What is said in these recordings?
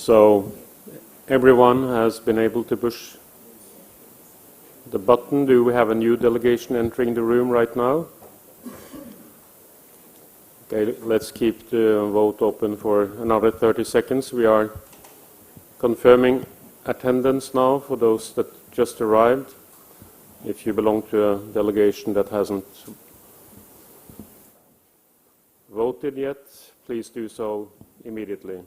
So everyone has been able to push the button. Do we have a new delegation entering the room right now? Okay, let's keep the vote open for another 30 seconds. We are confirming attendance now for those that just arrived. If you belong to a delegation that hasn't voted yet, please do so immediately.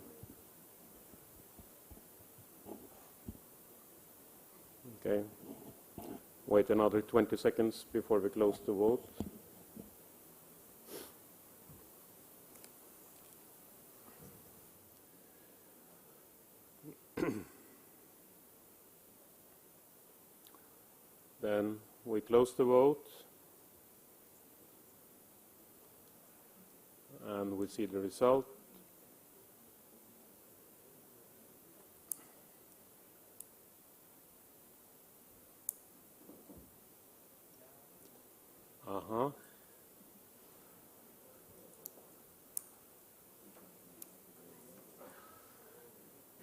Okay. Wait another 20 seconds before we close the vote. Then we close the vote and we see the result.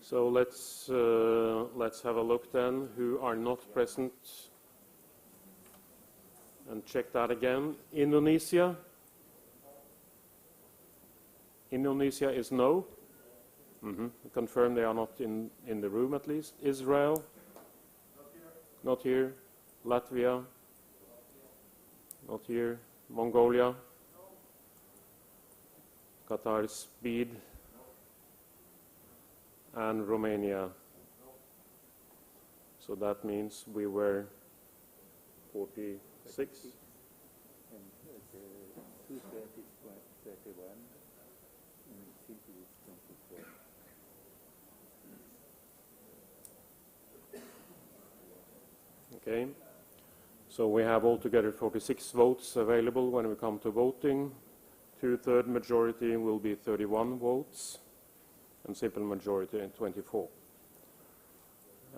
So let's have a look then who are not present and check that again. Indonesia. Indonesia is no. Confirm they are not in the room at least. Israel. Not here. Latvia. Not here. Mongolia. Qatar Speed. And Romania. So that means we were 46. And 230 is 31, and simply is 24. Okay. So we have altogether 46 votes available when we come to voting. Two-thirds majority will be 31 votes, and simple majority 24,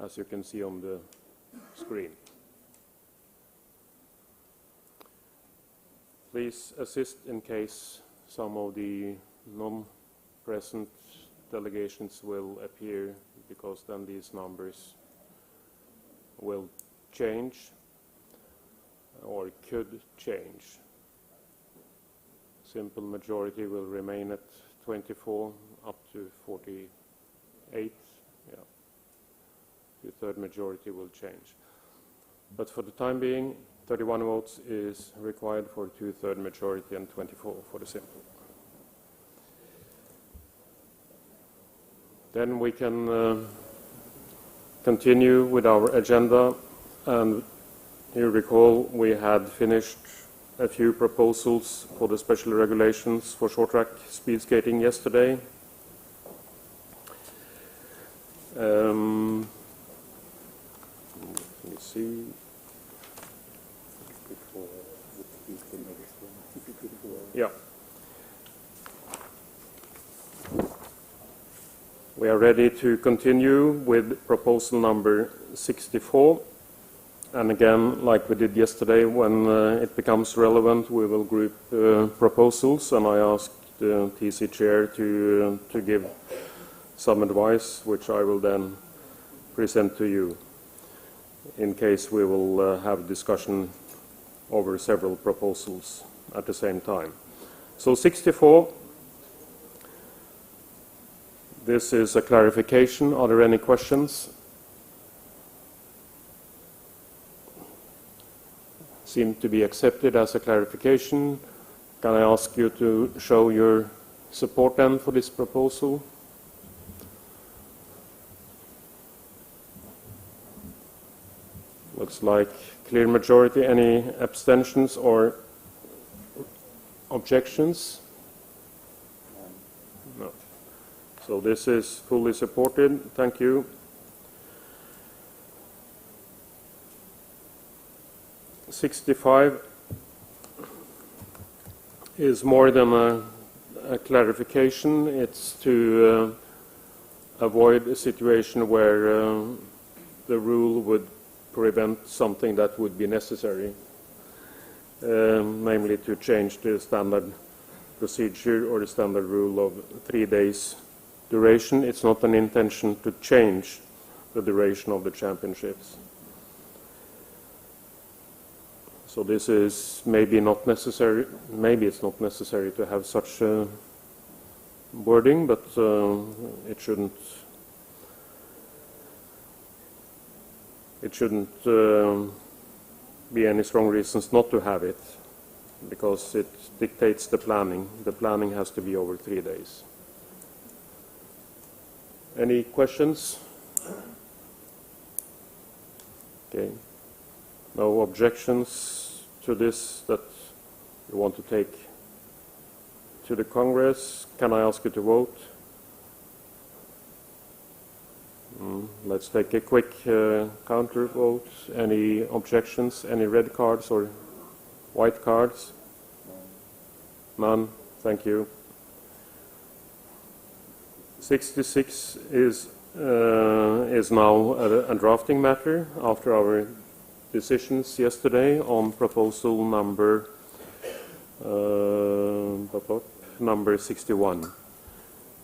as you can see on the screen. Please assist in case some of the non-present delegations will appear, because then these numbers will change or could change. Simple majority will remain at 24 up to 48. Yeah. Two-thirds majority will change. But for the time being, 31 votes is required for two-thirds majority and 24 for the simple. Then we can continue with our agenda. And you recall we had finished a few proposals for the special regulations for short track speed skating yesterday. Let me see. Yeah. We are ready to continue with proposal number 64. And again, like we did yesterday, when it becomes relevant, we will group proposals. And I asked the TC chair to give some advice, which I will then present to you, in case we will have discussion over several proposals at the same time. So 64, this is a clarification. Are there any questions? Seem to be accepted as a clarification. Can I ask you to show your support then for this proposal? Looks like clear majority. Any abstentions or objections? No. So this is fully supported. Thank you. 65 is more than a clarification. It's to avoid a situation where the rule would prevent something that would be necessary, namely to change the standard procedure or the standard rule of 3 days duration. It's not an intention to change the duration of the championships. So this is maybe not necessary. Maybe it's not necessary to have such wording, but it shouldn't. It shouldn't be any strong reasons not to have it, because it dictates the planning. The planning has to be over 3 days. Any questions? Okay. No objections to this that you want to take to the Congress? Can I ask you to vote? Let's take a quick counter vote. Any objections? Any red cards or white cards? None. Thank you. 66 is now a drafting matter after our decisions yesterday on proposal number 61.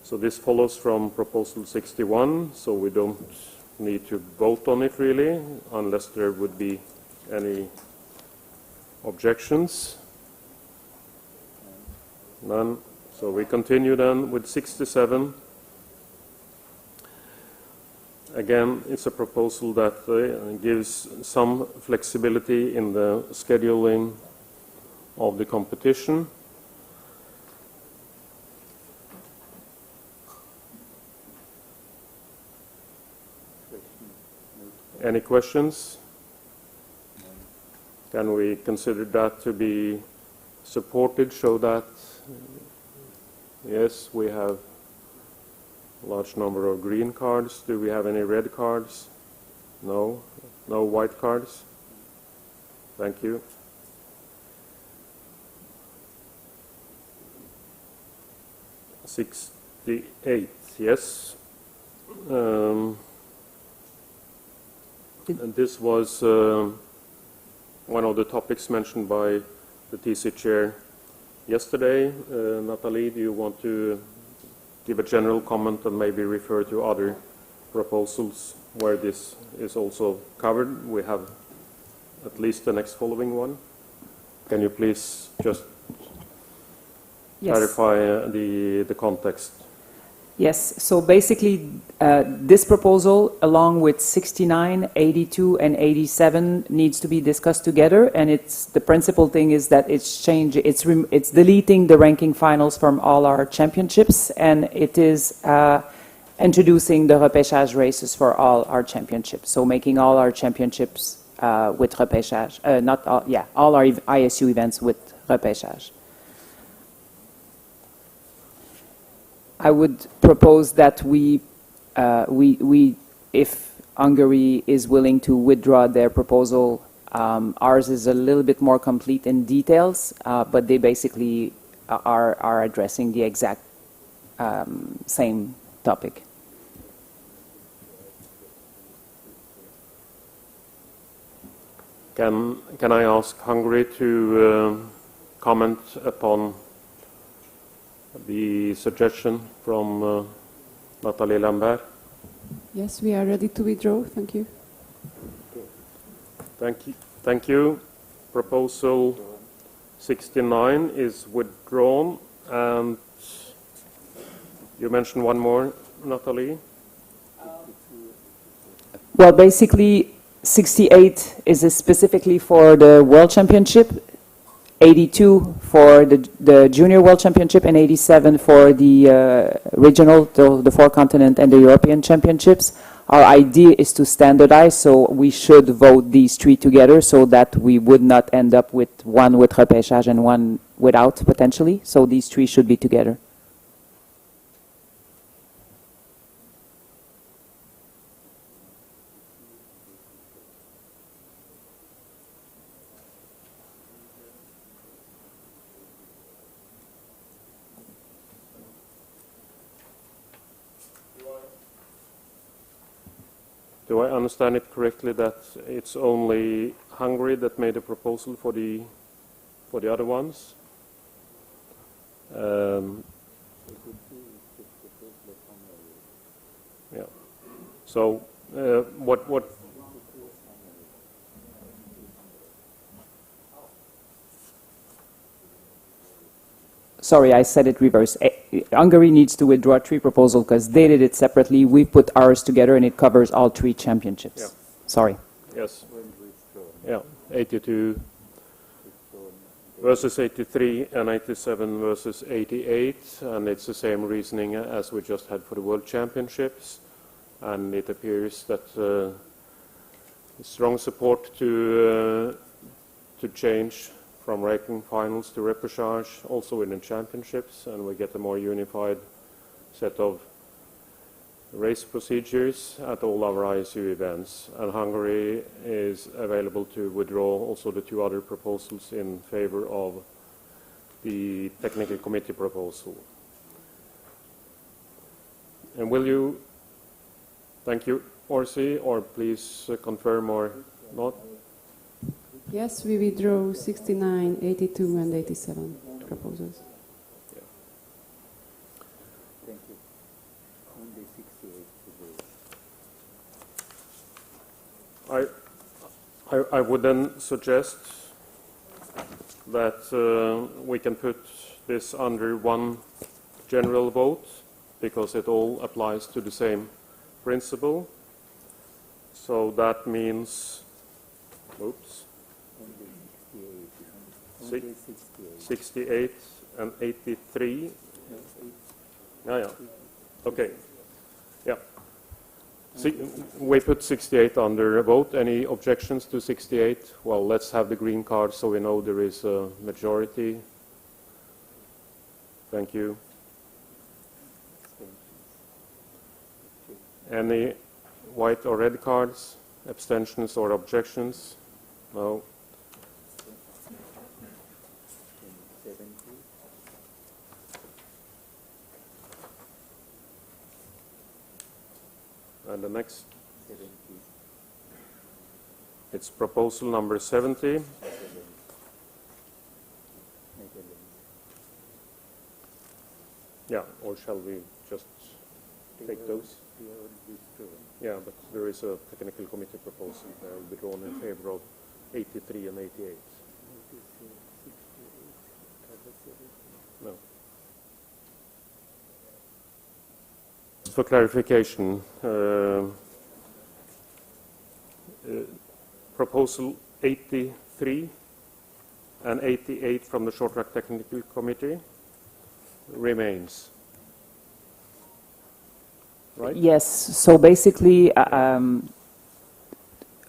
So this follows from proposal 61, so we don't need to vote on it really, unless there would be any objections. None. So we continue then with 67. Again, it's a proposal that gives some flexibility in the scheduling of the competition. Any questions? Can we consider that to be supported? Show that yes, we have a large number of green cards. Do we have any red cards? No. No white cards? Thank you. '68, yes. And this was one of the topics mentioned by the TC chair yesterday. Nathalie, do you want to give a general comment and maybe refer to other proposals where this is also covered? We have at least the next following one. Can you please just clarify the context? Yes, so basically this proposal along with 69, 82 and 87 needs to be discussed together, and the principal thing is that it's deleting the ranking finals from all our championships, and it is introducing the repêchage races for all our championships, so making all our championships with repêchage, all our ISU events with repêchage. I would propose that if Hungary is willing to withdraw their proposal, ours is a little bit more complete in details, but they basically are addressing the exact same topic. Can I ask Hungary to comment upon the suggestion from Nathalie Lambert? Yes, we are ready to withdraw. Thank you. Thank you. Thank you. Proposal 69 is withdrawn, and you mentioned one more, Nathalie. Well, basically, 68 is specifically for the World Championship, 82 for the Junior World Championship, and 87 for the regional, the 4-continent and the European Championships. Our idea is to standardize, so we should vote these three together so that we would not end up with one with repêchage and one without, potentially. So these three should be together. Do I understand it correctly that it's only Hungary that made a proposal for the other ones? So what Sorry, I said it reverse. Hungary needs to withdraw 3 proposals because they did it separately. We put ours together and it covers all 3 championships. Yeah. Sorry. yes, When withdrawn, yeah, 82 withdrawn, versus 83 and 87 versus 88, and it's the same reasoning as we just had for the World Championships, and it appears that strong support to change from ranking finals to repechage, also in the championships, and we get a more unified set of race procedures at all our ISU events. And Hungary is available to withdraw also the 2 other proposals in favor of the technical committee proposal. And will you, thank you, Orsi, or please confirm or not? Yes, we withdraw 69, 82, and 87 proposals. thank you. Only 68 to vote. I would then suggest that we can put this under one general vote because it all applies to the same principle. So that means, oops, Only 68 68. and 83. No, Yeah. Okay. Yeah. We put 68 under a vote. Any objections to 68? Well, let's have the green card so we know there is a majority. Thank you. Any white or red cards? Abstentions or objections? No. 70. And the next, 70. it's proposal number 70. Netherlands. Yeah, or shall we just take those? They are withdrawn. Yeah, but there is a technical committee proposal there withdrawn in favor of 83 and 88. What is 68? No. For clarification, proposal 83 and 88 from the short track technical committee remains. Right? Yes, so basically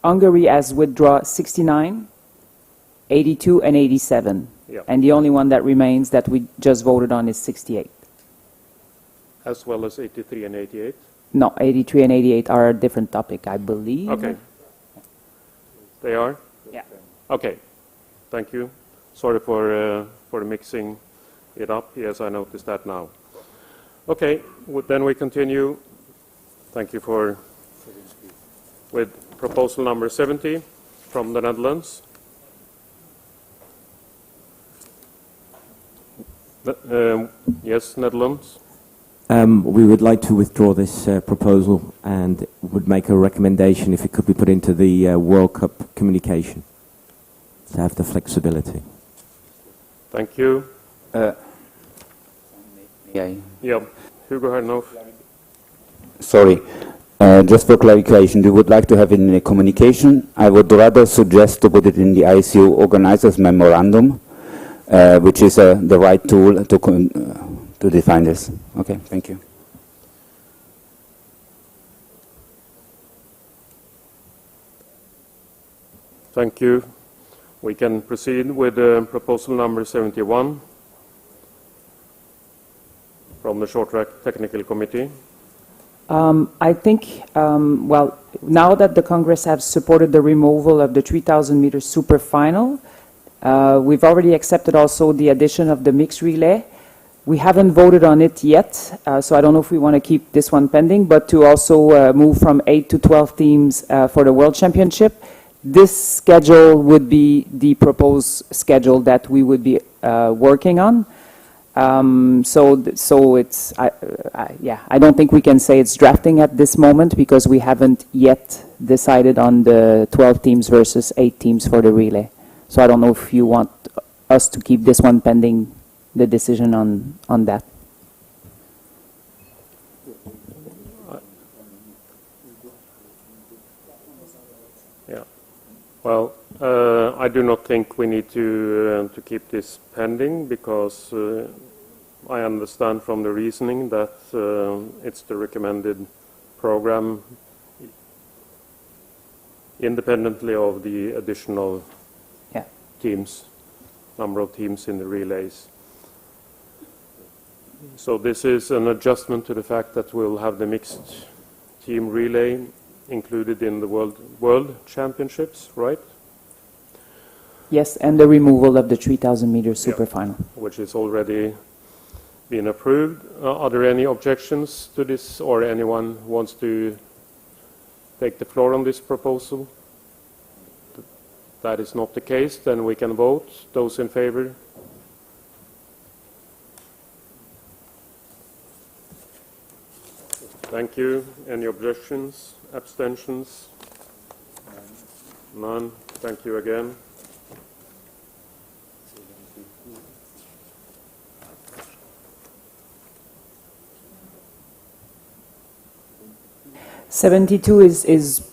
Hungary has withdrawn 69, 82, and 87. Yeah. And the only one that remains that we just voted on is 68. As well as 83 and 88. No, 83 and 88 are a different topic, I believe. Okay. They are? Yeah. Okay. Thank you. Sorry for mixing it up. Yes, I noticed that now. Okay, then we continue. Thank you for with proposal number 70 from the Netherlands. Yes, Netherlands. We would like to withdraw this proposal and would make a recommendation if it could be put into the World Cup communication to have the flexibility. Thank you. May I? Yeah, Hugo Hernoff. Sorry, just for clarification, we would like to have it in a communication. I would rather suggest to put it in the ISU organizers memorandum, which is the right tool to define this. Okay, thank you. Thank you. We can proceed with proposal number 71 from the short track technical committee. I think, well, now that the Congress has supported the removal of the 3,000 meter super final, we've already accepted also the addition of the mixed relay. We haven't voted on it yet, so I don't know if we want to keep this one pending, but to also move from 8 to 12 teams for the World Championship. This schedule would be the proposed schedule that we would be working on. So it's, yeah, I don't think we can say it's drafting at this moment because we haven't yet decided on the 12 teams versus 8 teams for the relay. So I don't know if you want us to keep this one pending the decision on that. Yeah. Well, I do not think we need to keep this pending because I understand from the reasoning that it's the recommended program independently of the additional teams, number of teams in the relays. So this is an adjustment to the fact that we'll have the mixed team relay included in the World Championships, right? Yes, and the removal of the 3,000 meter super final. Which is already been approved. Are there any objections to this, or anyone wants to take the floor on this proposal? That is not the case, then we can vote. Those in favor? Thank you. Any objections? Abstentions? None. Thank you again. '72 is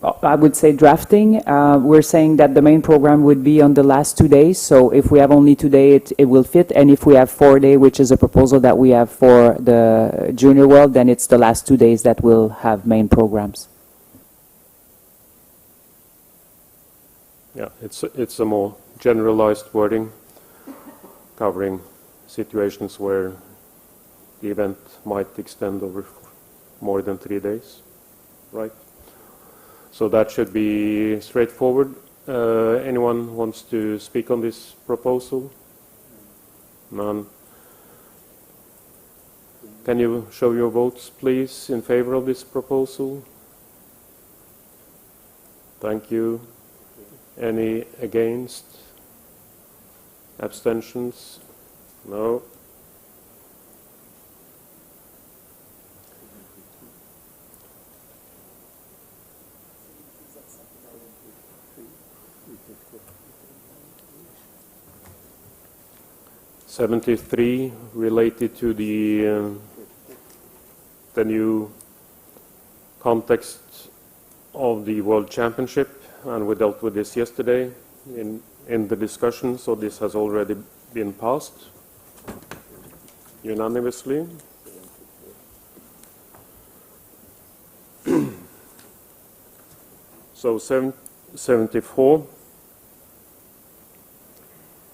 I would say drafting. We're saying that the main program would be on the last 2 days. So if we have only 2 days, it will fit. And if we have 4 days, which is a proposal that we have for the Junior World, then it's the last 2 days that will have main programs. Yeah, it's a more generalized wording covering situations where the event might extend over more than 3 days, right? So that should be straightforward. Anyone wants to speak on this proposal? None. Can you show your votes, please, in favor of this proposal? Thank you. Any against? Abstentions? No. '73 related to the new context of the World Championship, and we dealt with this yesterday in the discussion, so this has already been passed unanimously. So 74.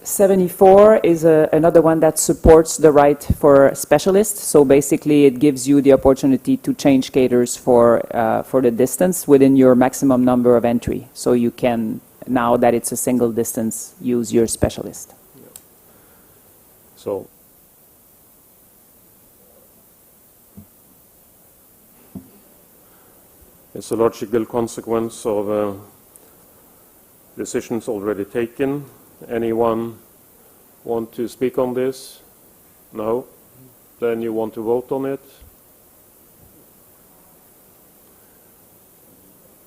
74 is another one that supports the right for specialists. So basically it gives you the opportunity to change skaters for the distance within your maximum number of entry. So you can, now that it's a single distance, use your specialist. Yeah. So it's a logical consequence of decisions already taken. Anyone want to speak on this? No? Then you want to vote on it?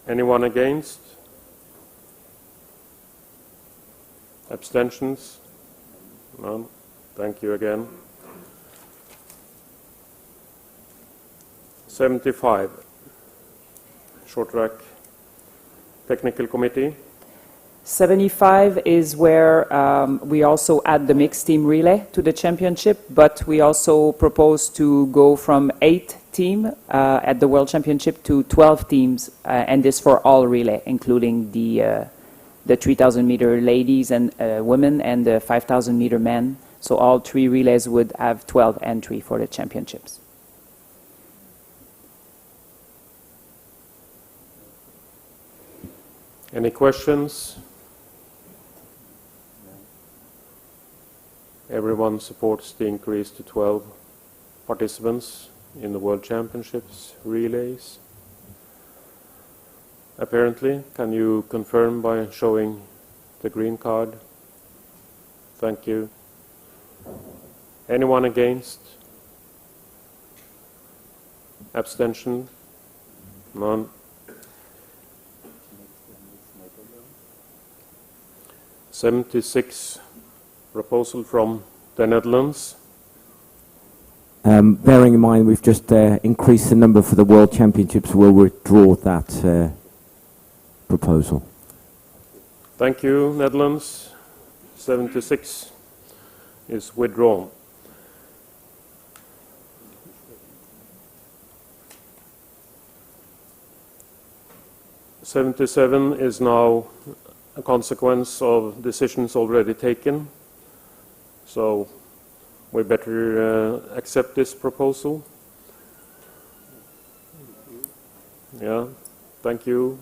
Anyone against? Abstentions? None? Thank you again. 75. Short track technical committee. 75 is where we also add the mixed team relay to the championship, but we also propose to go from 8 teams at the World Championship to 12 teams, and this for all relay, including the 3,000 meter ladies and women and the 5,000 meter men. So all 3 relays would have 12 entry for the championships. Any questions? Everyone supports the increase to 12 participants in the World Championships relays. Apparently, can you confirm by showing the green card? Thank you. Anyone against? Abstention? None. 76, proposal from the Netherlands. Bearing in mind we've just increased the number for the World Championships, we'll withdraw that proposal. Thank you, Netherlands. 76 is withdrawn. '77 is now a consequence of decisions already taken, so we better accept this proposal. Yeah, thank you.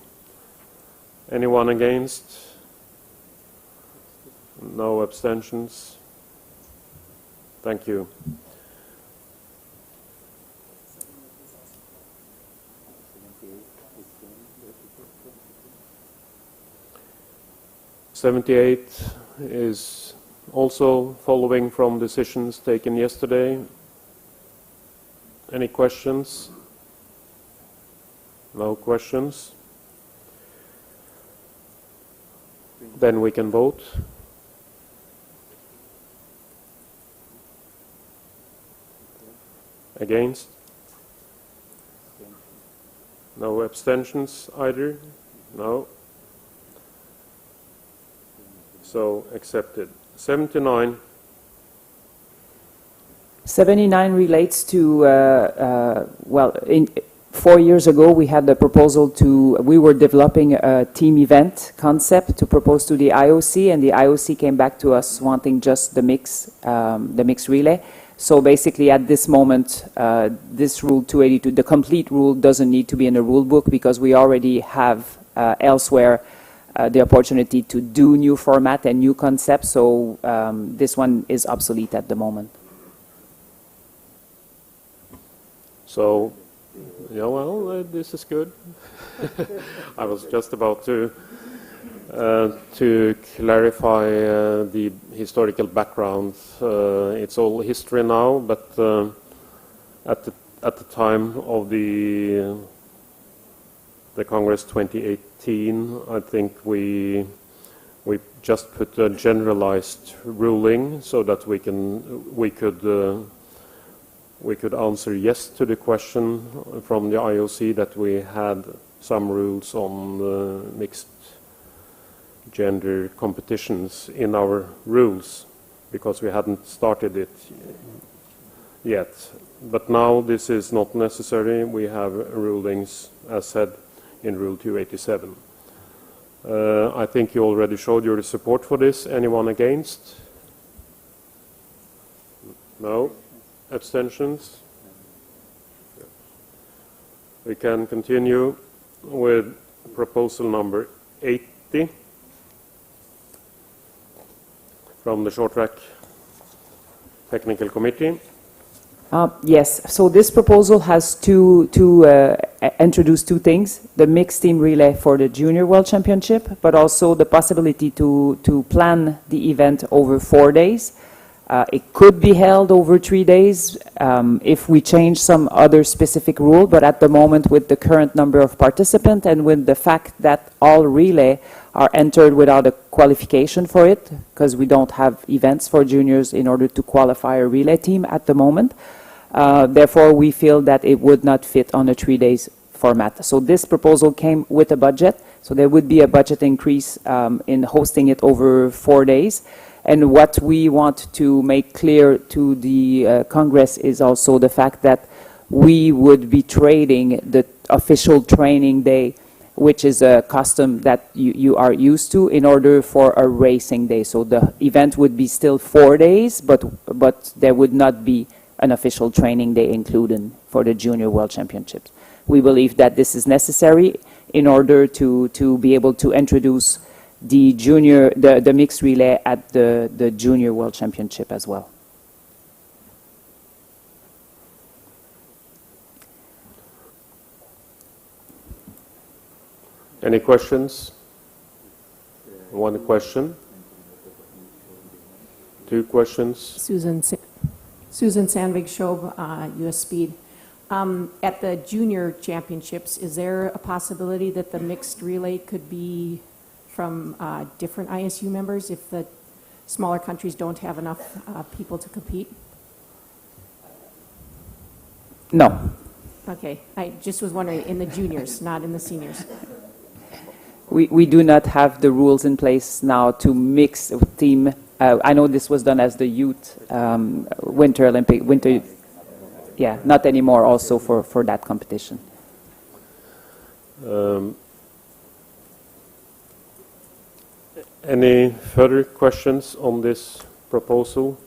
Anyone against? No abstentions. Thank you. '78 is also following from decisions taken yesterday. Any questions? No questions. Then we can vote. Against? No abstentions either? No. So accepted. 79. 79 relates to, well, 4 years ago we had the proposal we were developing a team event concept to propose to the IOC, and the IOC came back to us wanting just the mix relay. So basically at this moment, this Rule 282, the complete rule doesn't need to be in the rule book because we already have elsewhere the opportunity to do new format and new concepts, so this one is obsolete at the moment. So, yeah, well, this is good. I was just about to clarify the historical background. It's all history now, but at the time of the Congress 2018, I think we just put a generalized ruling so that we could answer yes to the question from the IOC that we had some rules on mixed gender competitions in our rules because we hadn't started it yet. But now this is not necessary. We have rulings, as said, in Rule 287. I think you already showed your support for this. Anyone against? No? Abstentions? We can continue with proposal number 80 from the Short Track Technical Committee. Yes, so this proposal has introduced two things: the mixed team relay for the Junior World Championship, but also the possibility to plan the event over 4 days. It could be held over 3 days if we change some other specific rule, but at the moment with the current number of participants and with the fact that all relay are entered without a qualification for it, because we don't have events for juniors in order to qualify a relay team at the moment, therefore we feel that it would not fit on a 3 days format. So this proposal came with a budget, so there would be a budget increase in hosting it over 4 days. And what we want to make clear to the Congress is also the fact that we would be trading the official training day, which is a custom that you are used to, in order for a racing day. So the event would be still 4 days, but there would not be an official training day included for the Junior World Championships. We believe that this is necessary in order to be able to introduce the mixed relay at the Junior World Championship as well. Any questions? One question? Two questions? Susan, Susan Sandvig Shobe, U.S. Speed. At the junior championships, is there a possibility that the mixed relay could be from different ISU members if the smaller countries don't have enough people to compete? No. Okay, I just was wondering, in the juniors, not in the seniors. We do not have the rules in place now to mix a team. I know this was done as the youth winter Olympic, yeah, not anymore also for that competition. Any further questions on this proposal?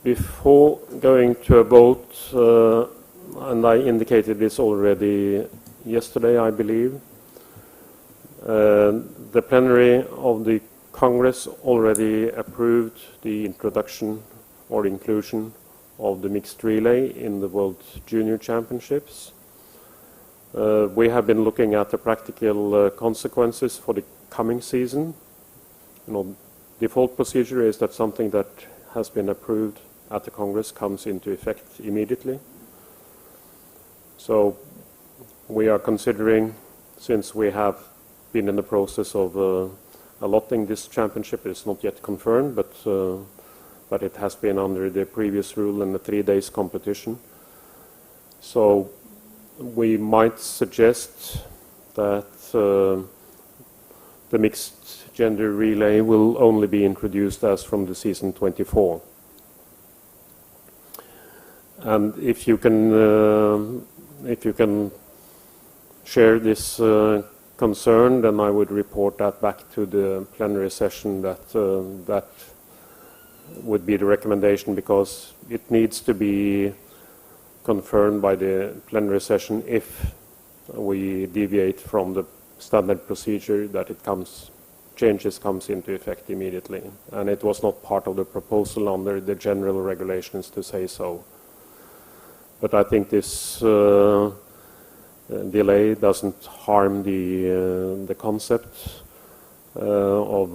Before going to a vote, and I indicated this already yesterday, I believe, the plenary of the Congress already approved the introduction or inclusion of the mixed relay in the World Junior Championships. We have been looking at the practical consequences for the coming season. Default procedure is that something that has been approved at the Congress comes into effect immediately. So we are considering, since we have been in the process of allotting this championship, it's not yet confirmed, but it has been under the previous rule in the 3 days competition. So we might suggest that the mixed gender relay will only be introduced as from the season 24. And if you can share this concern, then I would report that back to the plenary session that that would be the recommendation, because it needs to be confirmed by the plenary session if we deviate from the standard procedure, that changes comes into effect immediately. And it was not part of the proposal under the general regulations to say so. But I think this delay doesn't harm the concept of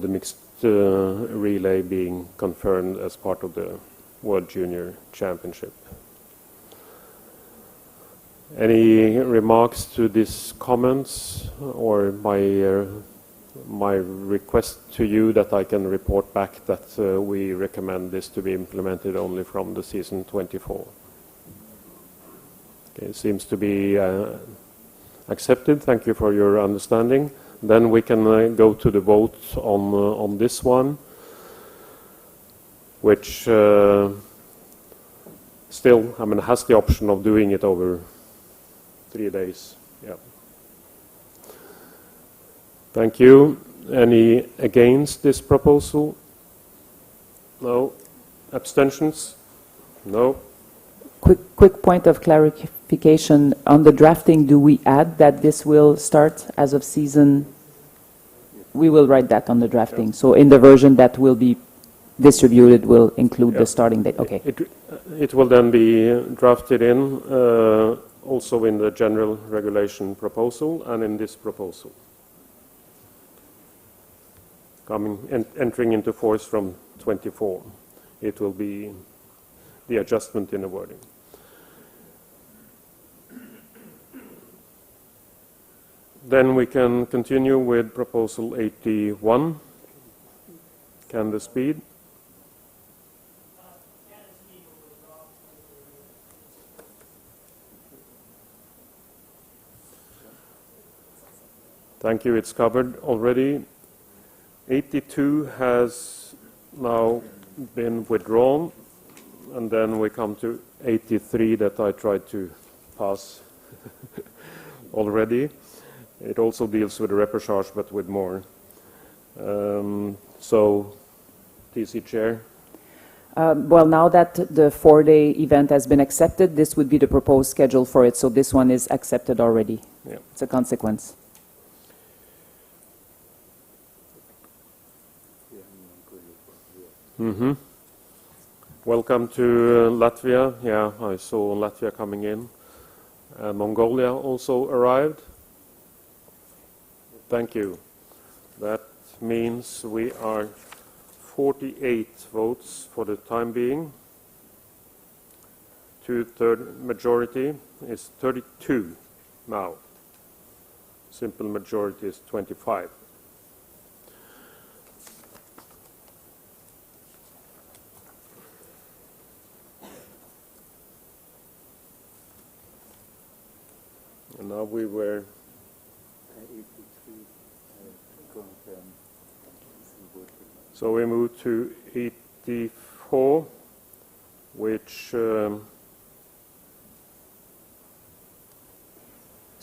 the mixed relay being confirmed as part of the World Junior Championship. Any remarks to these comments, or my request to you that I can report back that we recommend this to be implemented only from the season 24? Okay, it seems to be accepted. Thank you for your understanding. Then we can go to the vote on this one, which still, has the option of doing it over 3 days. Yeah. Thank you. Any against this proposal? No. Abstentions? No. Quick point of clarification on the drafting. Do we add that this will start as of season? We will write that on the drafting. So in the version that will be distributed will include the starting date. Okay. It will then be drafted in also in the general regulation proposal and in this proposal, entering into force from 24. It will be the adjustment in the wording. Then we can continue with proposal 81. Can the speed? Thank you, it's covered already. 82 has now been withdrawn, and then we come to 83 that I tried to pass already. It also deals with the repercharge, but with more. So, TC Chair. Well, now that the 4-day event has been accepted, this would be the proposed schedule for it. So this one is accepted already. Yeah. It's a consequence. Mm-hmm. Welcome to Latvia. Yeah, I saw Latvia coming in. Mongolia also arrived. Thank you. That means we are 48 votes for the time being. Two-third majority is 32 now. Simple majority is 25. And now we were 83 confirm. So we move to 84, which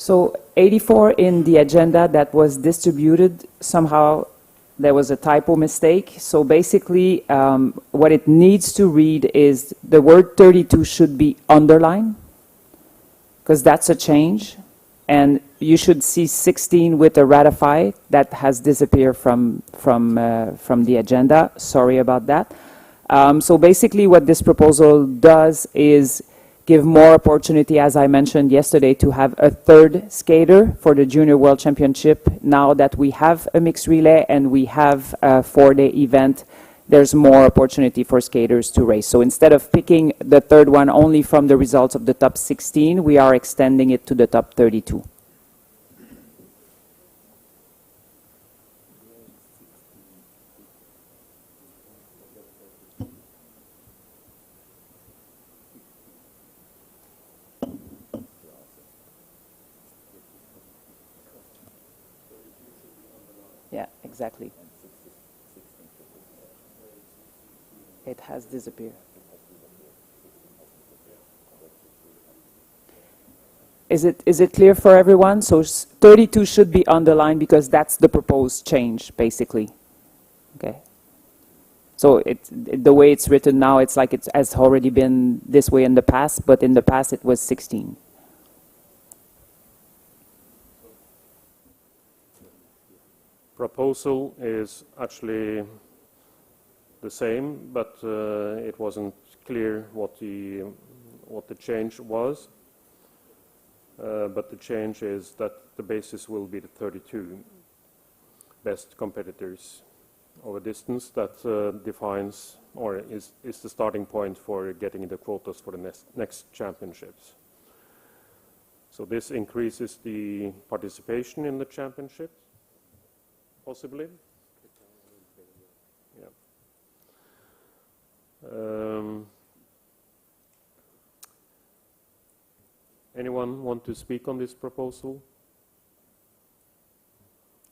So 84 in the agenda that was distributed, somehow there was a typo mistake. So basically, what it needs to read is the word 32 should be underlined, because that's a change. And you should see 16 with a ratify that has disappeared from the agenda. Sorry about that. So basically what this proposal does is give more opportunity, as I mentioned yesterday, to have a third skater for the Junior World Championship. Now that we have a mixed relay and we have a 4-day event, there's more opportunity for skaters to race. So instead of picking the third one only from the results of the top 16, we are extending it to the top 32. Yeah, exactly. It has disappeared. Is it clear for everyone? So 32 should be underlined because that's the proposed change, basically. Okay. So the way it's written now, it's like it has already been this way in the past, but in the past it was 16. proposal is actually the same, but it wasn't clear what the change was. But the change is that the basis will be the 32 best competitors over distance that defines or is the starting point for getting the quotas for the next championships. So this increases the participation in the championships, possibly. Yeah. Anyone want to speak on this proposal?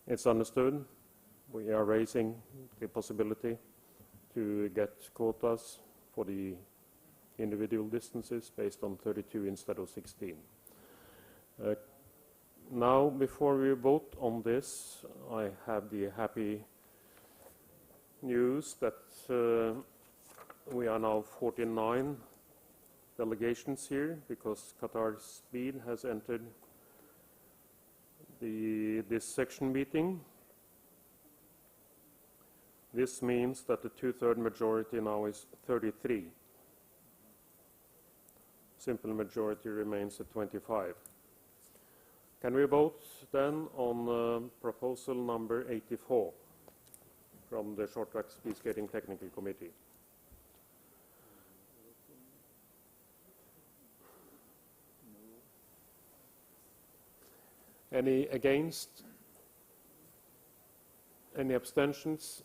It's understood. We are raising the possibility to get quotas for the individual distances based on 32 instead of 16. Now, before we vote on this, I have the happy news that we are now 49 delegations here because Qatar Speed has entered this section meeting. This means that the two-thirds majority now is 33. Simple majority remains at 25. Can we vote then on proposal number 84 from the Short Track Speed Skating Technical Committee? Any against? Any abstentions?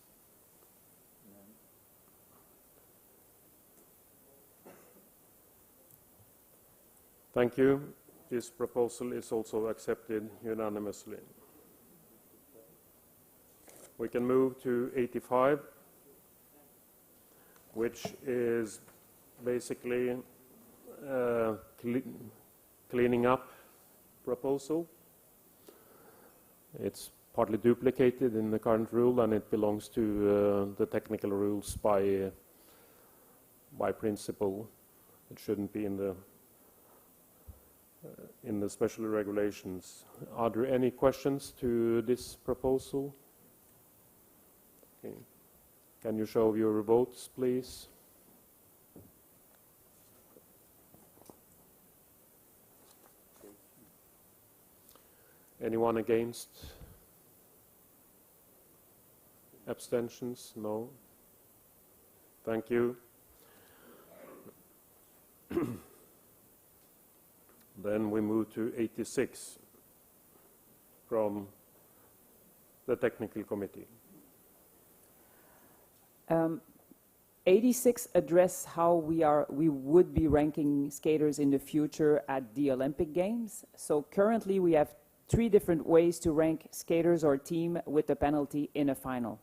Thank you. This proposal is also accepted unanimously. We can move to 85, which is basically cleaning up proposal. It's partly duplicated in the current rule, and it belongs to the technical rules by principle. It shouldn't be in the special regulations. Are there any questions to this proposal? Okay. Can you show your votes, please? Anyone against? Abstentions? No. Thank you. Then we move to 86 from the technical committee. 86 address how we would be ranking skaters in the future at the Olympic Games. So currently we have 3 different ways to rank skaters or team with a penalty in a final.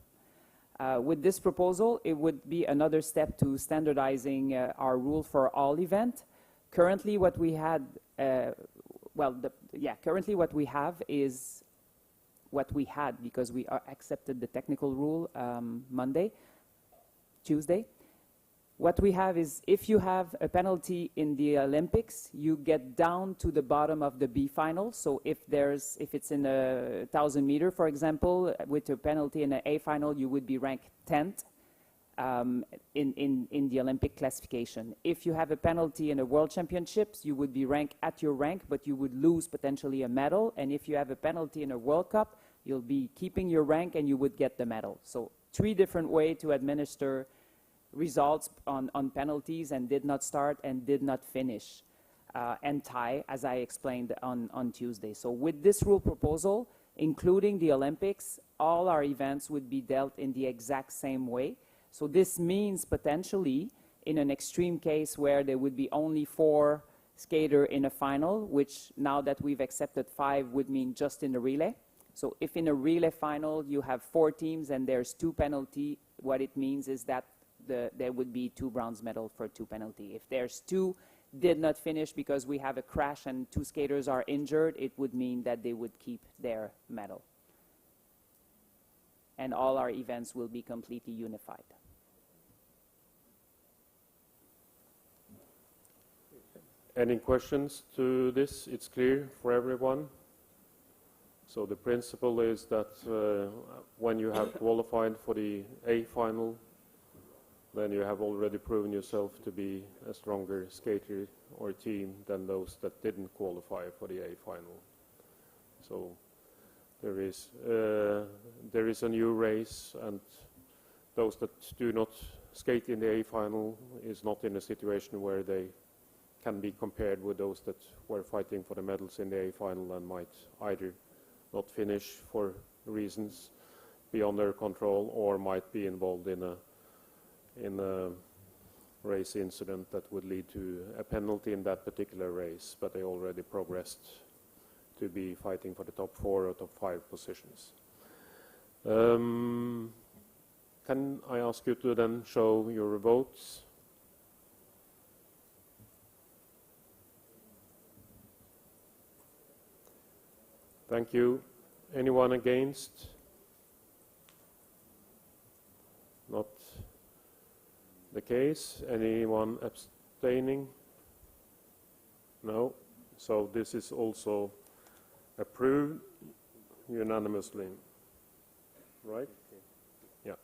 With this proposal, it would be another step to standardizing our rule for all event. Currently, what we had, currently what we have is what we had because we accepted the technical rule Tuesday. What we have is if you have a penalty in the Olympics, you get down to the bottom of the B final. So if it's in a 1,000 meter, for example, with a penalty in an A final, you would be ranked 10th in the Olympic classification. If you have a penalty in a World Championships, you would be ranked at your rank, but you would lose potentially a medal. And if you have a penalty in a World Cup, you'll be keeping your rank and you would get the medal. So 3 different ways to administer results on penalties and did not start and did not finish and tie, as I explained on Tuesday. So with this rule proposal, including the Olympics, all our events would be dealt in the exact same way. So this means potentially in an extreme case where there would be only 4 skaters in a final, which now that we've accepted 5 would mean just in the relay. So if in a relay final you have 4 teams and there's 2 penalty, what it means is that there would be 2 bronze medals for 2 penalty. If there's 2 did not finish because we have a crash and 2 skaters are injured, it would mean that they would keep their medal. And all our events will be completely unified. Any questions to this? It's clear for everyone. So the principle is that when you have qualified for the A final, then you have already proven yourself to be a stronger skater or team than those that didn't qualify for the A final. So there is a new race, and those that do not skate in the A final is not in a situation where they can be compared with those that were fighting for the medals in the A final and might either not finish for reasons beyond their control or might be involved in a race incident that would lead to a penalty in that particular race, but they already progressed to be fighting for the top 4 or top 5 positions. Can I ask you to then show your votes? Thank you. Anyone against? Not the case. Anyone abstaining? No. So this is also approved unanimously. Right? Yeah.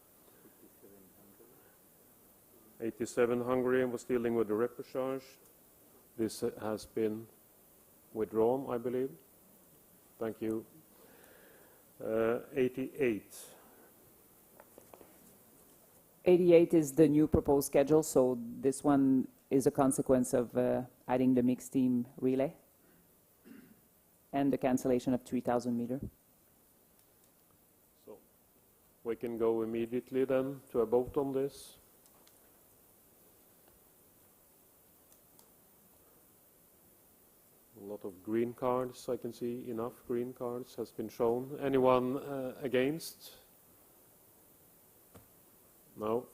87 Hungary was dealing with the repechage. This has been withdrawn, I believe. Thank you. 88. 88 is the new proposed schedule, so this one is a consequence of adding the mixed team relay and the cancellation of 3,000 meter. So we can go immediately then to a vote on this. A lot of green cards, I can see enough green cards has been shown. Anyone against? No.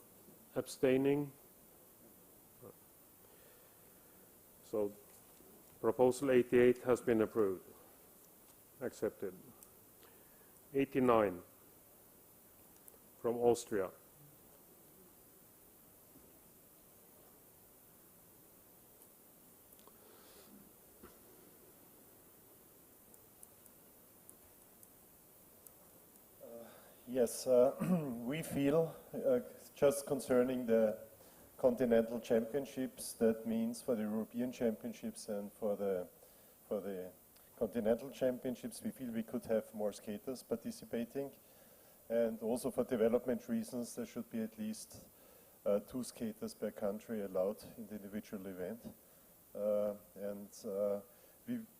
Abstaining? So proposal 88 has been approved. Accepted. 89 from Austria. Yes, we feel, just concerning the continental championships, that means for the European championships and for the continental championships, we feel we could have more skaters participating. And also for development reasons, there should be at least 2 skaters per country allowed in the individual event.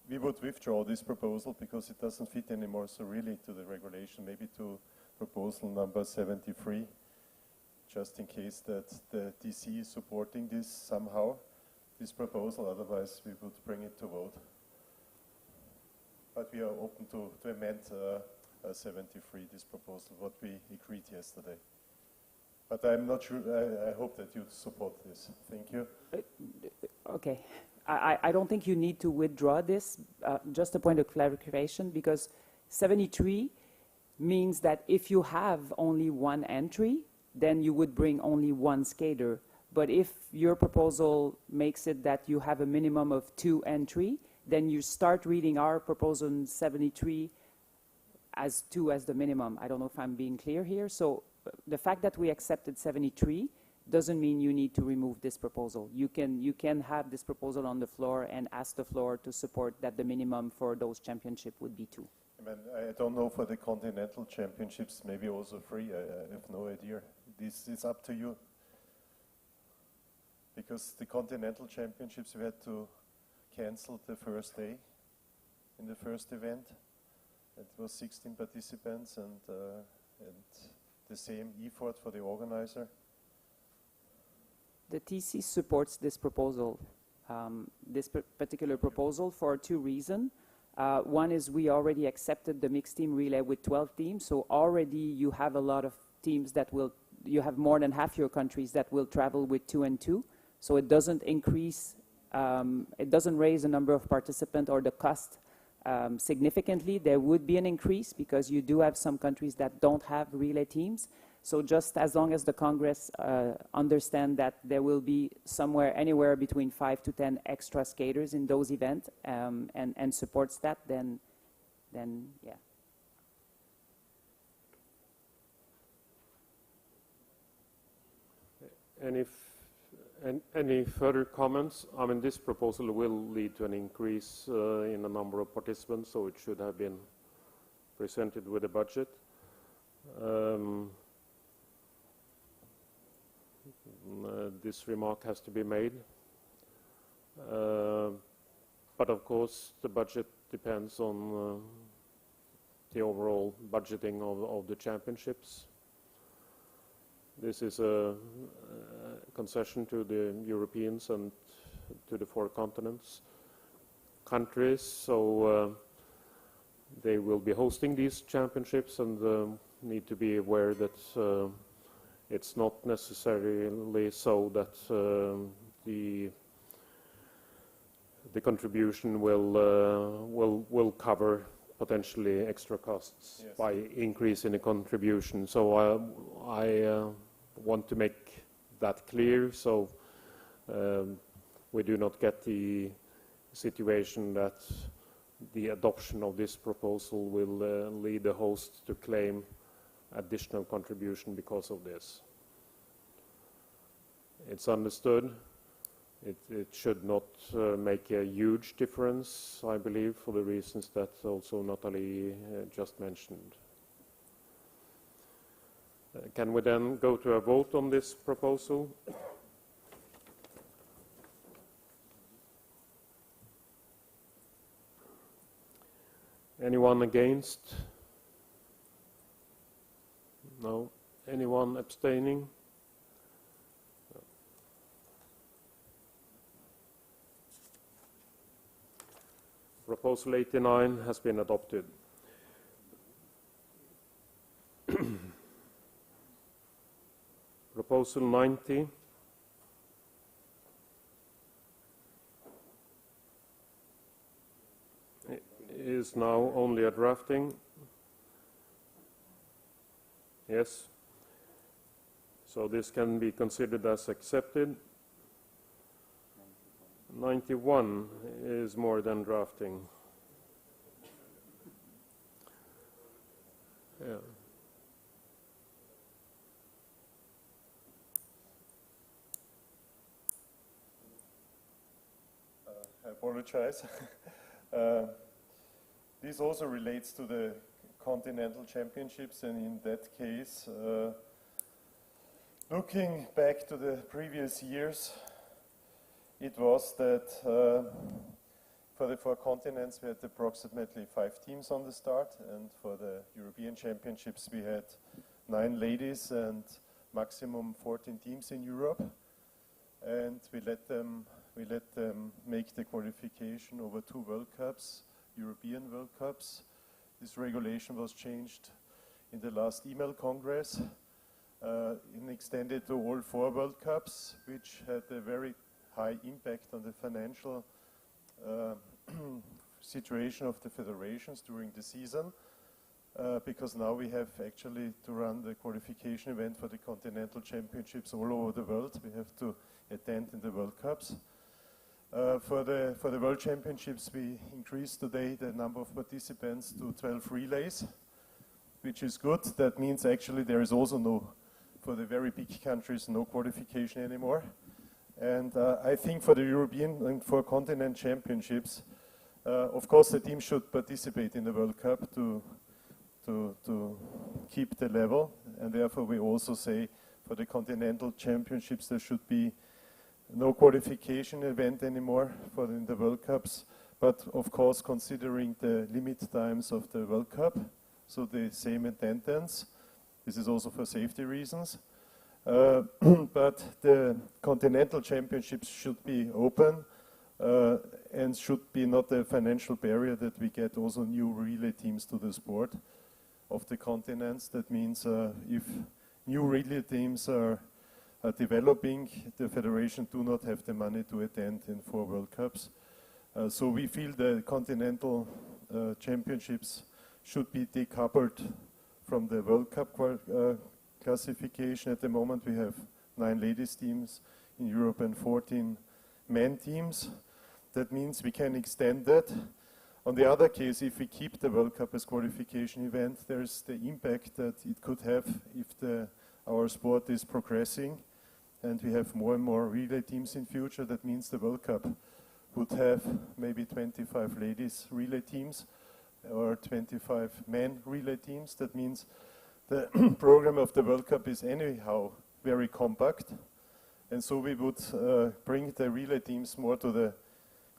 We would withdraw this proposal because it doesn't fit anymore so really to the regulation, maybe to proposal number 73, just in case that the DC is supporting this somehow, this proposal, otherwise we would bring it to vote. But we are open to amend 73, this proposal, what we agreed yesterday. But I'm not sure, I hope that you support this. Thank you. Okay. I don't think you need to withdraw this. Just a point of clarification, because 73 means that if you have only one entry, then you would bring only one skater. But if your proposal makes it that you have a minimum of 2 entry, then you start reading our proposal in 73 as 2 as the minimum. I don't know if I'm being clear here. So the fact that we accepted 73 doesn't mean you need to remove this proposal. You can have this proposal on the floor and ask the floor to support that the minimum for those championships would be 2. I don't know for the continental championships, maybe also 3. I have no idea. This is up to you. Because the continental championships, we had to cancel the first day in the first event. It was 16 participants and the same effort for the organizer. The TC supports this proposal, this particular proposal, for 2 reasons. One is we already accepted the mixed team relay with 12 teams, so already you have a lot of teams that will, you have more than half your countries that will travel with 2 and 2, so it doesn't increase, it doesn't raise the number of participants or the cost significantly. There would be an increase because you do have some countries that don't have relay teams. So just as long as the Congress understand that there will be anywhere between 5 to 10 extra skaters in those events and supports that, then yeah. Any further comments? I mean, this proposal will lead to an increase in the number of participants, so it should have been presented with a budget. This remark has to be made. But of course, the budget depends on the overall budgeting of the championships. This is a concession to the Europeans and to the 4 continents countries, so they will be hosting these championships and need to be aware that it's not necessarily so that the contribution will cover potentially extra costs. Yes. By increasing the contribution. So I want to make that clear, so we do not get the situation that the adoption of this proposal will lead the host to claim additional contribution because of this. It's understood. It should not make a huge difference, I believe, for the reasons that also Nathalie just mentioned. Can we then go to a vote on this proposal? Anyone against? No. Anyone abstaining? Proposal 89 has been adopted. Proposal 90. Is now only a drafting. Yes. So this can be considered as accepted. 91 is more than drafting. Yeah. I apologize. This also relates to the continental championships, and in that case Looking back to the previous years, it was that for the 4 continents we had approximately 5 teams on the start, and for the European Championships we had 9 ladies and maximum 14 teams in Europe, and we let them make the qualification over 2 World Cups, European World Cups. This regulation was changed in the last email Congress and extended to all 4 World Cups, which had a very high impact on the financial situation of the federations during the season, because now we have actually to run the qualification event for the continental championships all over the world. We have to attend in the World Cups. For the World Championships, we increased today the number of participants to 12 relays, which is good. That means actually there is also no, for the very big countries, no qualification anymore. And I think for the European and for continent championships, of course the team should participate in the World Cup to keep the level, and therefore we also say for the continental championships there should be no qualification event anymore for in the World Cups, but of course considering the limit times of the World Cup, so the same attendance. This is also for safety reasons. But the continental championships should be open and should be not a financial barrier that we get also new relay teams to the sport of the continents. That means if new relay teams are developing, the federation do not have the money to attend in 4 World Cups. So we feel the continental championships should be decoupled from the World Cup classification. At the moment we have 9 ladies teams in Europe and 14 men teams. That means we can extend that. On the other case, if we keep the World Cup as qualification event, there's the impact that it could have if our sport is progressing and we have more and more relay teams in future. That means the World Cup would have maybe 25 ladies relay teams or 25 men relay teams. That means the program of the World Cup is anyhow very compact, and so we would bring the relay teams more to the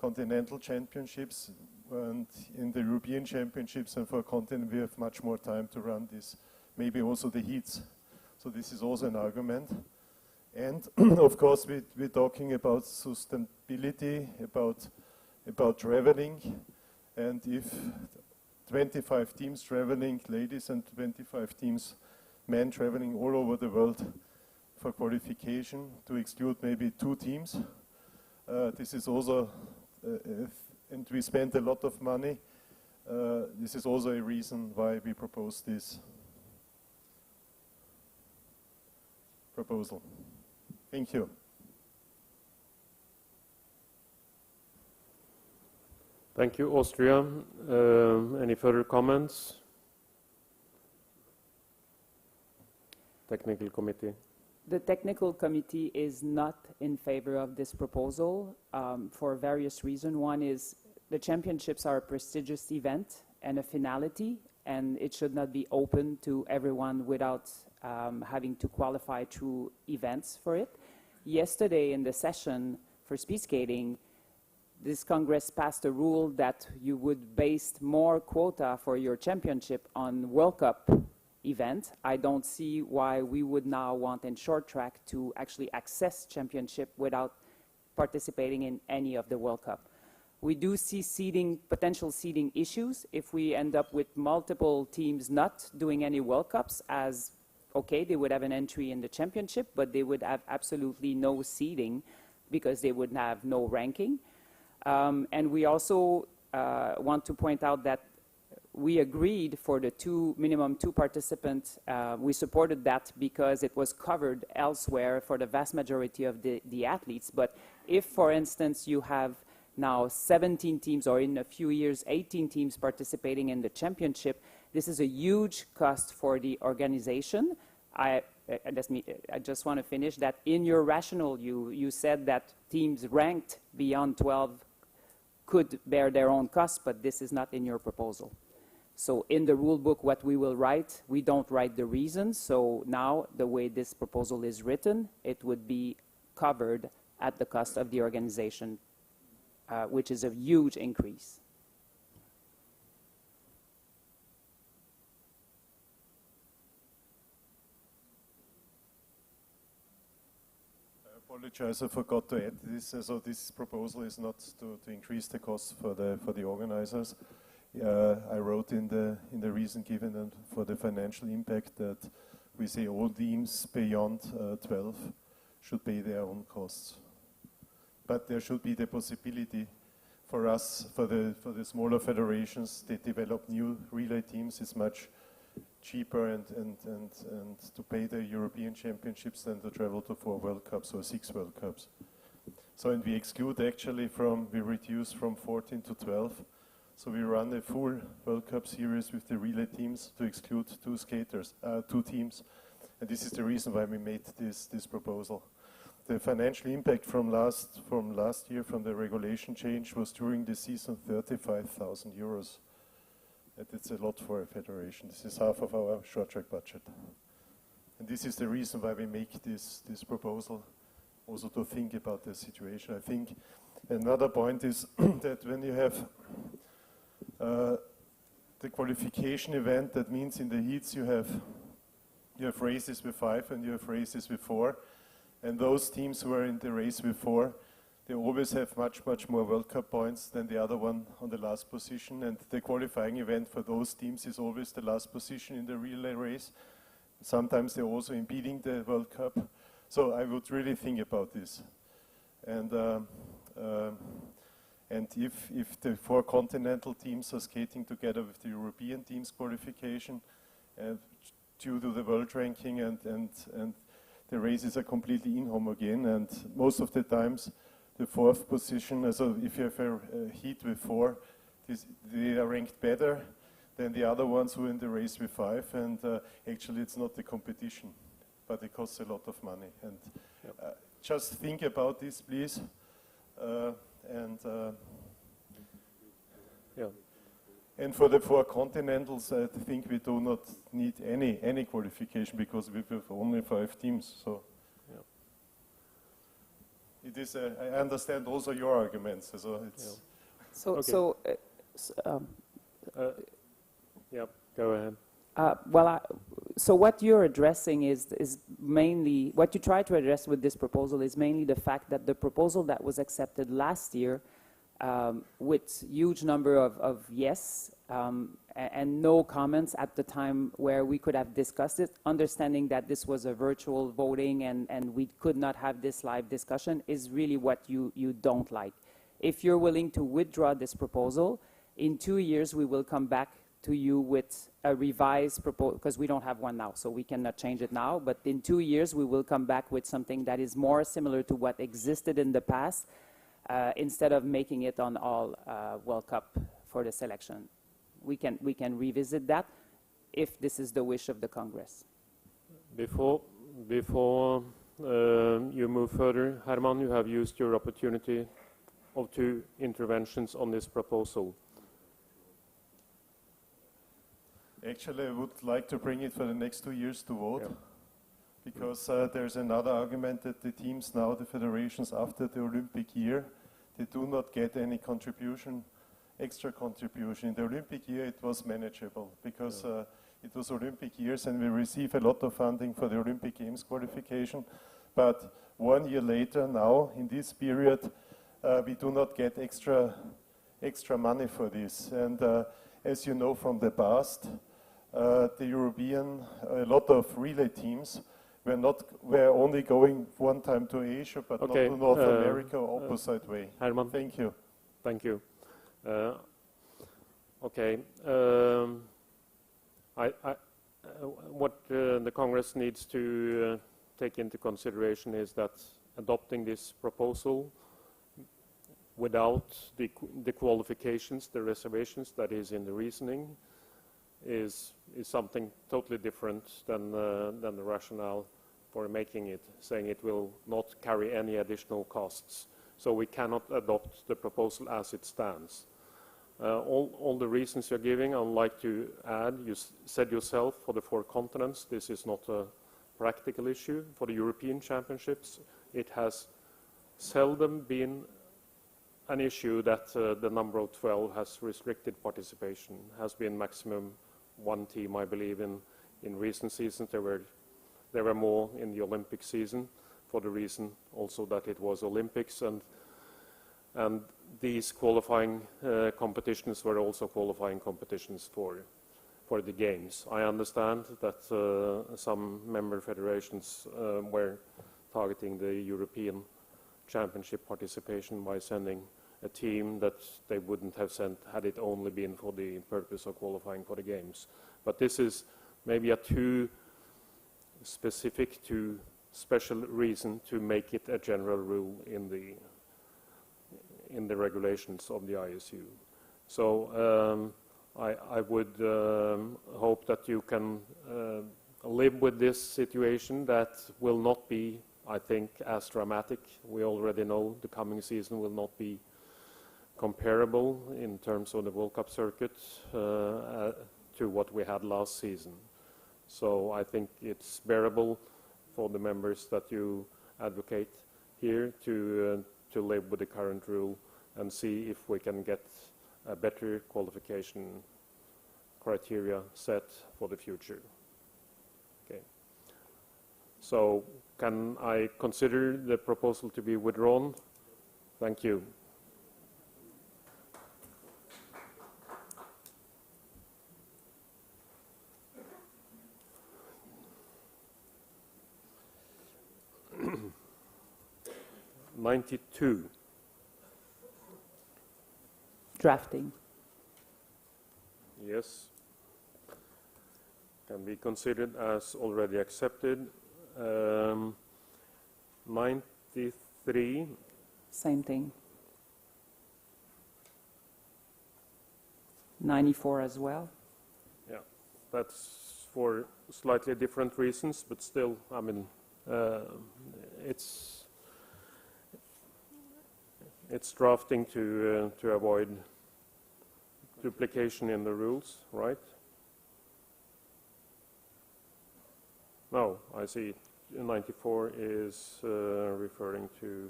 continental championships, and in the European championships and for continent we have much more time to run this, maybe also the heats. So this is also an argument. And of course we're talking about sustainability, about traveling, and if 25 teams traveling, ladies, and 25 teams men traveling all over the world for qualification, to exclude maybe 2 teams. This is also, and we spend a lot of money. This is also a reason why we propose this proposal. Thank you. Thank you, Austria. Any further comments? Technical committee. The technical committee is not in favor of this proposal for various reasons. One is the championships are a prestigious event and a finality, and it should not be open to everyone without having to qualify through events for it. Yesterday in the session for speed skating, this Congress passed a rule that you would base more quota for your championship on World Cup event. I don't see why we would now want in short track to actually access championship without participating in any of the World Cup. We do see potential seeding issues if we end up with multiple teams not doing any World Cups, as okay, they would have an entry in the championship, but they would have absolutely no seeding because they would have no ranking. And we also want to point out that we agreed for the minimum two participants. We supported that because it was covered elsewhere for the vast majority of the athletes. But if, for instance, you have now 17 teams, or in a few years 18 teams participating in the championship, this is a huge cost for the organization. I just want to finish that in your rationale, you said that teams ranked beyond 12 could bear their own costs, but this is not in your proposal. So in the rule book, what we will write, we don't write the reasons. So now, the way this proposal is written, it would be covered at the cost of the organization, which is a huge increase. I apologize, I forgot to add this. So this proposal is not to increase the costs for the organizers. I wrote in the reason given and for the financial impact that we say all teams beyond 12 should pay their own costs. But there should be the possibility for us, for the smaller federations, they develop new relay teams. It's much cheaper and to pay the European Championships than to travel to 4 World Cups or 6 World Cups. So, and we exclude actually we reduce from 14 to 12. So we run a full World Cup series with the relay teams to exclude 2 teams. And this is the reason why we made this proposal. The financial impact from last year, from the regulation change, was during the season 35,000 euros. And it's a lot for a federation. This is half of our short track budget. And this is the reason why we make this proposal, also to think about the situation. I think another point is that when you have the qualification event, that means in the heats you have races with 5 and you have races with 4. And those teams who are in the race with 4, they always have much more World Cup points than the other one on the last position. And the qualifying event for those teams is always the last position in the relay race. Sometimes they're also impeding the World Cup. So I would really think about this. And if the 4 continental teams are skating together with the European teams qualification, due to the world ranking and the races are completely inhomogeneous, and most of the times the 4th position, so if you have a heat with 4, they are ranked better than the other ones who are in the race with 5, and actually it's not the competition, but it costs a lot of money. And just think about this, please. And for the 4 continentals, I think we do not need any qualification because we have only 5 teams. So, it is. I understand also your arguments. So it's. Okay. Go ahead. So what you're addressing is mainly, what you try to address with this proposal is mainly the fact that the proposal that was accepted last year, with huge number of yes and no comments at the time where we could have discussed it, understanding that this was a virtual voting and we could not have this live discussion, is really what you don't like. If you're willing to withdraw this proposal, in 2 years we will come back to you with a revised proposal, because we don't have one now, so we cannot change it now, but in 2 years we will come back with something that is more similar to what existed in the past, instead of making it on all World Cup for the selection. We can revisit that if this is the wish of the Congress. Before you move further, Herman, you have used your opportunity of 2 interventions on this proposal. Actually, I would like to bring it for the next 2 years to vote, because there's another argument that the teams now, the federations after the Olympic year, they do not get any contribution, extra contribution. In the Olympic year it was manageable because it was Olympic years and we receive a lot of funding for the Olympic Games qualification. But 1 year later now, in this period, we do not get extra money for this. And as you know from the past, a lot of relay teams were only going one time to Asia, but not to North America, or opposite way. Herman. Thank you. Thank you. What the Congress needs to take into consideration is that adopting this proposal without the qualifications, the reservations that is in the reasoning, is something totally different than the rationale for making it, saying it will not carry any additional costs. So we cannot adopt the proposal as it stands. All the reasons you're giving, I'd like to add, you said yourself, for the 4 continents, this is not a practical issue. For the European Championships, it has seldom been an issue that the number of 12 has restricted participation. Has been maximum 1 team, I believe, in recent seasons. There were more in the Olympic season, for the reason also that it was Olympics, and these qualifying competitions were also qualifying competitions for the games. I understand that some member federations were targeting the European Championship participation by sending a team that they wouldn't have sent had it only been for the purpose of qualifying for the games. But this is maybe a too specific, too special reason to make it a general rule in the regulations of the ISU. So I would hope that you can live with this situation. That will not be, I think, as dramatic. We already know the coming season will not be comparable in terms of the World Cup circuit to what we had last season. So I think it's bearable for the members that you advocate here to live with the current rule and see if we can get a better qualification criteria set for the future. Okay. So can I consider the proposal to be withdrawn? Thank you. '92. Drafting. Yes. Can be considered as already accepted. 93. Same thing. 94 as well. Yeah, that's for slightly different reasons, but still, I mean, it's drafting to avoid duplication in the rules, right? No, I see. 94 is referring to...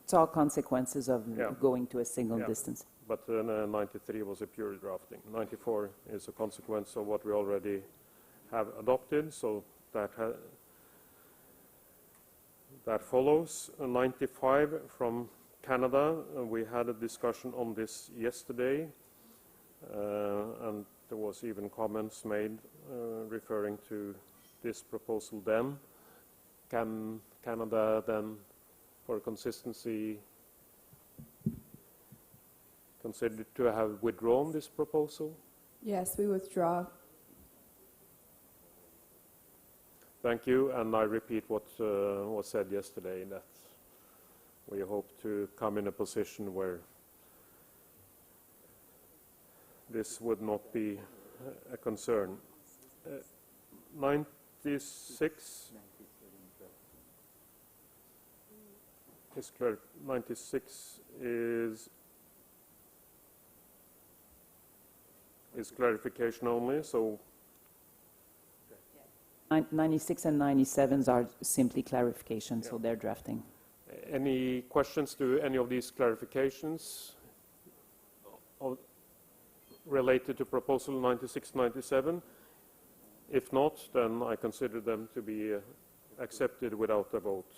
It's all consequences of going to a single distance. But 93 was a pure drafting. 94 is a consequence of what we already have adopted, so that follows. 95 from Canada, we had a discussion on this yesterday, and there was even comments made referring to this proposal then. Can Canada then, for consistency, consider to have withdrawn this proposal? Yes, we withdraw. Thank you, and I repeat what was said yesterday, that we hope to come in a position where this would not be a concern. 96 is clear. 96 is clarification only, so 96 and 97s are simply clarification, so they're drafting. any questions to any of these clarifications related to proposal 96, 97? If not, then I consider them to be accepted without a vote.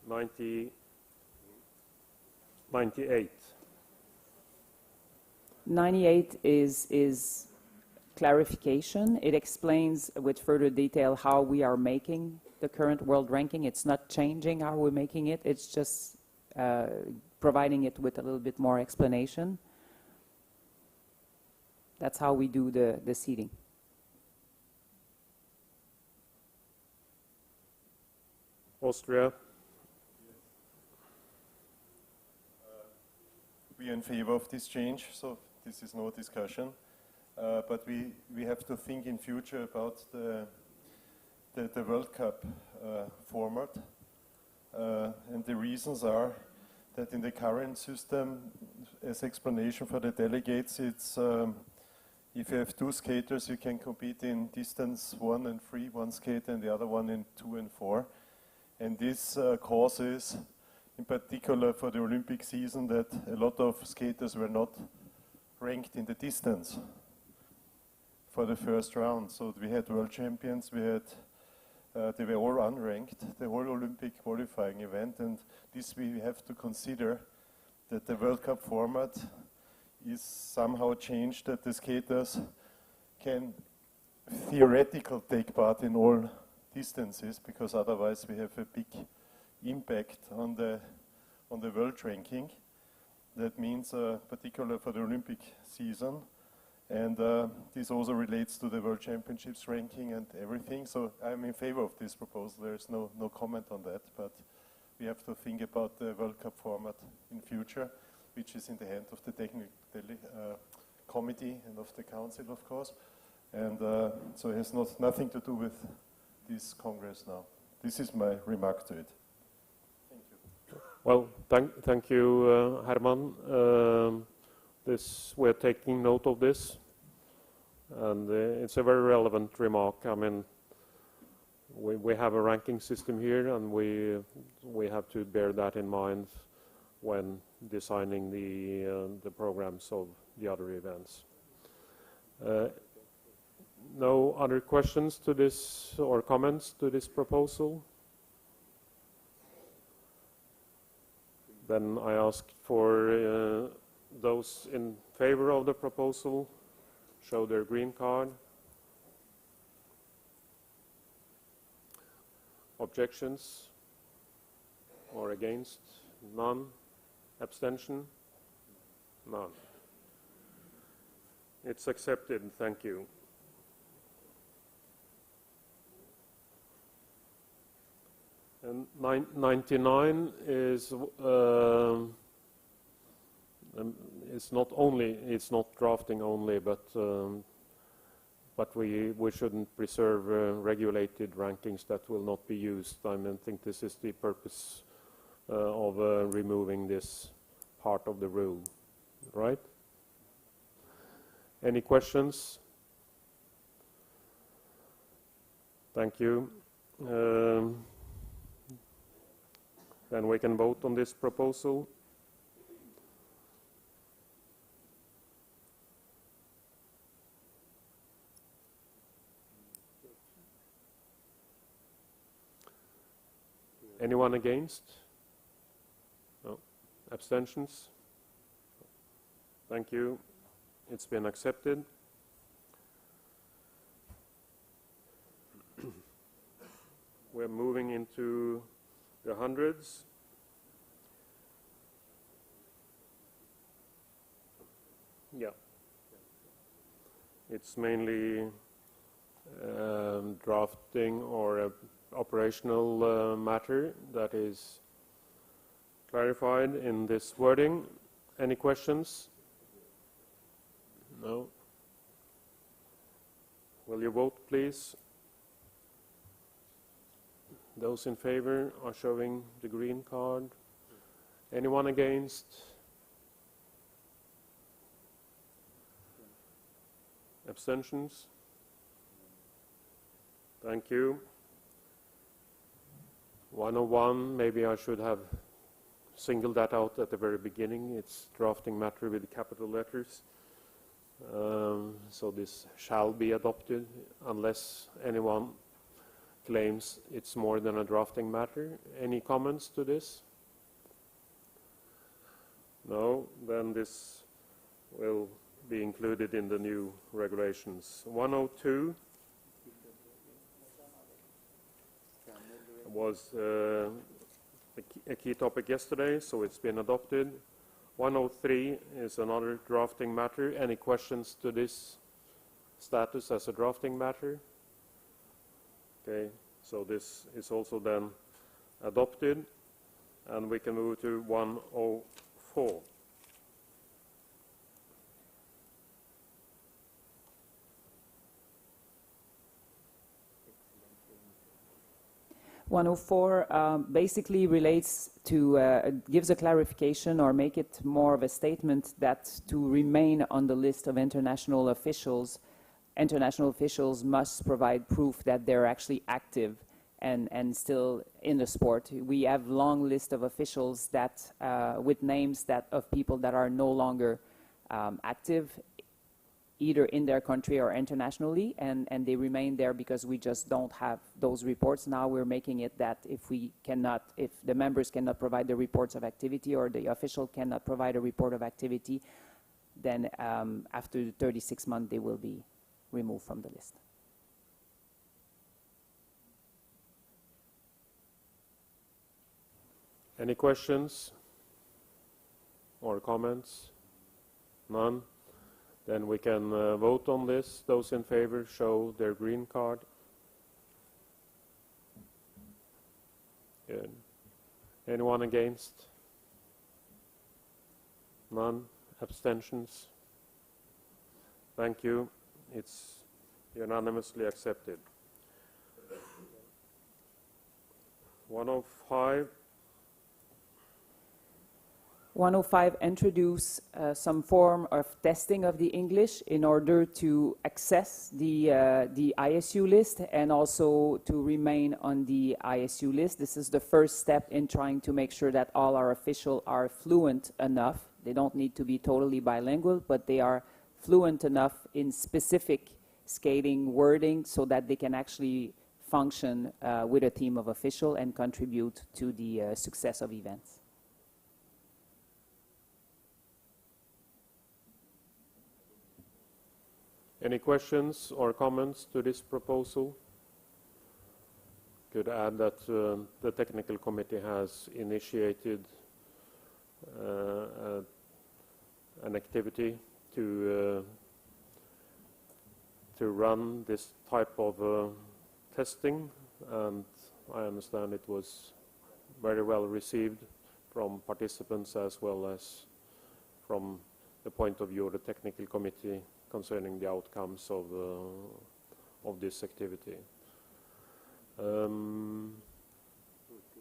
'98. 98 is clarification. It explains with further detail how we are making the current world ranking. It's not changing how we're making it. It's just providing it with a little bit more explanation. That's how we do the seeding. Austria. We are in favor of this change, so this is no discussion. But we have to think in future about the World Cup format. And the reasons are that in the current system, as explanation for the delegates, it's if you have two skaters, you can compete in distance 1 and 3, one skater, and the other one in 2 and 4. And this causes, in particular for the Olympic season, that a lot of skaters were not ranked in the distance for the first round. So we had world champions, we had they were all unranked, the whole Olympic qualifying event, and this we have to consider that the World Cup format is somehow changed, that the skaters can theoretically take part in all distances, because otherwise we have a big impact on the world ranking. That means particularly for the Olympic season, and this also relates to the World Championships ranking and everything. So I'm in favor of this proposal. There's no comment on that, but we have to think about the World Cup format in future, which is in the hand of the technical committee and of the council, of course. And so it has nothing to do with this Congress now. This is my remark to it. Thank you. Well, thank you, Herman. We're taking note of this, and it's a very relevant remark. I mean, we have a ranking system here, and we have to bear that in mind when designing the programs of the other events. No other questions to this or comments to this proposal? Then I ask for those in favor of the proposal, show their green card. Objections or against? None. Abstention? None. It's accepted. Thank you. And 99 is it's not drafting only, but we shouldn't preserve regulated rankings that will not be used. I think this is the purpose of removing this part of the rule, right? Any questions? Thank you. Then we can vote on this proposal. Anyone against? No. Abstentions? Thank you. It's been accepted. We're moving into the hundreds. Yeah. It's mainly drafting or operational matter that is clarified in this wording. Any questions? No. Will you vote, please? Those in favor are showing the green card. Anyone against? Abstentions? Thank you. 101, maybe I should have singled that out at the very beginning. It's drafting matter with capital letters. So this shall be adopted unless anyone claims it's more than a drafting matter. Any comments to this? No, then this will be included in the new regulations. 102 was a key topic yesterday, so it's been adopted. 103 is another drafting matter. Any questions to this status as a drafting matter? Okay, so this is also then adopted, and we can move to 104. 104 basically relates to, gives a clarification or make it more of a statement that to remain on the list of international officials must provide proof that they're actually active and still in the sport. We have long list of officials that, with names that of people that are no longer active, either in their country or internationally, and they remain there because we just don't have those reports. Now we're making it that if the members cannot provide the reports of activity or the official cannot provide a report of activity, then after 36 months they will be removed from the list. Any questions or comments? None? Then we can vote on this. Those in favor show their green card. Good. Anyone against? None? Abstentions? Thank you. It's unanimously accepted. 105. 105 introduce some form of testing of the English in order to access the ISU list and also to remain on the ISU list. This is the first step in trying to make sure that all our officials are fluent enough. They don't need to be totally bilingual, but they are fluent enough in specific skating wording so that they can actually function with a team of officials and contribute to the success of events. Any questions or comments to this proposal? Could add that the technical committee has initiated an activity to run this type of testing, and I understand it was very well received from participants as well as from the point of view of the technical committee concerning the outcomes of this activity.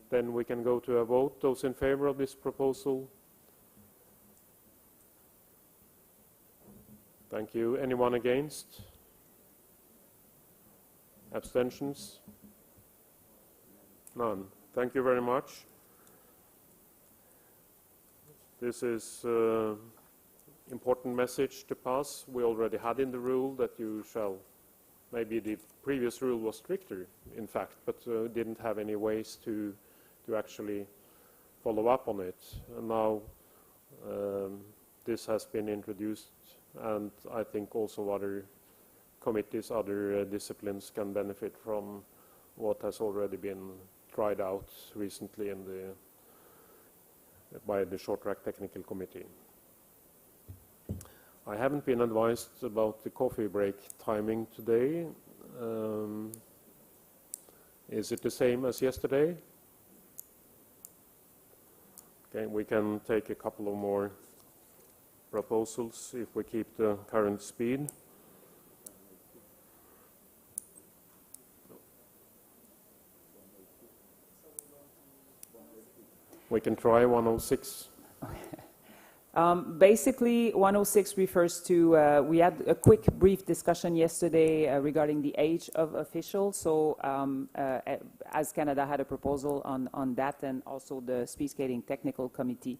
Then we can go to a vote. Those in favor of this proposal? Thank you. Anyone against? Abstentions? None. Thank you very much. This is important message to pass. We already had in the rule that you shall, maybe the previous rule was stricter, in fact, but didn't have any ways to actually follow up on it. And now this has been introduced, and I think also other committees, other disciplines can benefit from what has already been tried out recently by the Short Track Technical Committee. I haven't been advised about the coffee break timing today. Is it the same as yesterday? Okay, we can take a couple of more proposals if we keep the current speed. We can try 106. Basically, 106 refers to, we had a quick brief discussion yesterday regarding the age of officials. So as Canada had a proposal on that, and also the Speed Skating Technical Committee.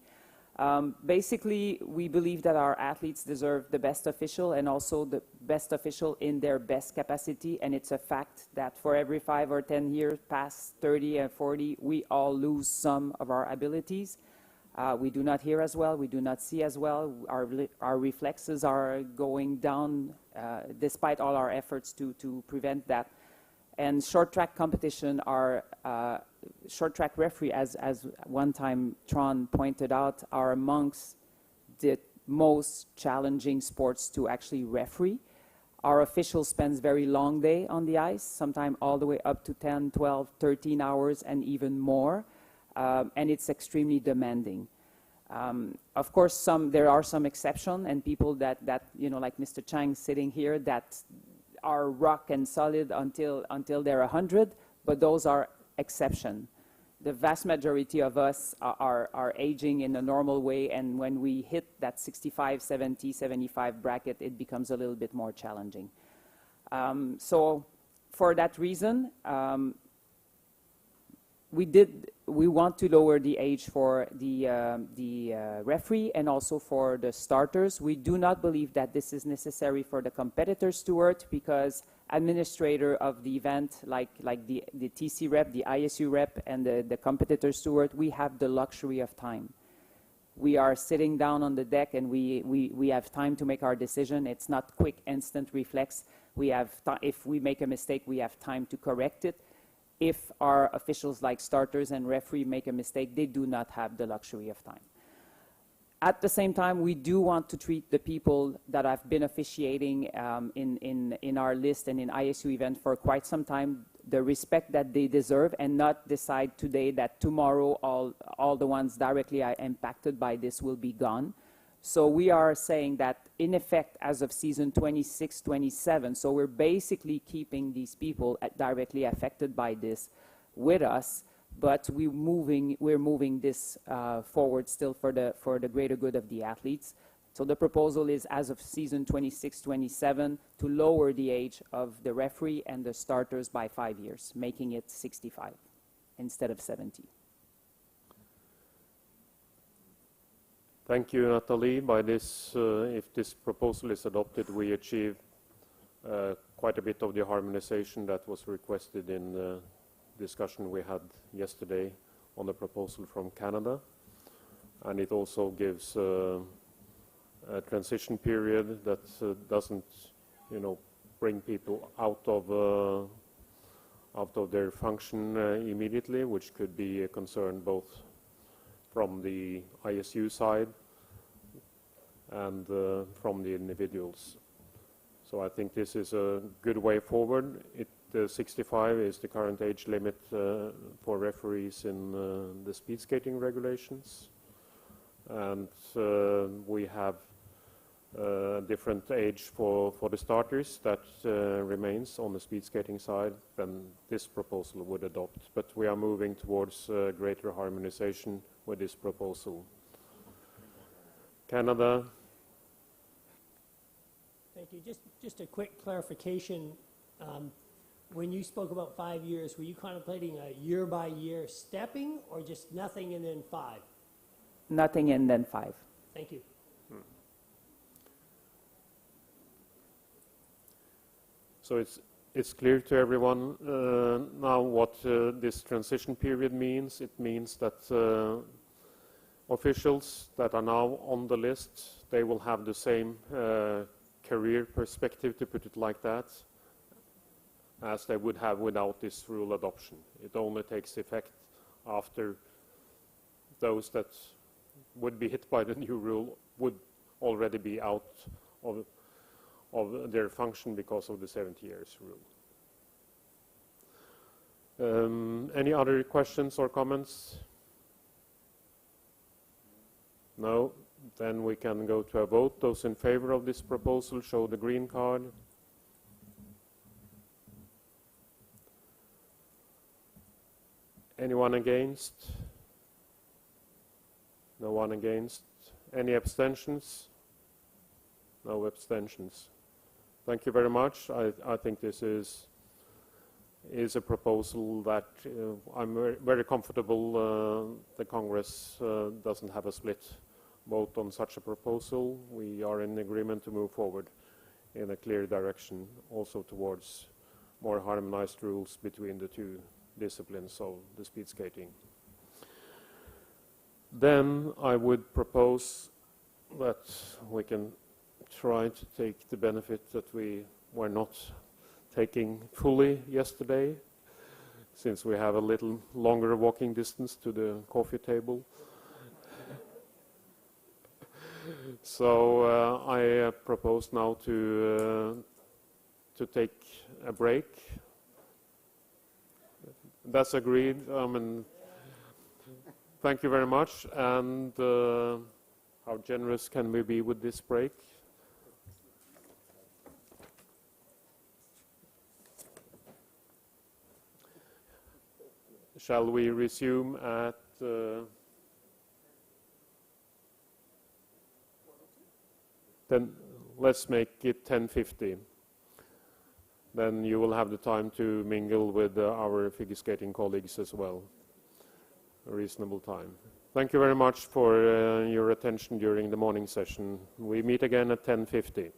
Basically, we believe that our athletes deserve the best official and also the best official in their best capacity. And it's a fact that for every 5 or 10 years past 30 and 40, we all lose some of our abilities. We do not hear as well, we do not see as well, our reflexes are going down despite all our efforts to prevent that. And short track competition are, short track referee, as one time Tron pointed out, are amongst the most challenging sports to actually referee. Our officials spend very long day on the ice, sometimes all the way up to 10, 12, 13 hours and even more. And it's extremely demanding. Of course, there are some exceptions, and people that you know, like Mr. Chang sitting here, that are rock and solid until they're 100. But those are exception. The vast majority of us are aging in a normal way, and when we hit that 65, 70, 75 bracket, it becomes a little bit more challenging. So for that reason, we want to lower the age for the referee and also for the starters. We do not believe that this is necessary for the competitor steward, because administrator of the event, like the TC rep, the ISU rep, and the competitor steward, we have the luxury of time. We are sitting down on the deck and we have time to make our decision. It's not quick, instant reflex. If we make a mistake, we have time to correct it. If our officials like starters and referee make a mistake, they do not have the luxury of time. At the same time, we do want to treat the people that have been officiating in our list and in ISU event for quite some time the respect that they deserve, and not decide today that tomorrow all the ones directly impacted by this will be gone. So we are saying that in effect as of season 26-27, so we're basically keeping these people directly affected by this with us, but we're moving this forward still for the greater good of the athletes. So the proposal is, as of season 26-27, to lower the age of the referee and the starters by 5 years, making it 65 instead of 70. Thank you, Nathalie. By this, if this proposal is adopted, we achieve quite a bit of the harmonization that was requested in the discussion we had yesterday on the proposal from Canada. And it also gives a transition period that doesn't, bring people out of their function immediately, which could be a concern both from the ISU side and from the individuals. So I think this is a good way forward. 65 is the current age limit for referees in the speed skating regulations. And we have different age for the starters that remains on the speed skating side than this proposal would adopt. But we are moving towards greater harmonization with this proposal. Canada. Thank you. Just a quick clarification. When you spoke about 5 years, were you contemplating a year-by-year stepping, or just nothing and then 5? Nothing and then 5. Thank you. So it's clear to everyone now what this transition period means. It means that officials that are now on the list, they will have the same career perspective, to put it like that, as they would have without this rule adoption. It only takes effect after those that would be hit by the new rule would already be out of their function because of the 70 years rule. Any other questions or comments? No? Then we can go to a vote. Those in favor of this proposal show the green card. Anyone against? No one against. Any abstentions? No abstentions. Thank you very much. I think this is a proposal that I'm very comfortable the Congress doesn't have a split vote on such a proposal. We are in agreement to move forward in a clear direction, also towards more harmonized rules between the two disciplines of the speed skating. Then I would propose that we can try to take the benefit that we were not taking fully yesterday, since we have a little longer walking distance to the coffee table. So I propose now to take a break. That's agreed. Thank you very much. And how generous can we be with this break? Shall we resume at... Then let's make it 10:50. Then you will have the time to mingle with our figure skating colleagues as well. A reasonable time. Thank you very much for your attention during the morning session. We meet again at 10:50.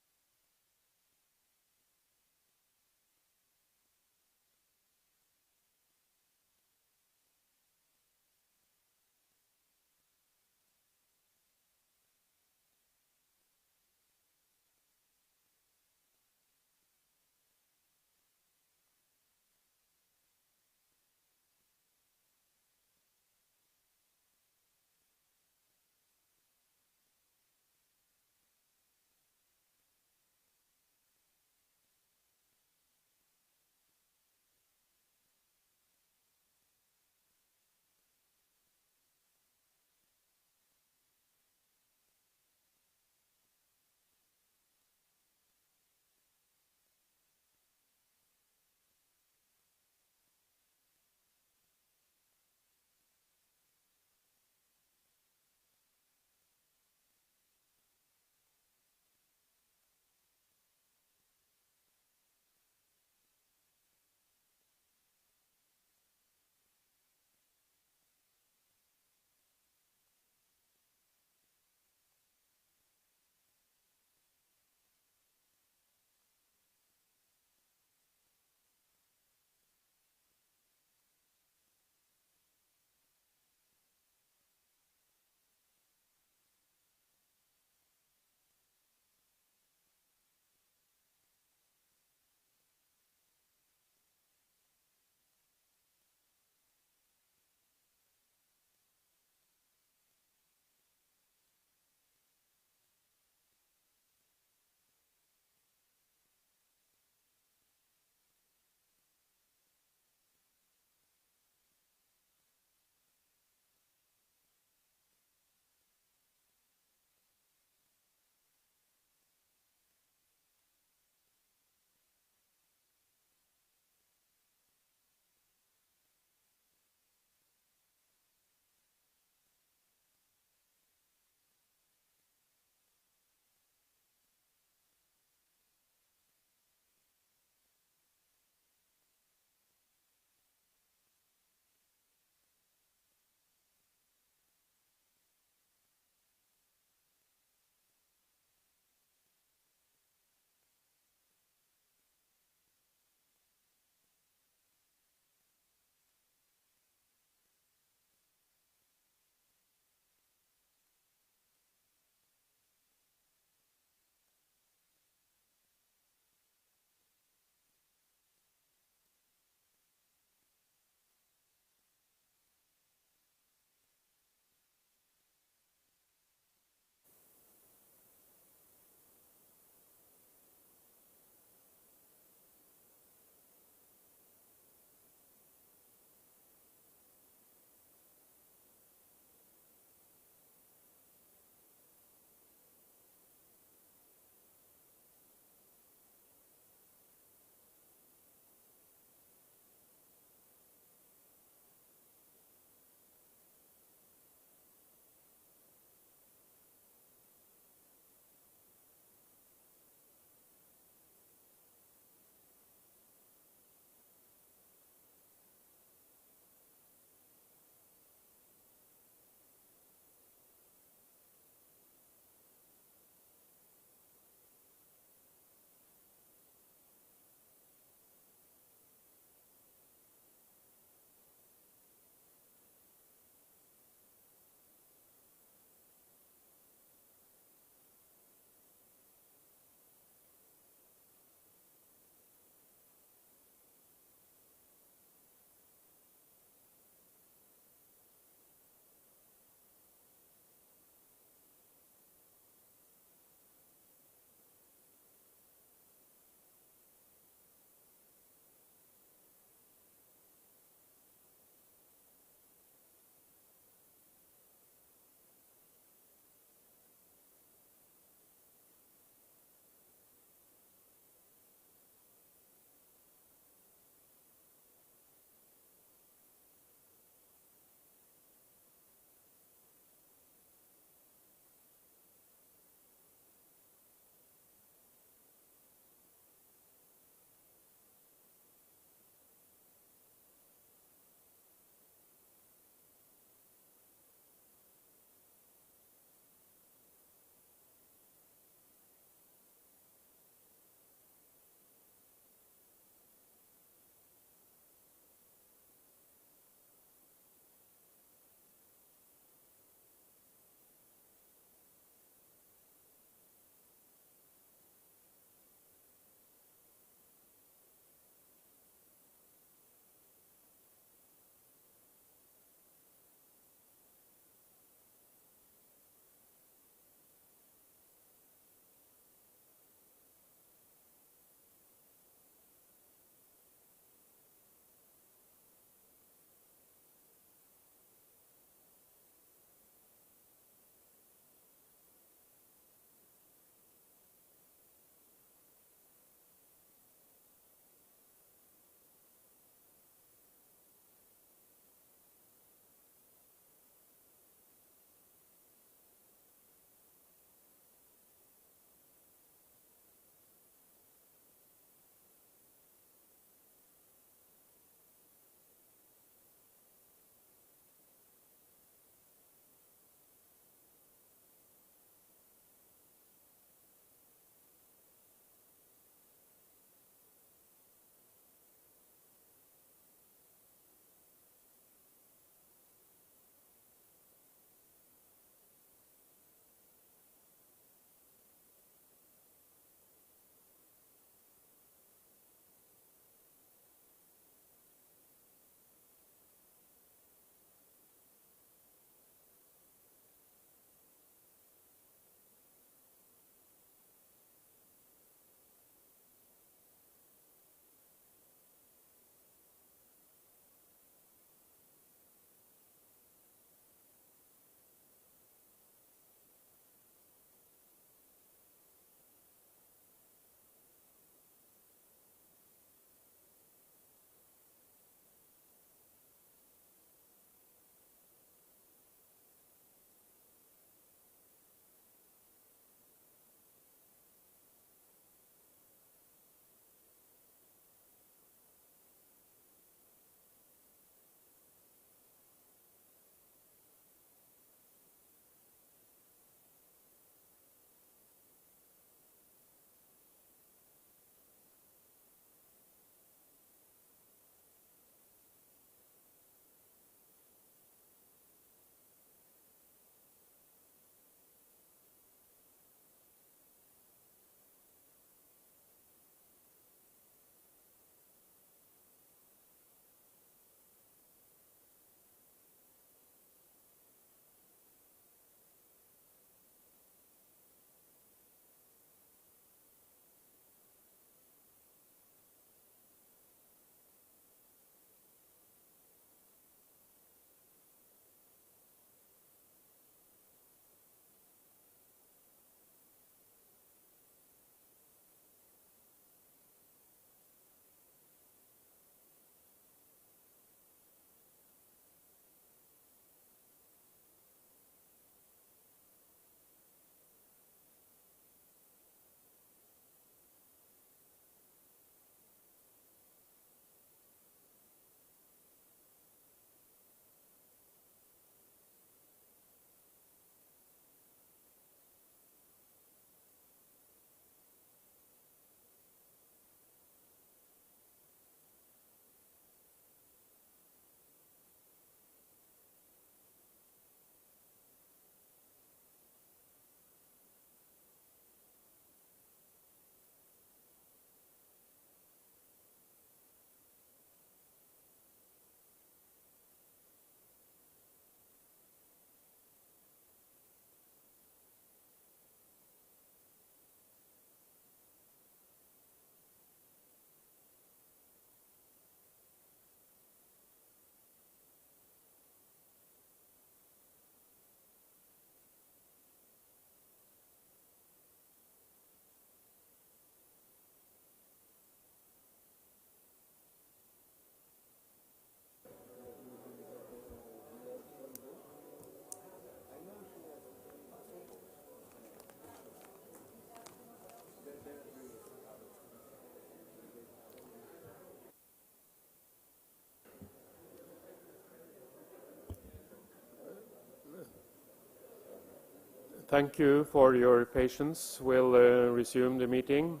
Thank you for your patience. We'll resume the meeting.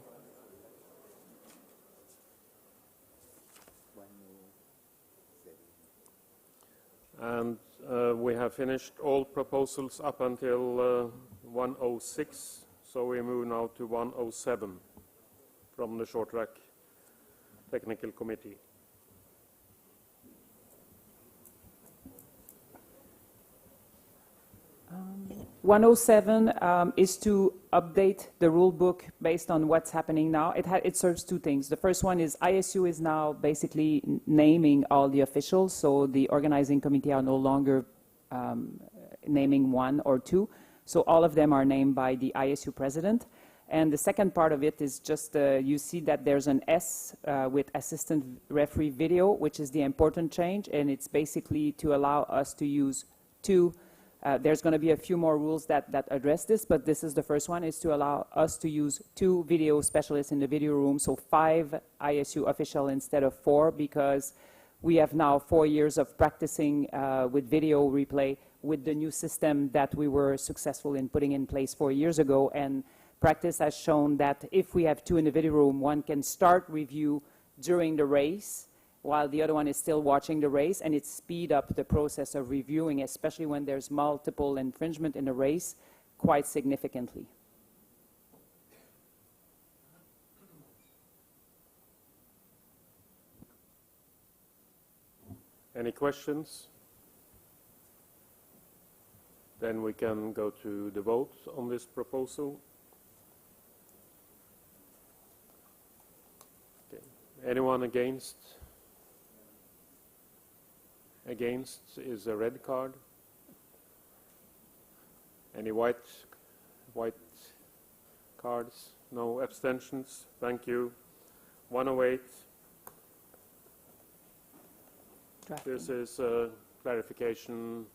And we have finished all proposals up until 106, so we move now to 107 from the short track technical committee. 107 is to update the rule book based on what's happening now. It serves two things. The first one is ISU is now basically naming all the officials, so the organizing committee are no longer naming one or two. So all of them are named by the ISU president. And the second part of it is just you see that there's an S with assistant referee video, which is the important change, and it's basically to allow us to use two. There's going to be a few more rules that address this, but this is the first one, is to allow us to use 2 video specialists in the video room, so 5 ISU officials instead of 4, because we have now 4 years of practicing with video replay with the new system that we were successful in putting in place 4 years ago. And practice has shown that if we have 2 in the video room, one can start review during the race, while the other one is still watching the race, and it speeds up the process of reviewing, especially when there's multiple infringement in a race, quite significantly. Any questions? Then we can go to the vote on this proposal. Okay. Anyone against? Against is a red card. Any white cards? No abstentions? Thank you. 108. Drafting. This is a clarification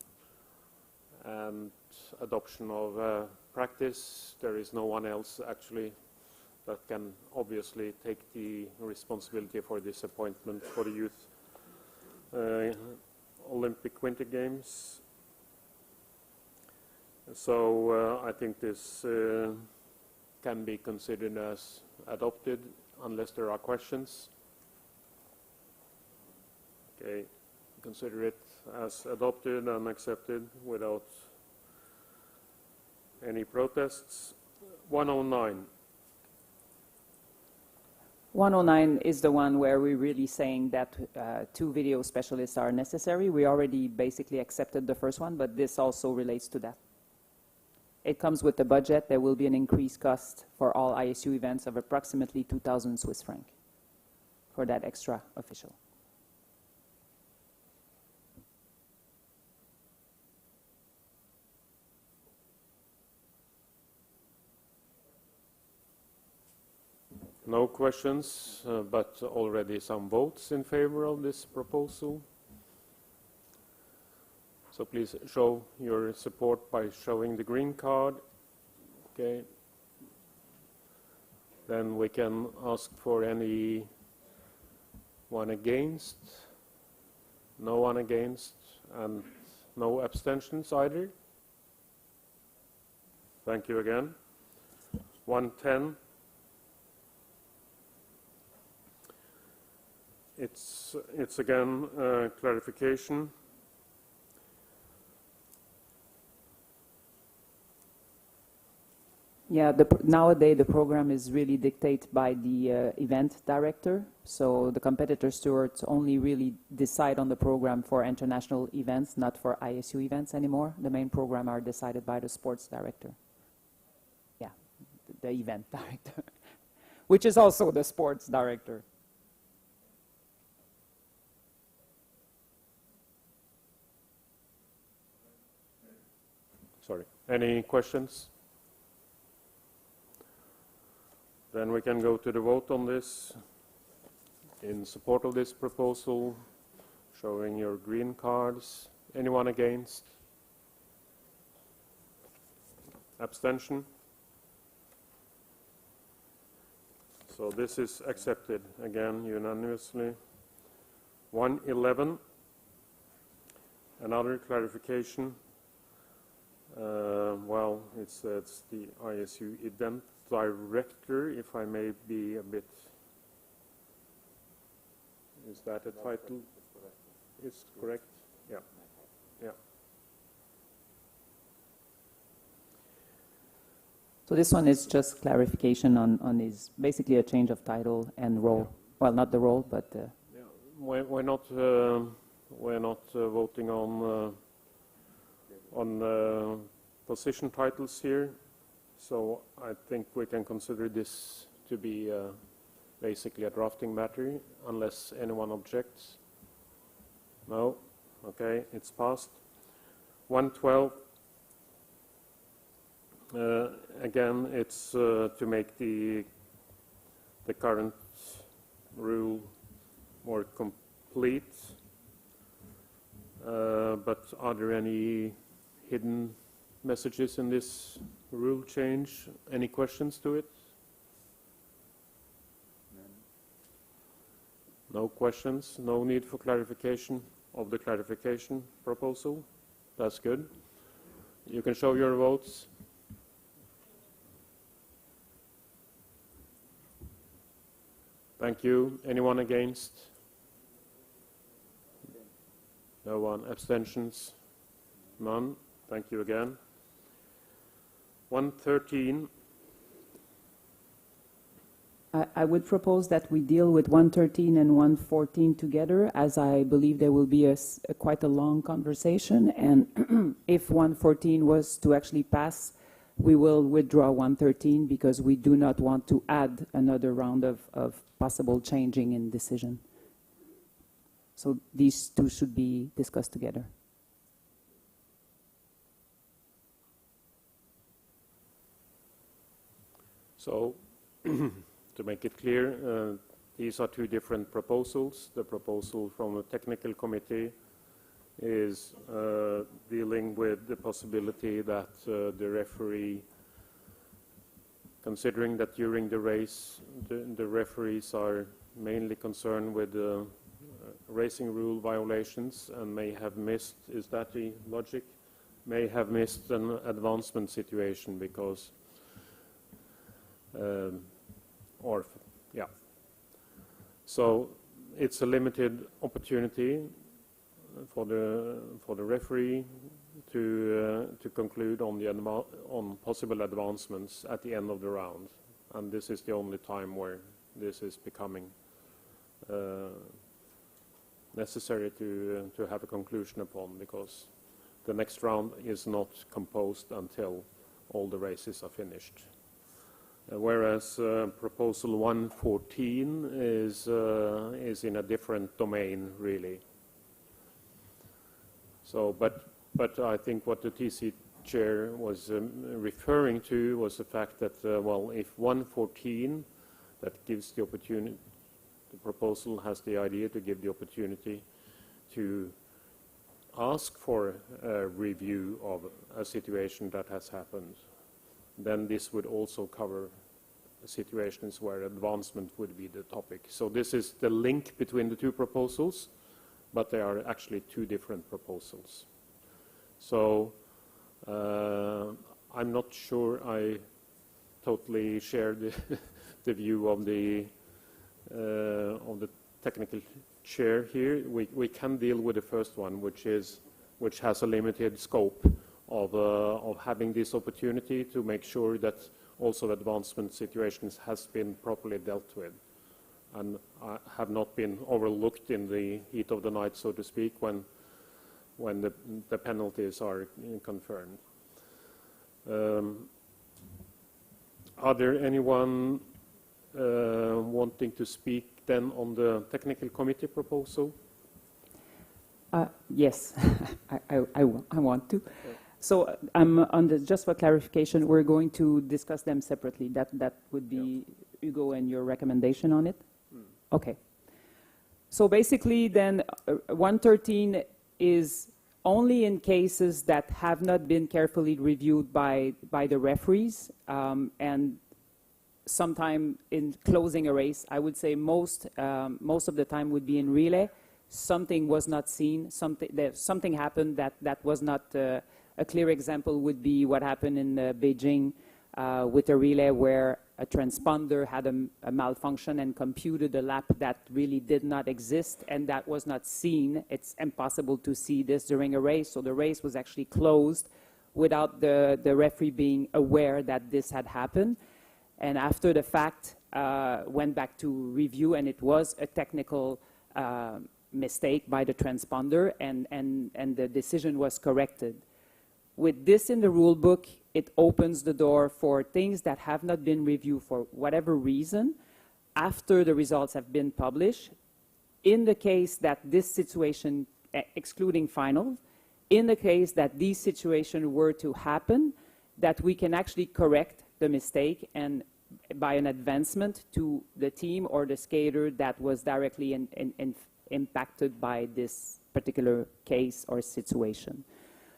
and adoption of practice. There is no one else actually that can obviously take the responsibility for this appointment for the youth Olympic Winter Games. So I think this can be considered as adopted unless there are questions. Okay, consider it as adopted and accepted without any protests. 109. 109 is the one where we're really saying that 2 video specialists are necessary. We already basically accepted the first one, but this also relates to that. It comes with the budget. There will be an increased cost for all ISU events of approximately 2,000 Swiss francs for that extra official. No questions, but already some votes in favor of this proposal. So please show your support by showing the green card. Okay. Then we can ask for any one against, no one against, and no abstentions either. Thank you again. 110. It's again clarification. Yeah, nowadays the program is really dictated by the event director. So the competitor stewards only really decide on the program for international events, not for ISU events anymore. The main program are decided by the sports director. Yeah, the event director, which is also the sports director. Sorry. Any questions? Then we can go to the vote on this. In support of this proposal, showing your green cards. Anyone against? Abstention? So this is accepted again unanimously. 111. Another clarification. Well, it's the ISU event director, if I may be a bit. Is that a title? It's correct. Yeah. Yeah. So this one is just clarification on his, basically a change of title and role. Well, not the role, but. Yeah. We're not voting on position titles here, so I think we can consider this to be basically a drafting matter, unless anyone objects. No? Okay, it's passed. 112. Again, it's to make the current rule more complete. But are there any hidden messages in this rule change? Any questions to it? No questions, no need for clarification of the clarification proposal. That's good. You can show your votes. Thank you. Anyone against? No one. Abstentions? None. Thank you again. 113. I would propose that we deal with 113 and 114 together, as I believe there will be quite a long conversation, and if 114 was to actually pass, we will withdraw 113 because we do not want to add another round of possible changing in decision. So these two should be discussed together. So, to make it clear, these are two different proposals. The proposal from the technical committee is dealing with the possibility that the referee, considering that during the race the referees are mainly concerned with racing rule violations and may have missed, is that the logic? May have missed an advancement situation because So it's a limited opportunity for the referee to conclude on possible advancements at the end of the round, and this is the only time where this is becoming necessary to have a conclusion upon, because the next round is not composed until all the races are finished. Whereas proposal 114 is in a different domain, really. So, but I think what the TC chair was referring to was the fact that, well, if 114, that gives the opportunity, the proposal has the idea to give the opportunity to ask for a review of a situation that has happened, then this would also cover situations where advancement would be the topic. So this is the link between the two proposals, but they are actually two different proposals. So I'm not sure I totally share the view of the technical chair here. We can deal with the first one, which has a limited scope of having this opportunity to make sure that also advancement situations has been properly dealt with and have not been overlooked in the heat of the night, so to speak, when the penalties are confirmed. Are there anyone wanting to speak then on the technical committee proposal? Yes, I want to. So just for clarification, we're going to discuss them separately. That would be Hugo and your recommendation on it? Okay. So basically then 113 is only in cases that have not been carefully reviewed by the referees, and sometime in closing a race. I would say most of the time would be in relay. Something was not seen, something happened that was not A clear example would be what happened in Beijing with a relay where a transponder had a malfunction and computed a lap that really did not exist and that was not seen. It's impossible to see this during a race, so the race was actually closed without the referee being aware that this had happened. And after the fact, went back to review, and it was a technical mistake by the transponder, and the decision was corrected. With this in the rule book, it opens the door for things that have not been reviewed for whatever reason after the results have been published. In the case that this situation, excluding final, in the case that these situations were to happen, that we can actually correct the mistake and by an advancement to the team or the skater that was directly impacted by this particular case or situation.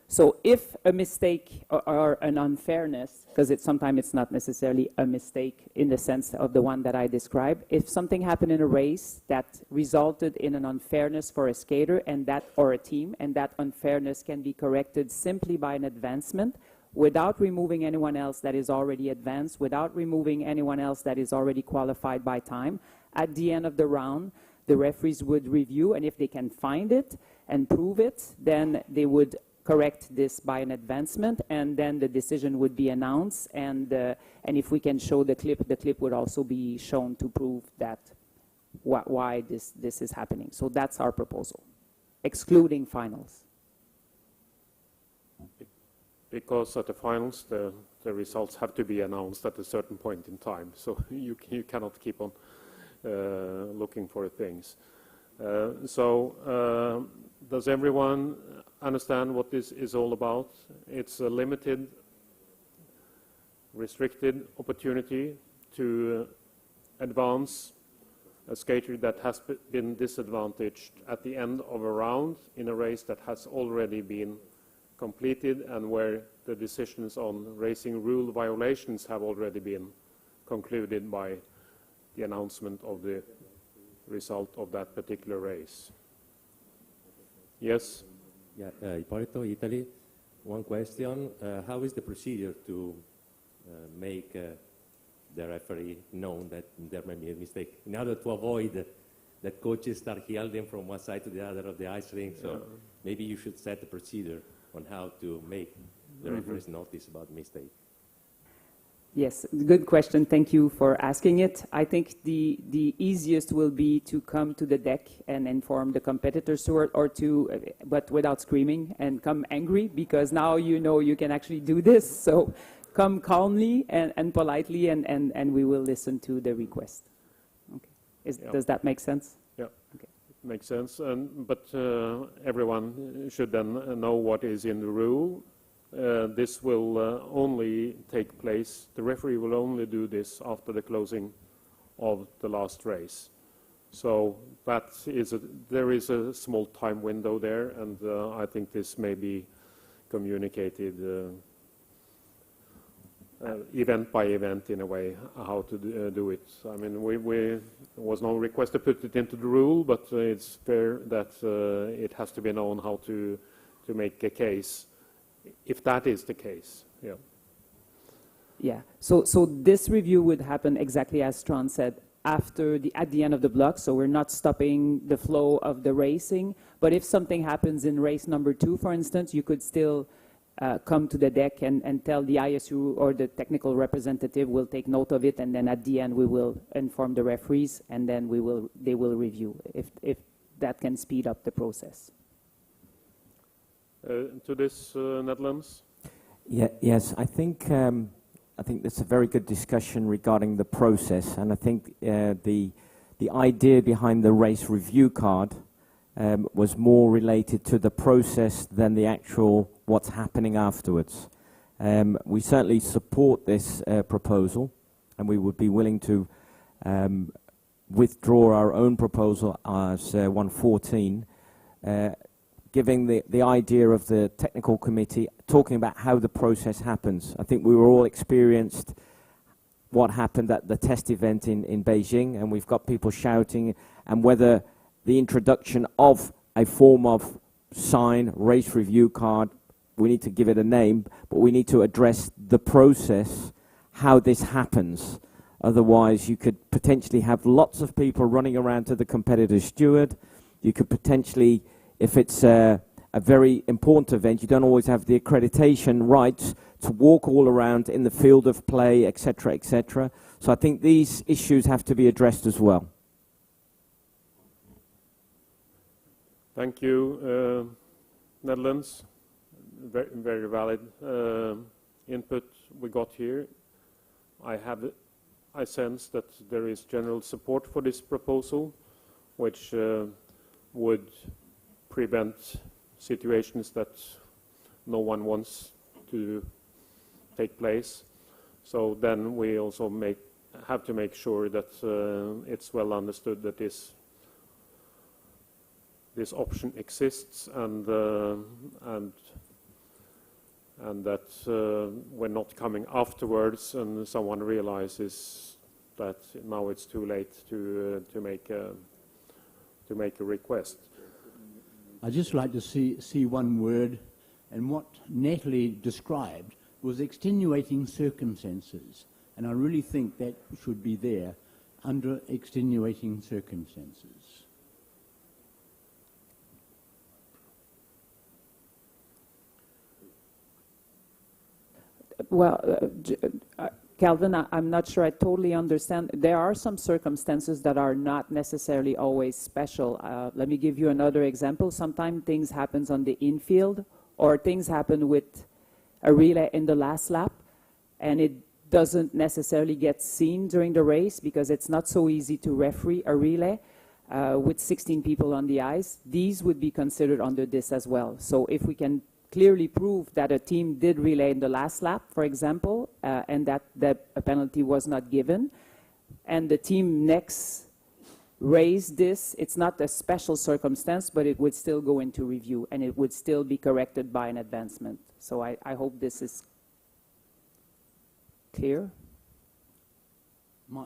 So if a mistake or an unfairness, because sometimes it's not necessarily a mistake in the sense of the one that I described, if something happened in a race that resulted in an unfairness for a skater and that or a team, and that unfairness can be corrected simply by an advancement without removing anyone else that is already advanced, without removing anyone else that is already qualified by time, at the end of the round, the referees would review, and if they can find it and prove it, then they would correct this by an advancement, and then the decision would be announced, and if we can show the clip would also be shown to prove that why this is happening. So that's our proposal, excluding finals. Because at the finals, the results have to be announced at a certain point in time, so you cannot keep on looking for things. Does everyone understand what this is all about? It's a limited, restricted opportunity to advance a skater that has been disadvantaged at the end of a round in a race that has already been completed and where the decisions on racing rule violations have already been concluded by the announcement of the result of that particular race. Yes? Yeah, Ippolito, Italy. One question. How is the procedure to make the referee know that there may be a mistake, in order to avoid that coaches start yelling from one side to the other of the ice rink? So maybe you should set a procedure on how to make the referees notice about mistake. Yes, good question. Thank you for asking it. I think the easiest will be to come to the deck and inform the competitors but without screaming and come angry, because now you know you can actually do this. So come calmly and politely, and we will listen to the request. Okay. Does that make sense? Yeah, okay. Makes sense. But everyone should then know what is in the rule. This will only take place, the referee will only do this after the closing of the last race. So that is there is a small time window there, and I think this may be communicated event by event in a way, how to do it. I mean, there was no request to put it into the rule, but it's fair that it has to be known how to make a case, if that is the case. Yeah. Yeah. So this review would happen exactly as Strand said, at the end of the block. So we're not stopping the flow of the racing. But if something happens in race number 2, for instance, you could still come to the deck and tell the ISU, or the technical representative will take note of it, and then at the end we will inform the referees, and then they will review if that can speed up the process. To this, Netherlands? Yeah, yes, I think that's a very good discussion regarding the process, and I think the idea behind the race review card was more related to the process than the actual what's happening afterwards. We certainly support this proposal, and we would be willing to withdraw our own proposal as 114, giving the idea of the technical committee, talking about how the process happens. I think we were all experienced what happened at the test event in Beijing, and we've got people shouting, and whether the introduction of a form of sign, race review card, we need to give it a name, but we need to address the process, how this happens. Otherwise, you could potentially have lots of people running around to the competitor steward. You could potentially, if it's a very important event, you don't always have the accreditation rights to walk all around in the field of play, etc., etc. So I think these issues have to be addressed as well. Thank you, Netherlands. Very, very valid input we got here. I sense that there is general support for this proposal, which would prevent situations that no one wants to take place. So then we also have to make sure that it's well understood that this option exists, and that we're not coming afterwards and someone realizes that now it's too late to make a request. I'd just like to see one word, and what Natalie described was extenuating circumstances, and I really think that should be there, under extenuating circumstances. Well, Calvin, I'm not sure I totally understand. There are some circumstances that are not necessarily always special. Let me give you another example. Sometimes things happen on the infield, or things happen with a relay in the last lap, and it doesn't necessarily get seen during the race because it's not so easy to referee a relay with 16 people on the ice. These would be considered under this as well. So if we can clearly prove that a team did relay in the last lap, for example, and that a penalty was not given, and the team next raised this, it's not a special circumstance, but it would still go into review, and it would still be corrected by an advancement. So I hope this is clear.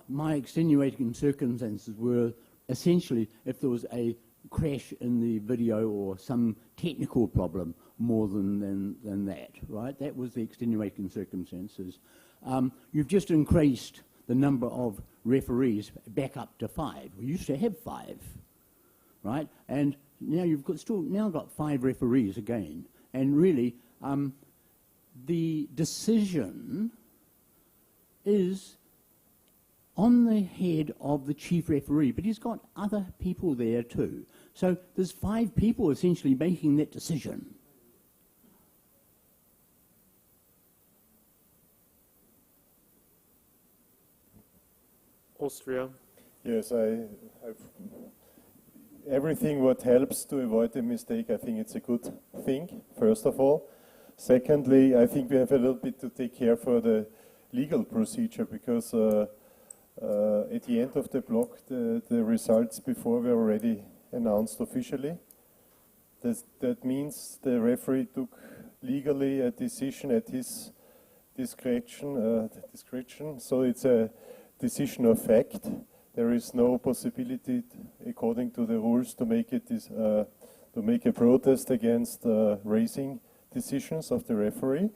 My extenuating circumstances were essentially if there was a crash in the video or some technical problem more than that, right? That was the extenuating circumstances. You've just increased the number of referees back up to 5. We used to have 5, right? And now you've got 5 referees again. And really, the decision is on the head of the chief referee, but he's got other people there too. So there's 5 people essentially making that decision. Austria. Yes, everything what helps to avoid a mistake, I think it's a good thing, first of all. Secondly, I think we have a little bit to take care for the legal procedure, because at the end of the block, the results before were already announced officially. That means the referee took legally a decision at his discretion. So it's a decision of fact. There is no possibility, according to the rules, to make a protest against raising decisions of the referee.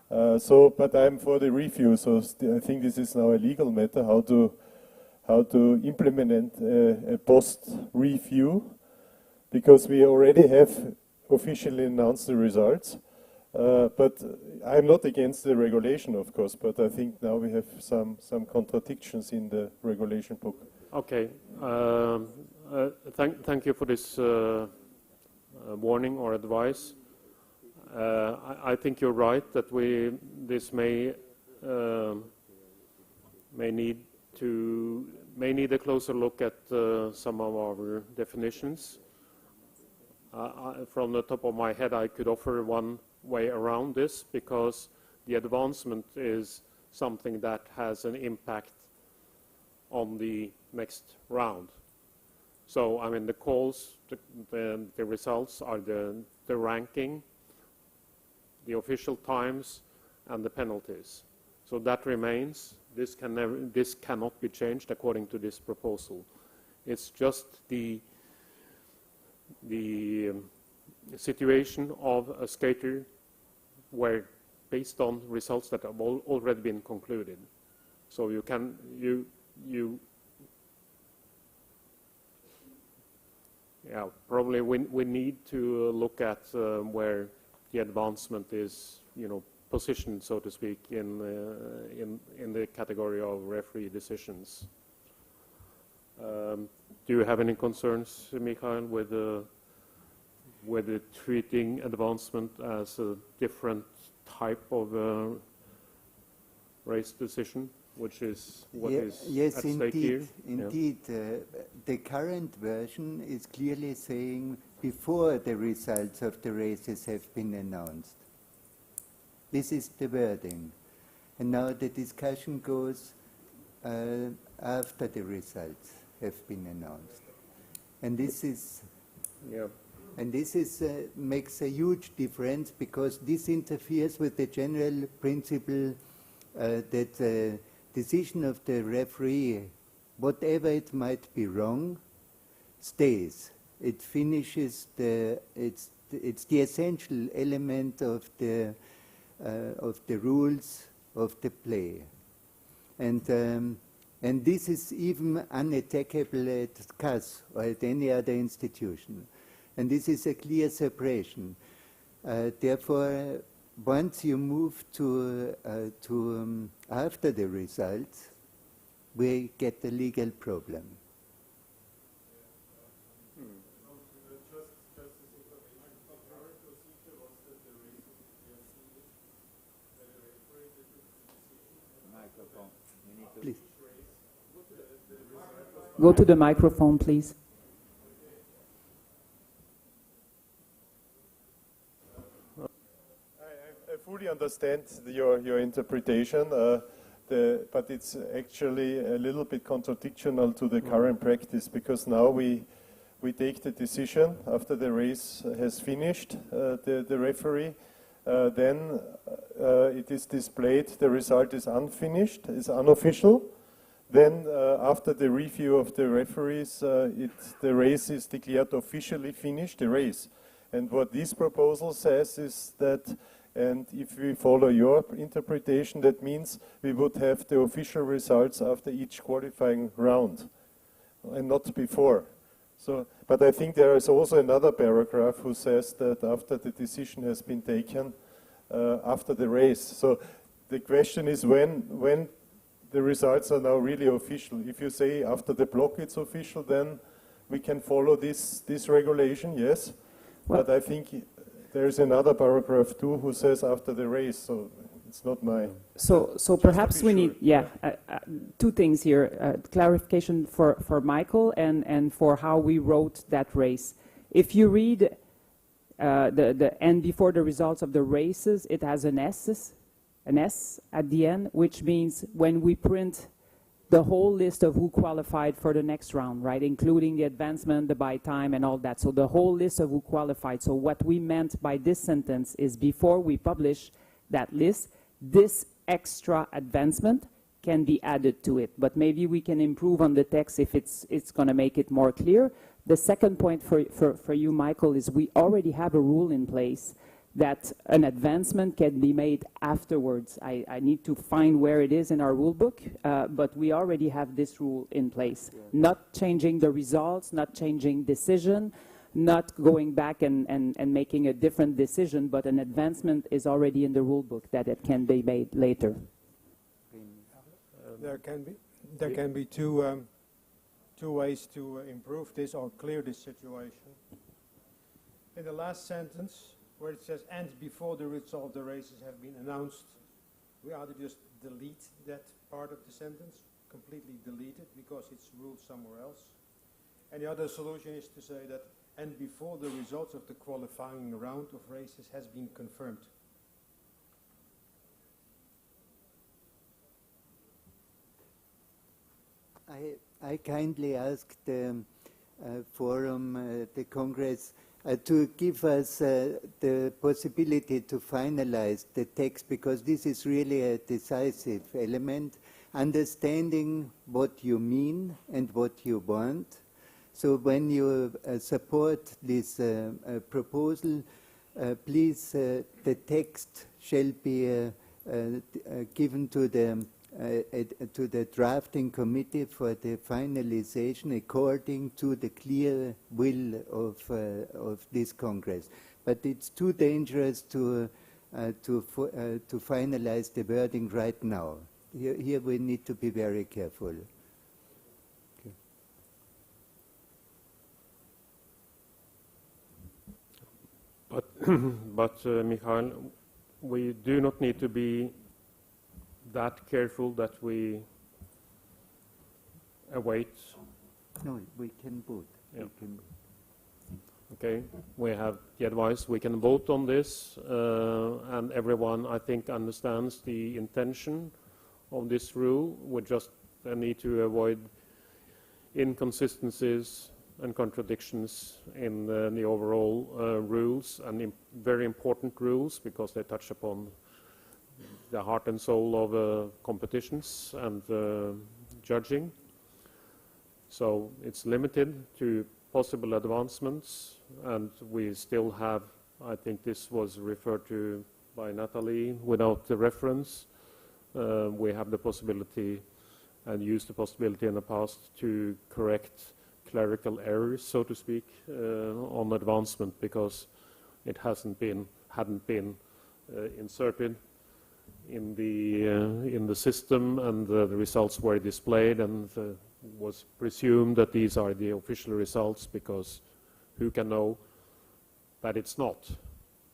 But I'm for the review. So I think this is now a legal matter, how to implement a post-review, because we already have officially announced the results. But I'm not against the regulation, of course, but I think now we have some contradictions in the regulation book. Okay. Thank you for this warning or advice. I think you're right that this may need a closer look at some of our definitions. From the top of my head, I could offer one way around this, because the advancement is something that has an impact on the next round. So, I mean, the calls, the results are the ranking, the official times, and the penalties. So that remains. This cannot be changed according to this proposal. It's just the situation of a skater where based on results that have already been concluded. So you can, yeah, probably we need to look at where the advancement is, positioned, so to speak, in the category of referee decisions. Do you have any concerns, Mikhail, with treating advancement as a different type of race decision, which is what is yes, at stake here? Indeed. The current version is clearly saying before the results of the races have been announced. This is the wording. And now the discussion goes after the results have been announced. And this is... Yeah. And this is, makes a huge difference because this interferes with the general principle that the decision of the referee, whatever it might be wrong, stays. It finishes it's the essential element of the rules of the play. And this is even unattackable at CAS or at any other institution. And this is a clear separation. Therefore, once you move to after the results, we get the legal problem. Please. Go to the microphone, please. I fully understand your interpretation, but it's actually a little bit contradictional to the current practice, because now we take the decision after the race has finished, the referee, then it is displayed, the result is unfinished, is unofficial. Then after the review of the referees, the race is declared officially finished, the race. And what this proposal says is that, and if we follow your interpretation, that means we would have the official results after each qualifying round, and not before. So, but I think there is also another paragraph who says that after the decision has been taken, after the race. So the question is when the results are now really official. If you say after the block it's official, then we can follow this regulation, yes. Well, but I think there is another paragraph too who says after the race, so it's not my... So perhaps we need, two things here, clarification for Michael and for how we wrote that race. If you read and before the results of the races, it has an S at the end, which means when we print the whole list of who qualified for the next round, right, including the advancement, the buy time, and all that. So the whole list of who qualified. So what we meant by this sentence is before we publish that list, this extra advancement can be added to it. But maybe we can improve on the text if it's going to make it more clear. The second point for you, Michael, is we already have a rule in place that an advancement can be made afterwards. I need to find where it is in our rule book, but we already have this rule in place. Yeah. Not changing the results, not changing decision, not going back and making a different decision, but an advancement is already in the rule book that it can be made later. There can be two ways to improve this or clear this situation. In the last sentence, where it says, and before the result of the races have been announced, we either just delete that part of the sentence, completely delete it, because it's ruled somewhere else. And the other solution is to say that, and before the results of the qualifying round of races has been confirmed. I kindly asked the forum, the Congress, to give us the possibility to finalize the text, because this is really a decisive element, understanding what you mean and what you want. So when you support this proposal, please, the text shall be given to the drafting committee for the finalization according to the clear will of this Congress. But it's too dangerous to finalize the wording right now. Here we need to be very careful. Okay. But Michael, we do not need to be that careful that we await. No, we can vote. Yeah. We can. Okay, we have the advice. We can vote on this, and everyone, I think, understands the intention of this rule. We just need to avoid inconsistencies and contradictions in the overall rules, and very important rules, because they touch upon the heart and soul of competitions and judging. So it's limited to possible advancements, and we still have, I think this was referred to by Natalie without the reference, we have the possibility and used the possibility in the past to correct clerical errors, so to speak, on advancement, because it hadn't been inserted in the system, and the results were displayed, and was presumed that these are the official results, because who can know that it's not?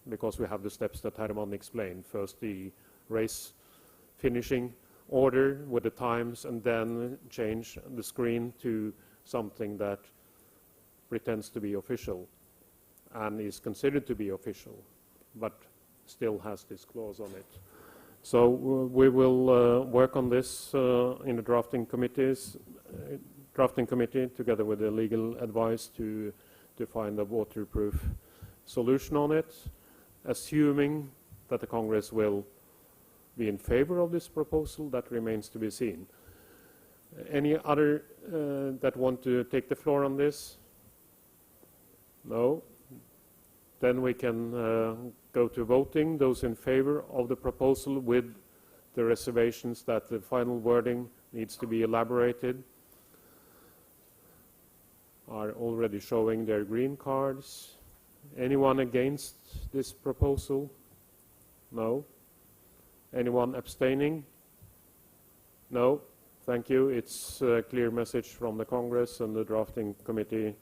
Because we have the steps that Herman explained. First the race finishing order with the times, and then change the screen to something that pretends to be official and is considered to be official, but still has this clause on it. So we will work on this in the drafting committee together with the legal advice to find a waterproof solution on it, assuming that the Congress will be in favor of this proposal. That remains to be seen. Any other that want to take the floor on this? No? Then we can go to voting. Those in favor of the proposal with the reservations that the final wording needs to be elaborated are already showing their green cards. Anyone against this proposal? No? Anyone abstaining? No? Thank you. It's a clear message from the Congress, and the drafting committee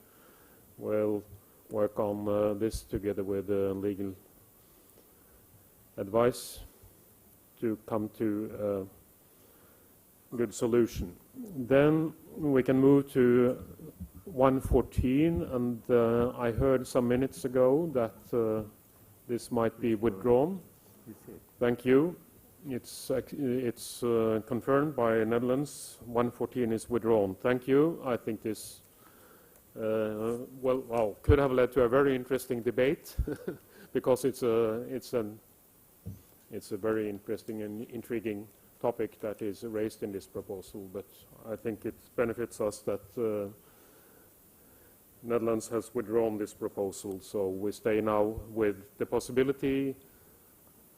will work on this together with legal advice to come to a good solution. Then we can move to 114, and I heard some minutes ago that this might be withdrawn. Thank you. It's confirmed by Netherlands. 114 is withdrawn. Thank you. I think this could have led to a very interesting debate because it's a very interesting and intriguing topic that is raised in this proposal. But I think it benefits us that Netherlands has withdrawn this proposal, so we stay now with the possibility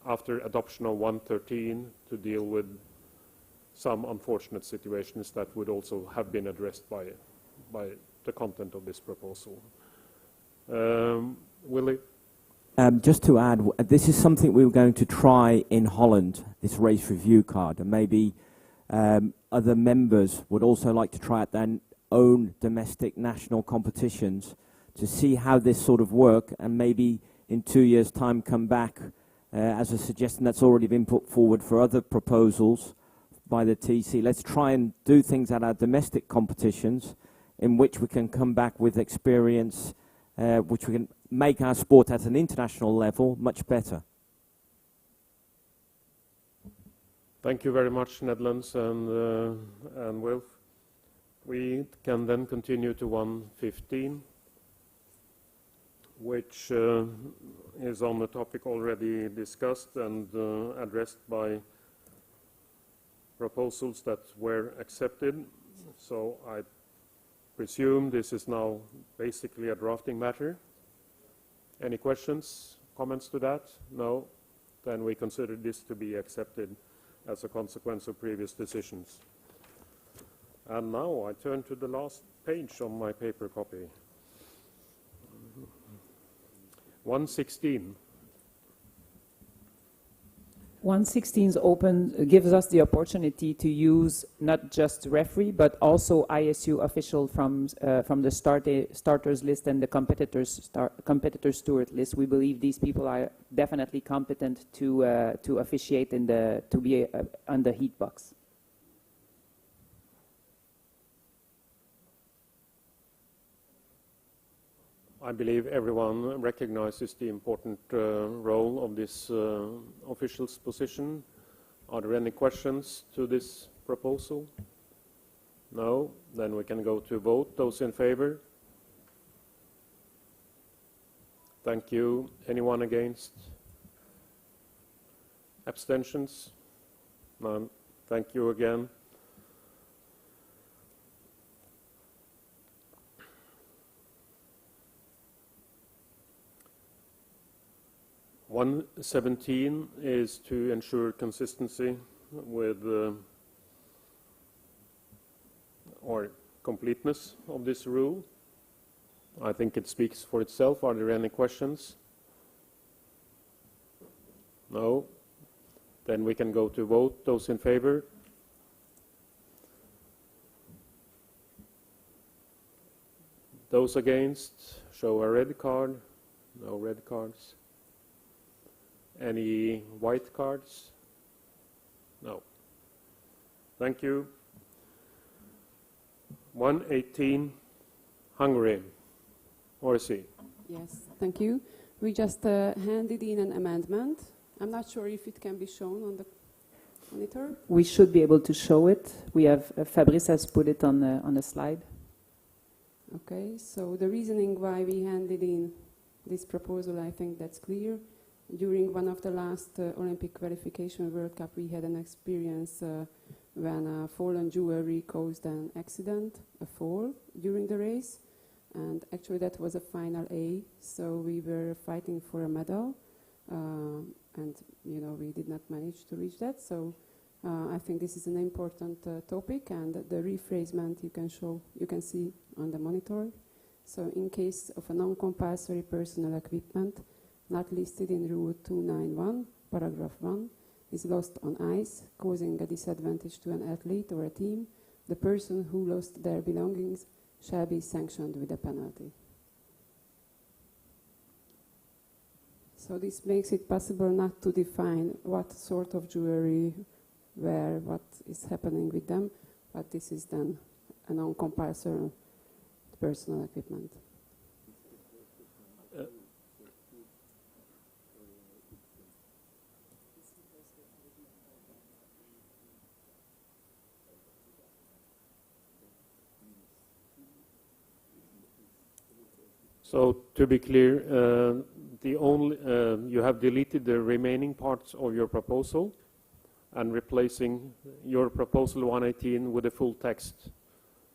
after adoption of 113 to deal with some unfortunate situations that would also have been addressed by the content of this proposal. Willie? Just to add, this is something we were going to try in Holland, this race review card, and maybe other members would also like to try out their own domestic national competitions to see how this sort of work, and maybe in 2 years' time come back as a suggestion that's already been put forward for other proposals by the TC. Let's try and do things at our domestic competitions in which we can come back with experience, which we can make our sport at an international level much better. Thank you very much, Netherlands and Wilf. We can then continue to 115, which is on the topic already discussed and addressed by proposals that were accepted. So I presume this is now basically a drafting matter. Any questions comments to that? No? Then we consider this to be accepted as a consequence of previous decisions. And now I turn to the last page on my paper copy. 116. 116 gives us the opportunity to use not just referee, but also ISU official from the starters list and the competitor steward list. We believe these people are definitely competent to officiate to be on the heat box. I believe everyone recognizes the important role of this official's position. Are there any questions to this proposal? No? Then we can go to vote. Those in favor? Thank you. Anyone against? Abstentions? None. Thank you again. 117 is to ensure consistency with or completeness of this rule. I think it speaks for itself. Are there any questions? No? Then we can go to vote. Those in favor? Those against, show a red card. No red cards. Any white cards? No. Thank you. 118, Hungary. Orsi. Yes, thank you. We just handed in an amendment. I'm not sure if it can be shown on the monitor. We should be able to show it. We have Fabrice has put it on the slide. Okay, so the reasoning why we handed in this proposal, I think that's clear. During one of the last Olympic qualification World Cup, we had an experience when a fallen jewelry caused an accident, a fall during the race, and actually that was a final A, so we were fighting for a medal, and we did not manage to reach that. So I think this is an important topic, and the rephrasement you can see on the monitor. So in case of a non-compulsory personal equipment not listed in Rule 291, Paragraph 1, is lost on ice, causing a disadvantage to an athlete or a team, the person who lost their belongings shall be sanctioned with a penalty. So this makes it possible not to define what sort of jewelry, where, what is happening with them, but this is then a non-compulsory personal equipment. So to be clear, you have deleted the remaining parts of your proposal and replacing your proposal 118 with the full text.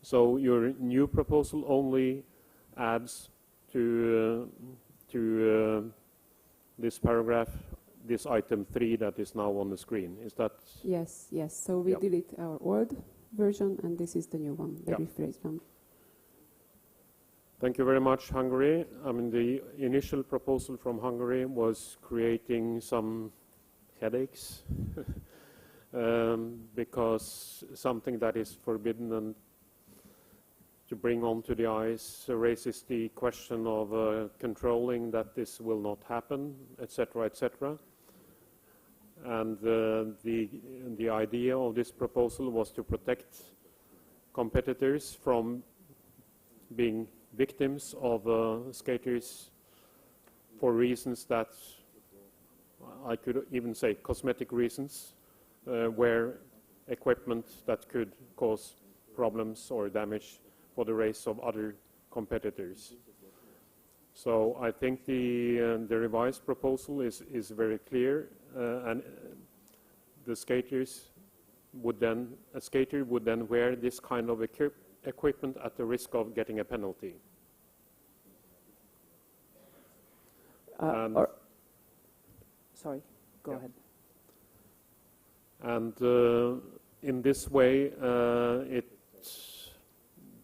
So your new proposal only adds to this paragraph, this item 3 that is now on the screen. Is that? Yes, yes. So we delete our old version, and this is the new one, the rephrased one. Thank you very much, Hungary. I mean, the initial proposal from Hungary was creating some headaches because something that is forbidden and to bring onto the ice raises the question of controlling that this will not happen, etc., etc. And the idea of this proposal was to protect competitors from being victims of skaters for reasons that I could even say cosmetic reasons, where equipment that could cause problems or damage for the race of other competitors. So I think the revised proposal is very clear, and the skaters would then, a skater would then wear this kind of equipment at the risk of getting a penalty. Sorry, go ahead. And in this way,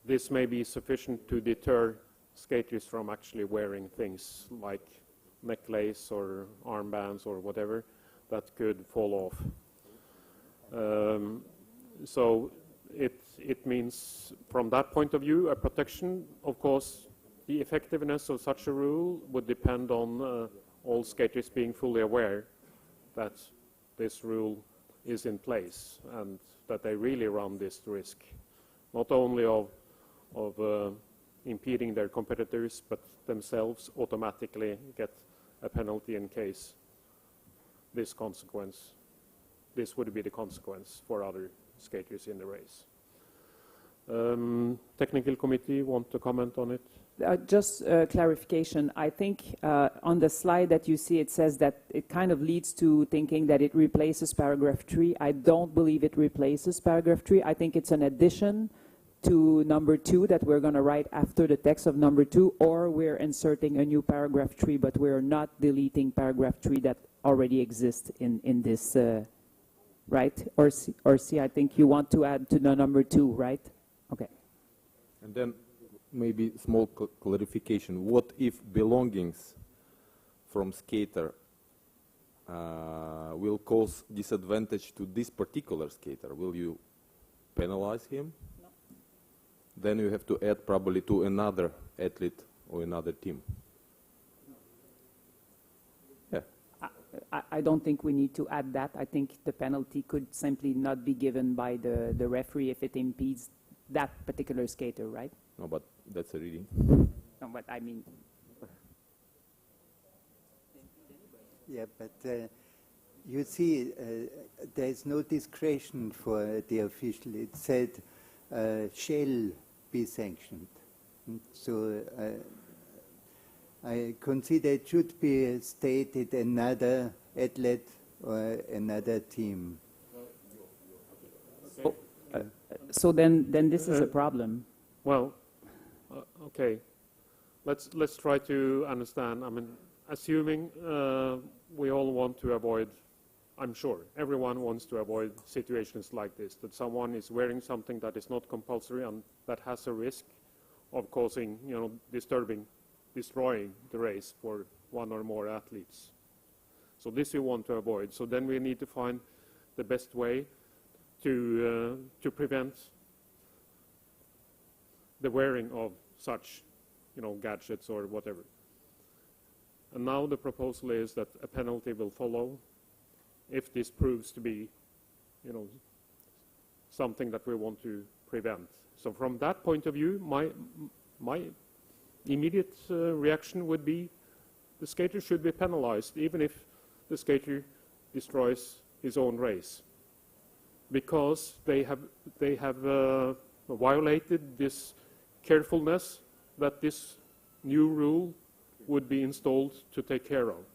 this may be sufficient to deter skaters from actually wearing things like necklace or armbands or whatever that could fall off. So it means, from that point of view, a protection. Of course, the effectiveness of such a rule would depend on all skaters being fully aware that this rule is in place and that they really run this risk, not only of impeding their competitors, but themselves automatically get a penalty in case this would be the consequence for other skaters in the race. Technical committee want to comment on it? Just clarification. I think on the slide that you see, it says that it kind of leads to thinking that it replaces paragraph 3. I don't believe it replaces paragraph 3. I think it's an addition to number 2 that we're going to write after the text of number 2, or we're inserting a new paragraph 3, but we're not deleting paragraph 3 that already exists in this, right? Or C, I think you want to add to the number 2, right? Okay. And then maybe small clarification. What if belongings from skater will cause disadvantage to this particular skater? Will you penalize him? No. Then you have to add probably to another athlete or another team. Yeah. I don't think we need to add that. I think the penalty could simply not be given by the referee if it impedes that particular skater, right? No, but that's a reading. No, but I mean... Yeah, but you see, there is no discretion for the official. It said shall be sanctioned. So I consider it should be stated another athlete or another team. So then this is a problem. Well, okay. Let's try to understand. I mean, assuming we all want to avoid, I'm sure everyone wants to avoid situations like this, that someone is wearing something that is not compulsory and that has a risk of causing, destroying the race for one or more athletes. So this we want to avoid. So then we need to find the best way to prevent the wearing of such, gadgets or whatever. And now the proposal is that a penalty will follow if this proves to be, something that we want to prevent. So from that point of view, my immediate reaction would be the skater should be penalized, even if the skater destroys his own race, because they have violated this carefulness that this new rule would be installed to take care of.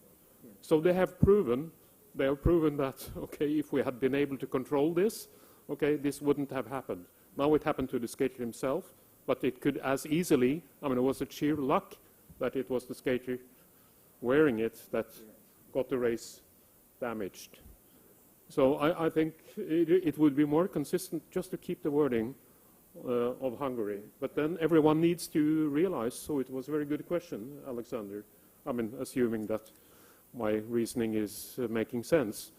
So they have proven that, okay, if we had been able to control this, okay, this wouldn't have happened. Now it happened to the skater himself, but it could as easily, it was a sheer luck that it was the skater wearing it that got the race damaged. So I think it would be more consistent just to keep the wording of Hungary. But then everyone needs to realize, so it was a very good question, Alexander. Assuming that my reasoning is making sense.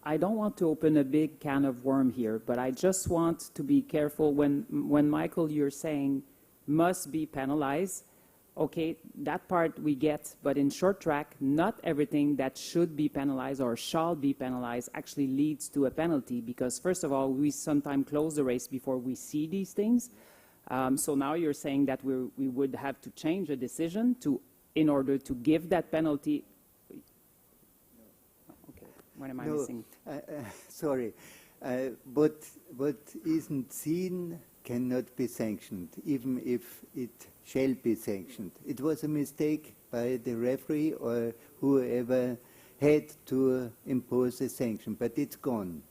I don't want to open a big can of worm here, but I just want to be careful when Michael, you're saying must be penalized. Okay, that part we get, but in short track, not everything that should be penalized or shall be penalized actually leads to a penalty, because first of all, we sometimes close the race before we see these things. So now you're saying that we would have to change a decision in order to give that penalty. Okay, what am I missing? Sorry, what isn't seen cannot be sanctioned, even if it shall be sanctioned. It was a mistake by the referee or whoever had to impose a sanction, but it's gone.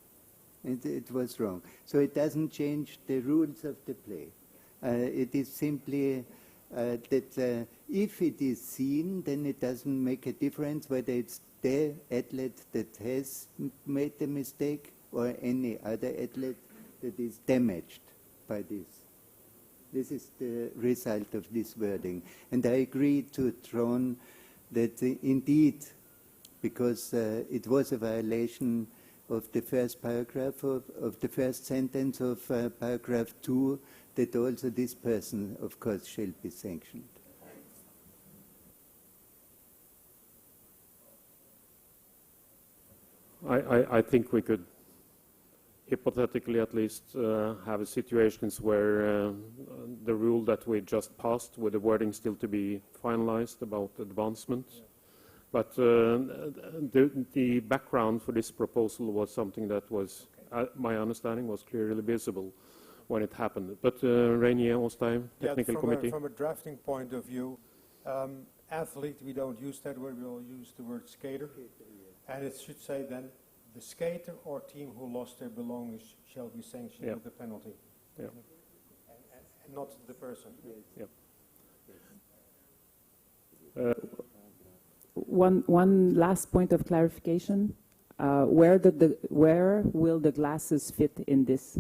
It was wrong. So it doesn't change the rules of the play. It is simply that if it is seen, then it doesn't make a difference whether it's the athlete that has made the mistake or any other athlete that is damaged by this. This is the result of this wording. And I agree to Tron that indeed, because it was a violation of the first paragraph of the first sentence of paragraph 2, that also this person, of course, shall be sanctioned. I think we could hypothetically at least have situations where the rule that we just passed with the wording still to be finalized about advancement. Yeah. But the background for this proposal was something that was, my understanding, was clearly visible when it happened. But Rainier Åstein, Technical Committee. From a drafting point of view, athlete, we don't use that word, we will use the word skater. And it should say then, the skater or team who lost their belongings shall be sanctioned with a penalty. Yeah. And not the person. Yeah. One last point of clarification. Where will the glasses fit in this?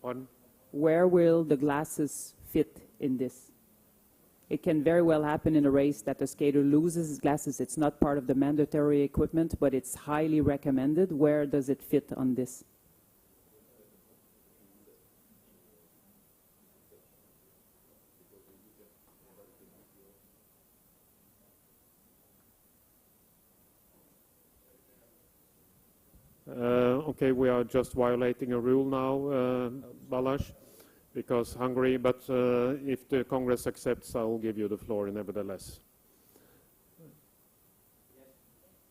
Pardon? Where will the glasses fit in this? It can very well happen in a race that the skater loses his glasses. It's not part of the mandatory equipment, but it's highly recommended. Where does it fit on this? Okay, we are just violating a rule now, Balázs, because Hungary, but if the Congress accepts, I will give you the floor nevertheless.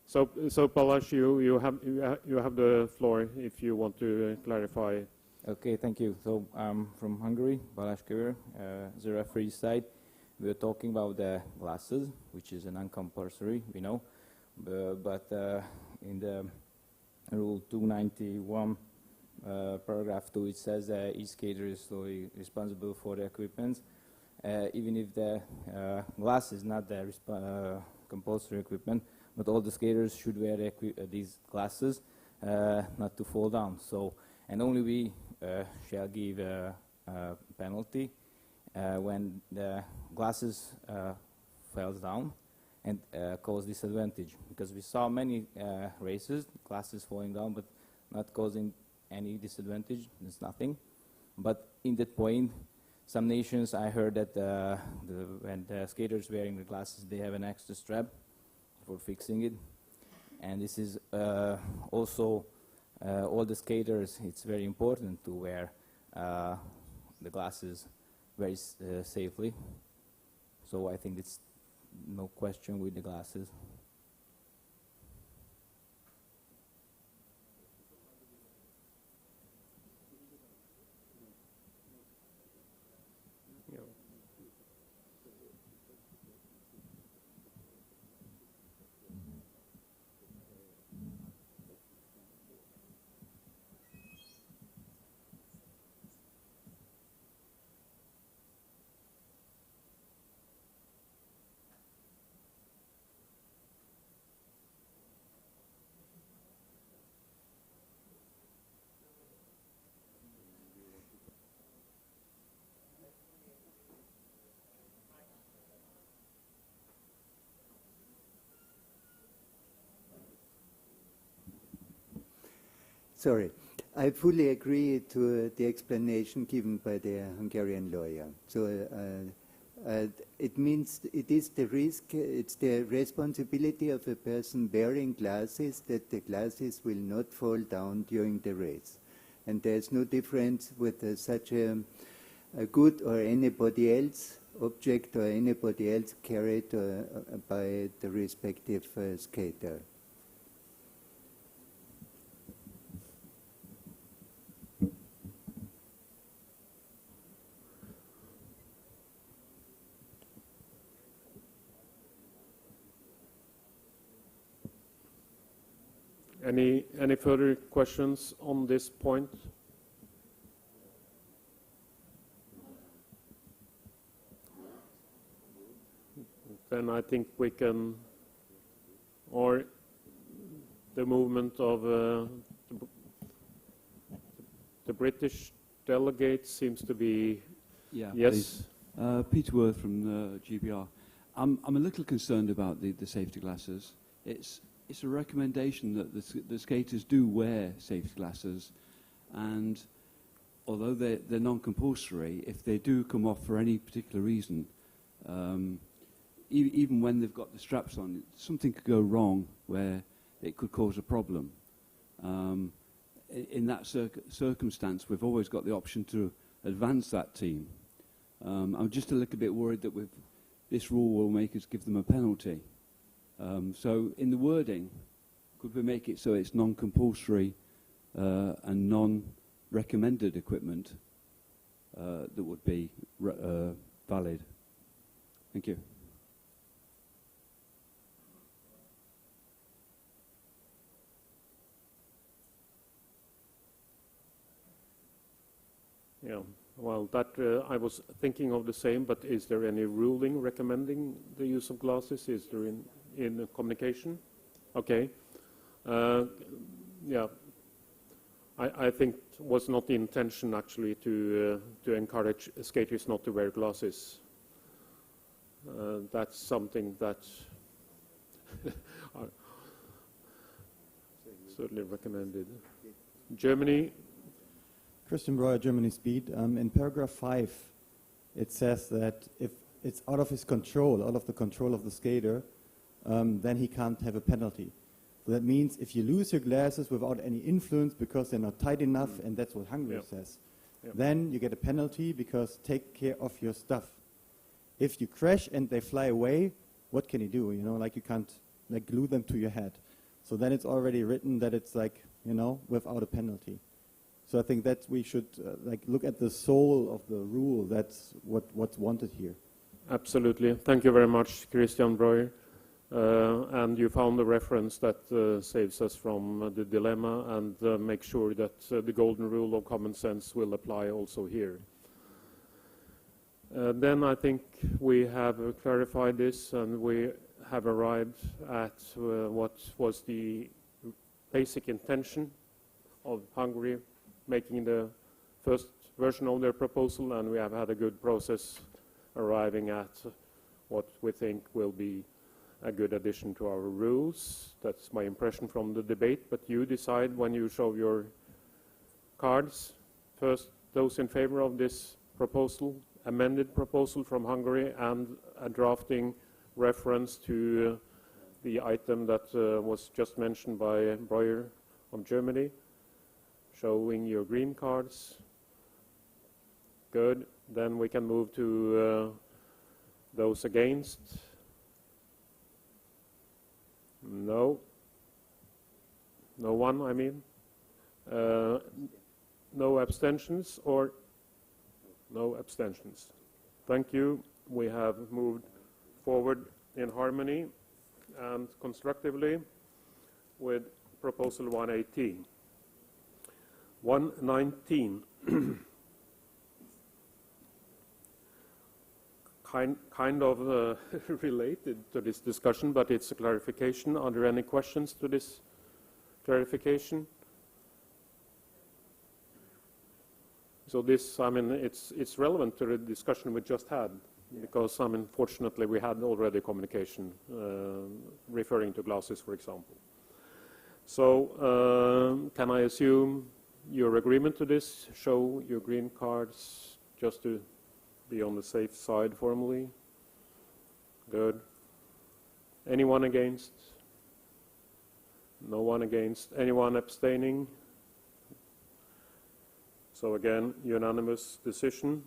So Balázs, you have the floor if you want to clarify. Okay, thank you. So I'm from Hungary, Balázs Kövér, the referee side. We're talking about the glasses, which is a non-compulsory, we know, but in the Rule 291, paragraph 2, it says each skater is solely responsible for the equipment, even if the glass is not the compulsory equipment, but all the skaters should wear these glasses not to fall down. So, and only we shall give a penalty when the glasses falls down and cause disadvantage, because we saw many races, glasses falling down, but not causing any disadvantage. There's nothing. But in that point, some nations, I heard that when the skaters wearing the glasses, they have an extra strap for fixing it. And this is also all the skaters. It's very important to wear the glasses very safely. So I think it's no question with the glasses. Sorry, I fully agree to the explanation given by the Hungarian lawyer. So it means it is the risk, it's the responsibility of a person wearing glasses that the glasses will not fall down during the race. And there's no difference with such a good or anybody else object or anybody else carried by the respective skater. Any further questions on this point? then I think we can, or the movement of the British delegate seems to be, yeah, yes. Peter Worth from the GBR. I'm a little concerned about the safety glasses. It's a recommendation that the skaters do wear safety glasses, and although they're non-compulsory, if they do come off for any particular reason, even when they've got the straps on, something could go wrong where it could cause a problem. In that circumstance, we've always got the option to advance that team. I'm just a little bit worried that with this rule will make us give them a penalty. So in the wording, could we make it so it's non-compulsory and non-recommended equipment that would be valid? Thank you. Yeah, well, that I was thinking of the same, but is there any ruling recommending the use of glasses? Is there in the communication? Okay. Yeah, I think it was not the intention actually to encourage skaters not to wear glasses. That's something that certainly recommended. Germany. Christian Breuer, Germany Speed. In paragraph 5, it says that if it's out of his control, out of the control of the skater, then he can't have a penalty. So that means if you lose your glasses without any influence because they're not tight enough, and that's what Hungary says, then you get a penalty because take care of your stuff. If you crash and they fly away, what can you do? You know, like you can't like glue them to your head. So then it's already written that it's like, you know, without a penalty. So I think that we should like look at the soul of the rule. That's what's wanted here. Absolutely. Thank you very much, Christian Breuer. And you found a reference that saves us from the dilemma and make sure that the golden rule of common sense will apply also here. Then I think we have clarified this and we have arrived at what was the basic intention of Hungary making the first version of their proposal, and we have had a good process arriving at what we think will be a good addition to our rules. That's my impression from the debate, but you decide when you show your cards. First, those in favor of this proposal, amended proposal from Hungary, and a drafting reference to the item that was just mentioned by Breuer of Germany, showing your green cards. Good. Then we can move to those against. No. No one, I mean. No abstentions or no abstentions. Thank you. We have moved forward in harmony and constructively with proposal 118. 119. kind of related to this discussion, but it's a clarification. Are there any questions to this clarification? So this, I mean, it's relevant to the discussion we just had, because, I mean, fortunately we had already communication referring to glasses, for example. So can I assume your agreement to this? Show your green cards just to be on the safe side formally. Good. Anyone against? No one against. Anyone abstaining? So again, unanimous decision.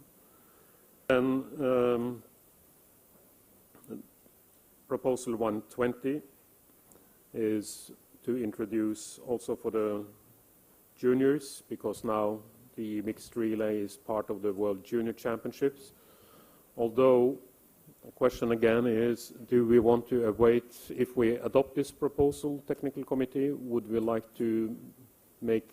And proposal 120 is to introduce also for the juniors, because now the mixed relay is part of the World Junior Championships. Although, the question again is, do we want to await, if we adopt this proposal, technical committee, would we like to make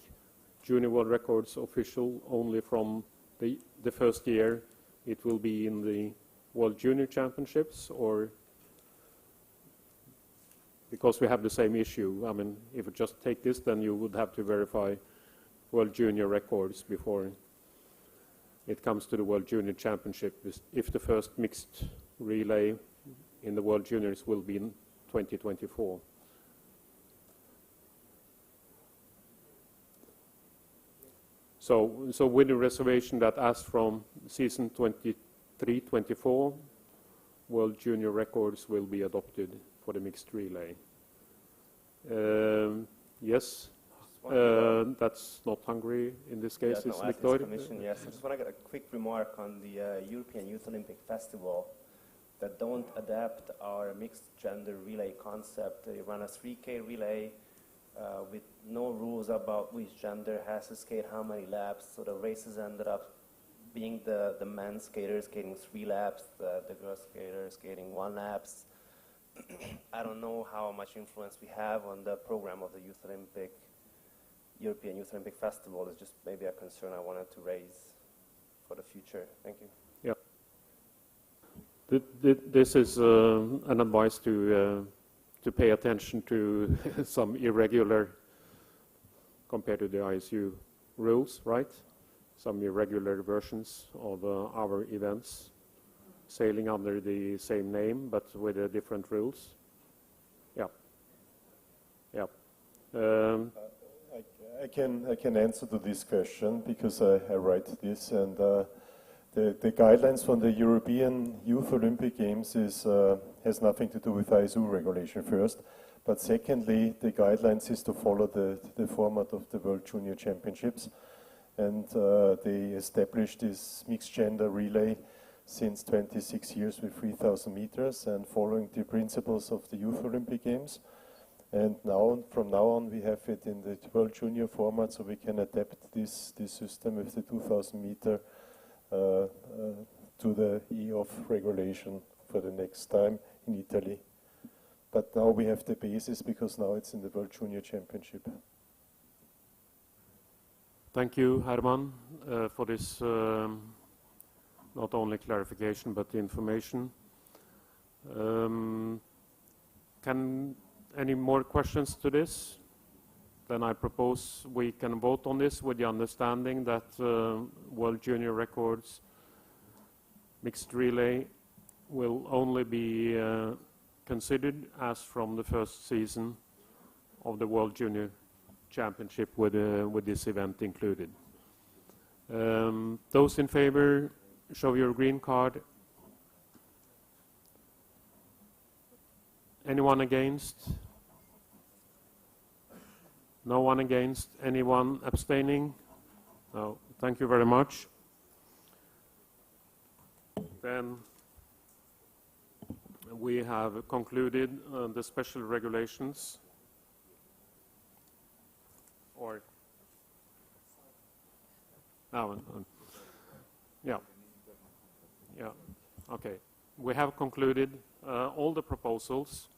junior world records official only from the first year it will be in the World Junior Championships, or because we have the same issue. I mean, if you just take this, then you would have to verify World Junior records before it comes to the World Junior Championship, if the first mixed relay in the World Juniors will be in 2024. So with the reservation that as from season 23-24, World Junior records will be adopted for the mixed relay. Yes, that's not Hungary in this case. Yeah, It's no, Victor. Commission, yes. I just want to get a quick remark on the European Youth Olympic Festival that don't adapt our mixed gender relay concept. They run a 3K relay with no rules about which gender has to skate how many laps. So the races ended up being the men skaters skating 3 laps, the girl skaters skating 1 laps. I don't know how much influence we have on the program of the European Youth Olympic Festival. It's just maybe a concern I wanted to raise for the future. Thank you. Yeah. This is an advice to pay attention to some irregular, compared to the ISU rules, right? Some irregular versions of our events, sailing under the same name but with different rules. Yeah. Yeah. I can answer to this question because I write this, and the guidelines from the European Youth Olympic Games has nothing to do with ISU regulation first, but secondly, the guidelines is to follow the format of the World Junior Championships, and they established this mixed gender relay since 26 years with 3,000 meters and following the principles of the Youth Olympic Games. And now, from now on, we have it in the World Junior format, so we can adapt this system with the 2,000 meter to the EOF regulation for the next time in Italy. But now we have the basis because now it's in the World Junior Championship. Thank you, Herman, for this not only clarification but the information. Any more questions to this? Then I propose we can vote on this with the understanding that World Junior Records mixed relay will only be considered as from the first season of the World Junior Championship with this event included. Those in favor, show your green card. Anyone against? No one against? Anyone abstaining? No. Thank you very much. Then we have concluded the special regulations. Or yeah. Okay. We have concluded all the proposals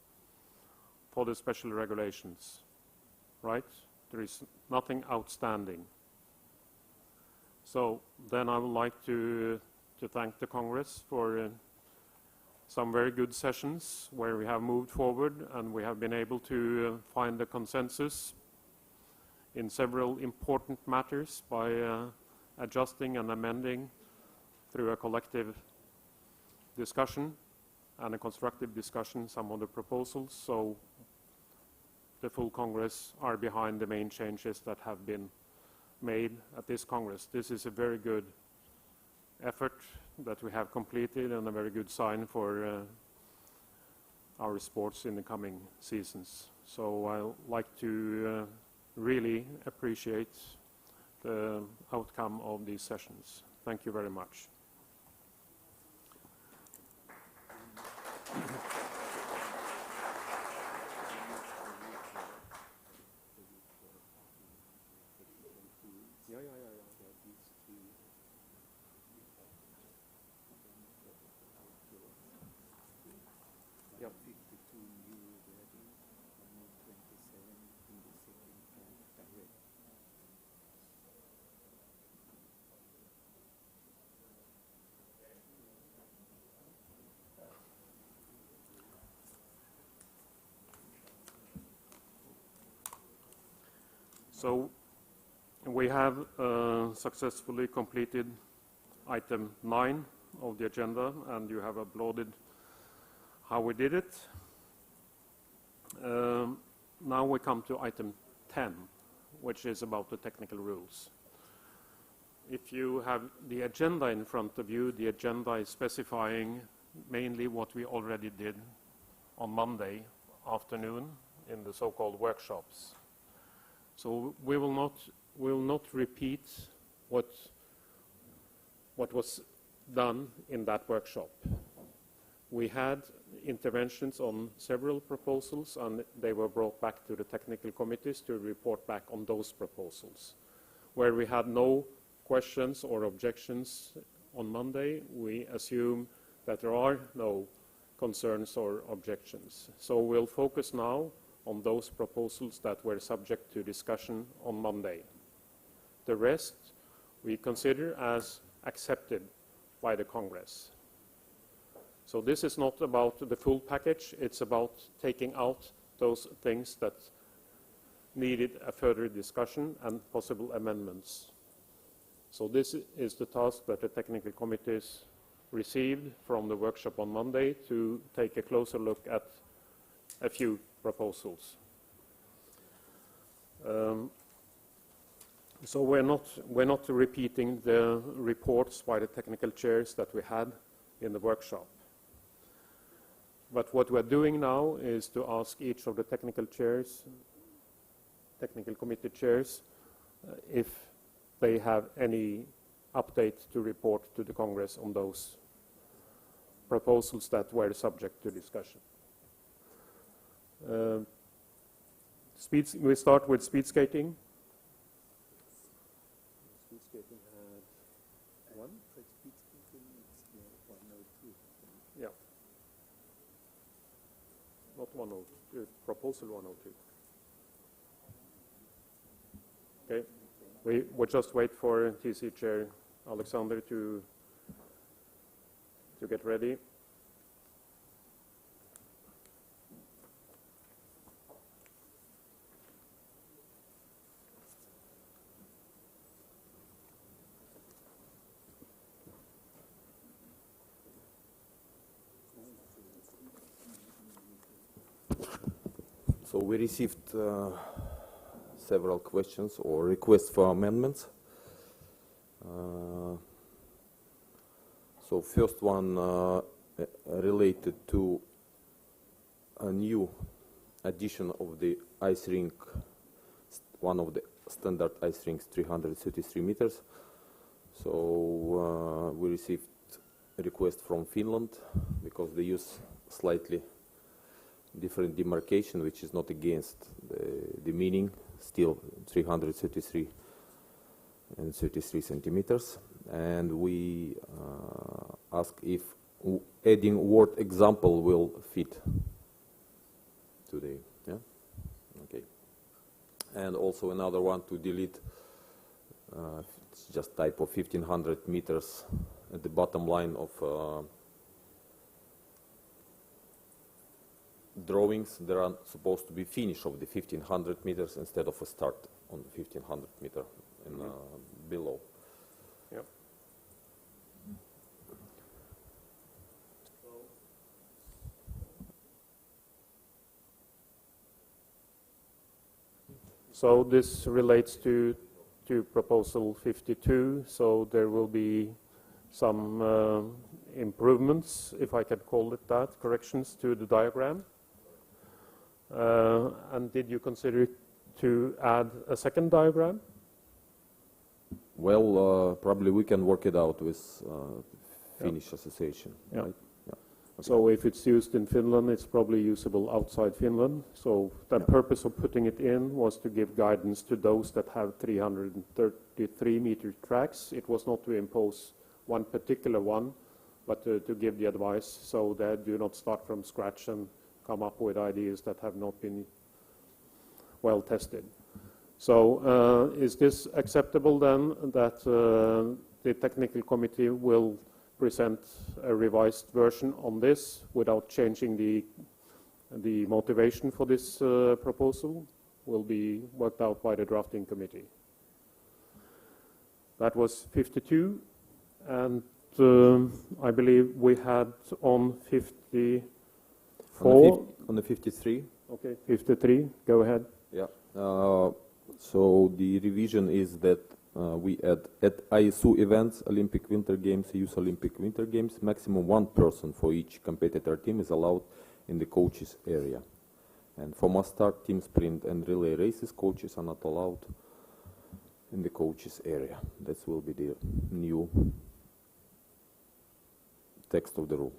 for the special regulations, right? There is nothing outstanding. So then I would like to thank the Congress for some very good sessions where we have moved forward and we have been able to find a consensus in several important matters by adjusting and amending through a collective discussion and a constructive discussion some of the proposals. So the full Congress are behind the main changes that have been made at this Congress. This is a very good effort that we have completed and a very good sign for our sports in the coming seasons. So I'd like to really appreciate the outcome of these sessions. Thank you very much. So we have successfully completed item 9 of the agenda, and you have applauded how we did it. Now we come to item 10, which is about the technical rules. If you have the agenda in front of you, the agenda is specifying mainly what we already did on Monday afternoon in the so-called workshops. So we will not repeat what was done in that workshop. We had interventions on several proposals, and they were brought back to the technical committees to report back on those proposals. Where we had no questions or objections on Monday, we assume that there are no concerns or objections. So we'll focus now on those proposals that were subject to discussion on Monday. The rest we consider as accepted by the Congress. So this is not about the full package, it's about taking out those things that needed a further discussion and possible amendments. So this is the task that the technical committees received from the workshop on Monday, to take a closer look at a few proposals. So we're not repeating the reports by the technical chairs that we had in the workshop. But what we're doing now is to ask each of the technical committee chairs, if they have any update to report to the Congress on those proposals that were subject to discussion. We start with speed skating. Speed skating had one. Speed skating, it's 102. Yeah. Not 102, proposal 102. Okay. We will just wait for TC Chair Alexander to get ready. So we received several questions or requests for amendments. So first one related to a new addition of the ice rink, one of the standard ice rinks, 333 meters. So we received a request from Finland because they use slightly different demarcation, which is not against the meaning, still 333 and 33 centimeters. And we ask if adding word example will fit today. Yeah? Okay. And also another one to delete, it's just type of 1500 meters at the bottom line of drawings. There are supposed to be finish of the 1500 meters instead of a start on the 1500 meter in, below. Yep. So this relates to proposal 52, so there will be some improvements, if I can call it that, corrections to the diagram. And did you consider to add a second diagram? Well, probably we can work it out with Finnish Association. Yeah. Right? Yeah. Okay. So if it's used in Finland, it's probably usable outside Finland. So the purpose of putting it in was to give guidance to those that have 333-meter tracks. It was not to impose one particular one, but to give the advice so that do not start from scratch and come up with ideas that have not been well tested. So is this acceptable then, that the technical committee will present a revised version on this without changing the motivation for this proposal? will be worked out by the drafting committee. That was 52, and I believe we had on 54. On the 53. Okay, 53. Go ahead. Yeah. So the revision is that we add at ISU events, Olympic Winter Games, Youth Olympic Winter Games, maximum one person for each competitor team is allowed in the coaches area. And for must start, team sprint and relay races, coaches are not allowed in the coaches area. That will be the new text of the rule.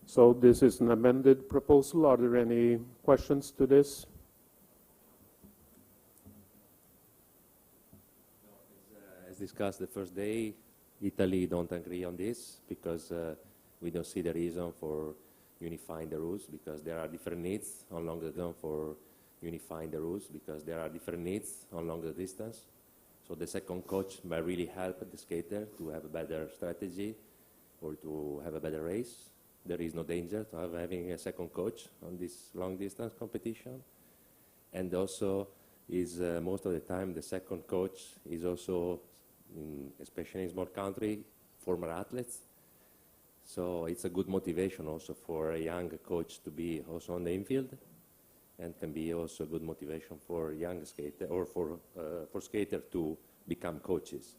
So this is an amended proposal. Are there any questions to this? As discussed the first day, Italy don't agree on this because we don't see the reason for unifying the rules, because there are different needs on longer term for unifying the rules, because there are different needs on longer distance. So the second coach might really help the skater to have a better strategy or to have a better race. There is no danger to having a second coach on this long distance competition. And also is most of the time the second coach is also, especially in small country, former athletes. So it's a good motivation also for a young coach to be also on the infield, and can be also a good motivation for young skater or for skater to become coaches.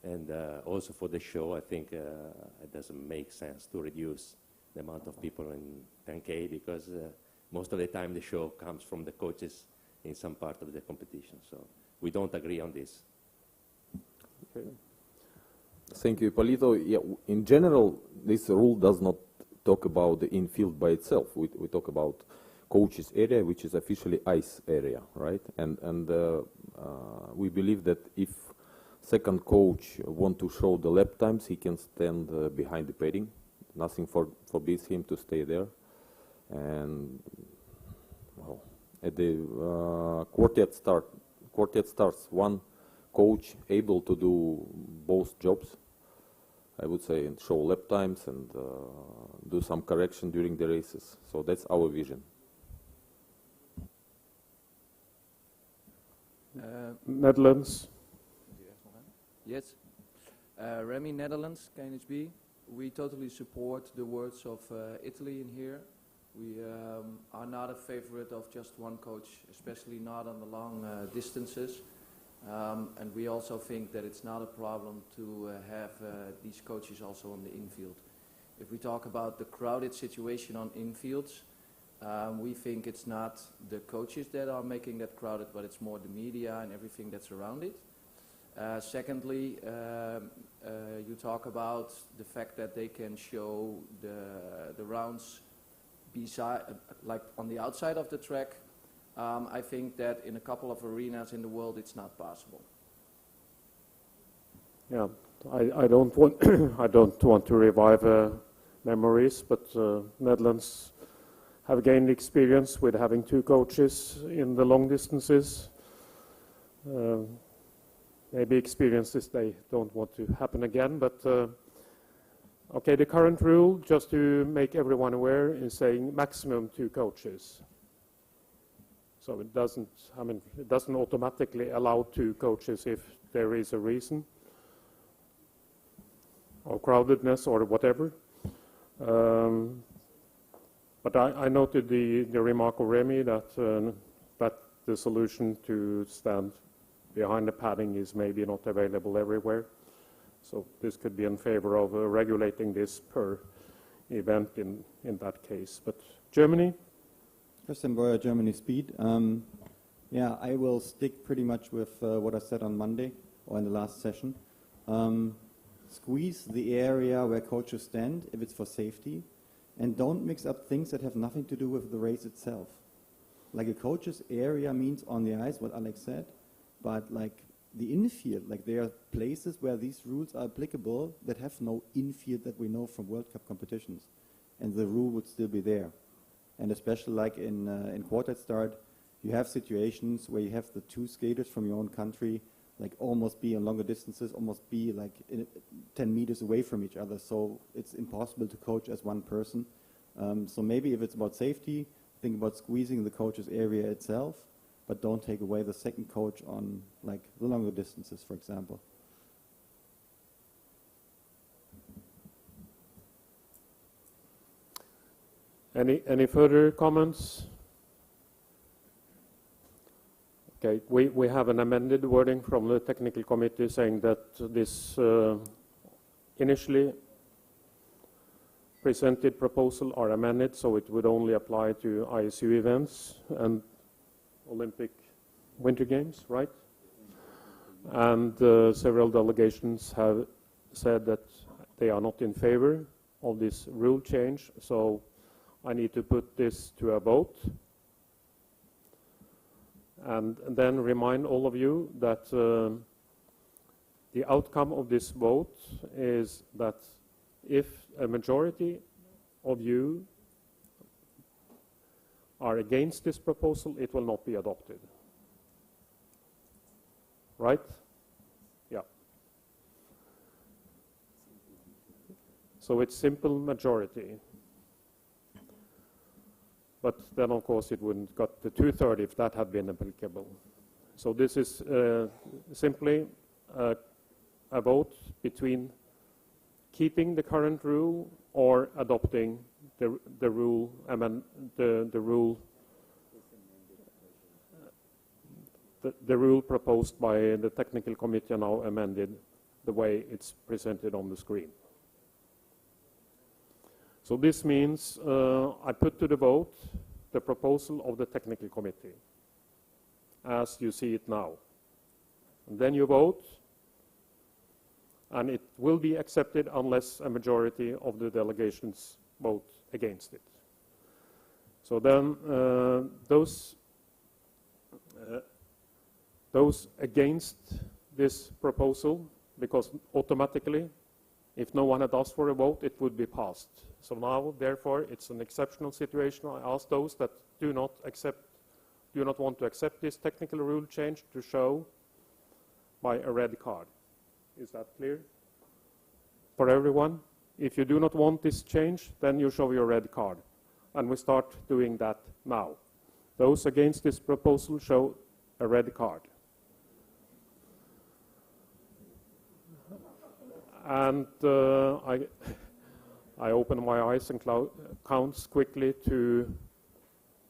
And also for the show, I think it doesn't make sense to reduce the amount of people in 10K, because most of the time the show comes from the coaches in some part of the competition. So we don't agree on this. Okay. Thank you, Ippolito. Yeah, in general, this rule does not talk about the infield by itself. We talk about coaches area, which is officially ice area, right? And we believe that if second coach want to show the lap times, he can stand behind the padding. Nothing forbids him to stay there. And well, at the quartet starts one coach able to do both jobs, I would say, and show lap times and do some correction during the races. So that's our vision. Netherlands. Yes. Remy, Netherlands, KNHB. We totally support the words of Italy in here. We are not a favorite of just one coach, especially not on the long distances. And we also think that it's not a problem to have these coaches also on the infield. If we talk about the crowded situation on infields, we think it's not the coaches that are making that crowded, but it's more the media and everything that's around it. Secondly, you talk about the fact that they can show the rounds beside, like on the outside of the track. I think that in a couple of arenas in the world it's not possible. Yeah, I don't want I don't want to revive memories, but Netherlands have gained experience with having two coaches in the long distances. Maybe experiences they don't want to happen again, but okay, the current rule, just to make everyone aware, is saying maximum two coaches. So it doesn't, I mean, it doesn't automatically allow two coaches if there is a reason, or crowdedness or whatever. But I noted the remark of Remy that that the solution to stand behind the padding is maybe not available everywhere. So this could be in favor of regulating this per event in that case. But Germany? Christian Breuer, Germany Speed. Yeah, I will stick pretty much with what I said on Monday or in the last session. Squeeze the area where coaches stand if it's for safety, and don't mix up things that have nothing to do with the race itself. Like a coach's area means on the ice, what Alex said, but like the infield, like there are places where these rules are applicable that have no infield that we know from World Cup competitions, and the rule would still be there. And especially like in quartet start, you have situations where you have the two skaters from your own country like almost be on longer distances, almost be like 10 meters away from each other, so it's impossible to coach as one person. So maybe if it's about safety, think about squeezing the coach's area itself, but don't take away the second coach on like the longer distances, for example. Any further comments? Okay, we have an amended wording from the technical committee saying that this initially presented proposal are amended, so it would only apply to ISU events and Olympic Winter Games, right? And several delegations have said that they are not in favor of this rule change, so I need to put this to a vote. And then remind all of you that the outcome of this vote is that if a majority of you are against this proposal, it will not be adopted. Right? Yeah. So it's simple majority. But then, of course, it wouldn't got the 2/3 if that had been applicable. So this is simply a vote between keeping the current rule or adopting the rule the rule proposed by the technical committee, now amended the way it's presented on the screen. So this means I put to the vote the proposal of the technical committee as you see it now. And then you vote, and it will be accepted unless a majority of the delegations vote against it. So then those against this proposal, because automatically, if no one had asked for a vote, it would be passed. So now, therefore, it's an exceptional situation. I ask those that do not want to accept this technical rule change to show by a red card. Is that clear for everyone? If you do not want this change, then you show your red card. And we start doing that now. Those against this proposal show a red card. And I open my eyes and counts quickly to,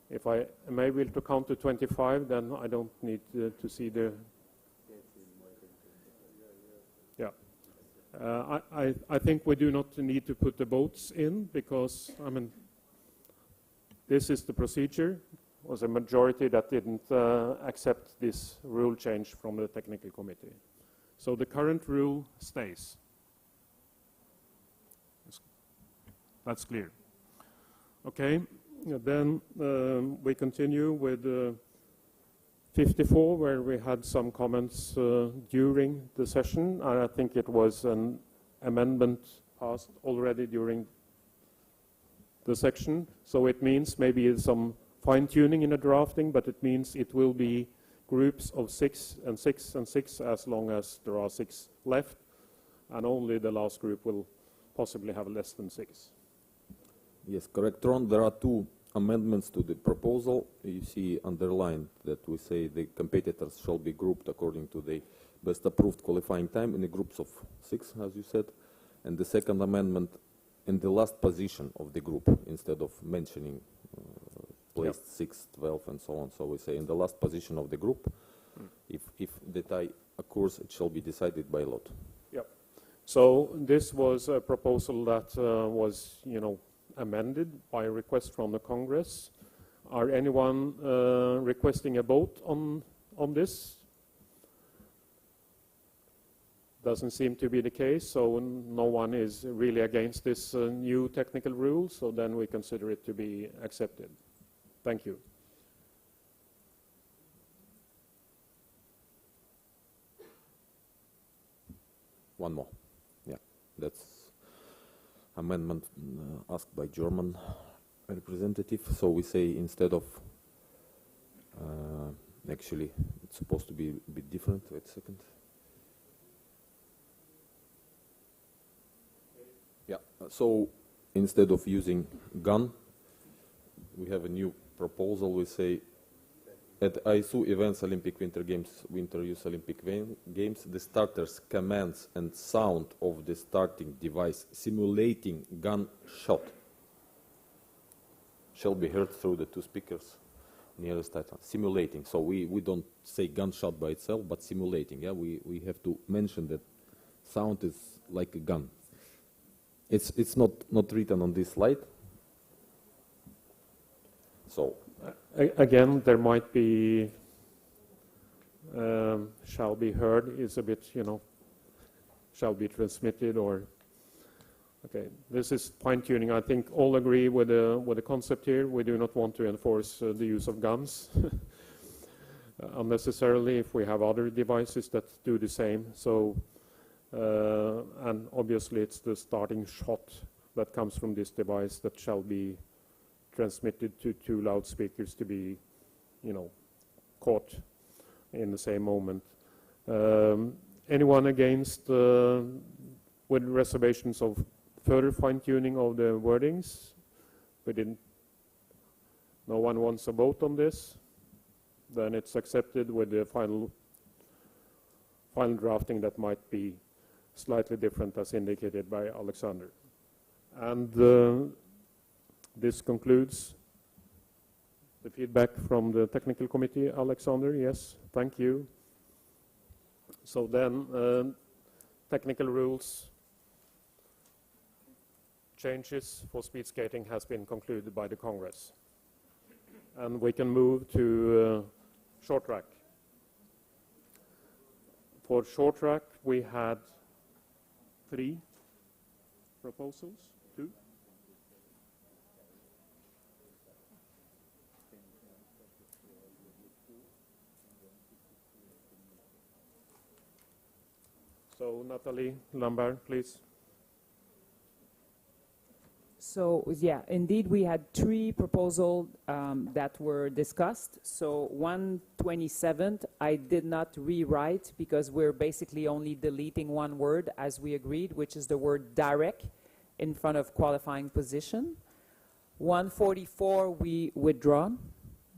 if I am able to count to 25, then I don't need to see the, yeah. I think we do not need to put the votes in because, I mean, this is the procedure. It was a majority that didn't accept this rule change from the technical committee. So the current rule stays. That's clear. Okay, then we continue with 54, where we had some comments during the session, and I think it was an amendment passed already during the section. So it means maybe some fine-tuning in the drafting, but it means it will be groups of 6 and 6 and 6 as long as there are 6 left, and only the last group will possibly have less than 6. Yes, correct, Ron. There are 2 amendments to the proposal. You see underlined that we say the competitors shall be grouped according to the best approved qualifying time in the groups of 6, as you said. And the second amendment, in the last position of the group, instead of mentioning placed 6, 12, and so on. So we say in the last position of the group, if the tie occurs, it shall be decided by lot. Yep. So this was a proposal that was, amended by a request from the Congress. Are anyone requesting a vote on this? Doesn't seem to be the case, so no one is really against this new technical rule, so then we consider it to be accepted. Thank you. One more. Yeah, that's amendment asked by German representative. So we say instead of, actually it's supposed to be a bit different. Wait a second. Yeah, so instead of using gun, we have a new proposal. We say at ISU events, Olympic Winter Games, Winter Youth Olympic Games, the starter's commands and sound of the starting device simulating gunshot shall be heard through the two speakers nearest item. Simulating. So we don't say gunshot by itself, but simulating. Yeah, we have to mention that sound is like a gun. It's not written on this slide. So again, there might be shall be heard is a bit, shall be transmitted or. Okay, this is fine-tuning. I think all agree with the concept here. We do not want to enforce the use of guns unnecessarily if we have other devices that do the same. So, and obviously it's the starting shot that comes from this device that shall be transmitted to two loudspeakers to be, caught in the same moment. Anyone against, with reservations of further fine-tuning of the wordings? No one wants a vote on this? Then it's accepted with the final drafting that might be slightly different as indicated by Alexander. And this concludes the feedback from the technical committee. Alexander, yes, thank you. So then, technical rules changes for speed skating has been concluded by the Congress. And we can move to short track. For short track, we had 3 proposals, 2. So Nathalie Lambert, please. So, yeah, indeed, we had 3 proposals that were discussed. So 127th, I did not rewrite because we're basically only deleting one word as we agreed, which is the word direct in front of qualifying position. 144, we withdrawn,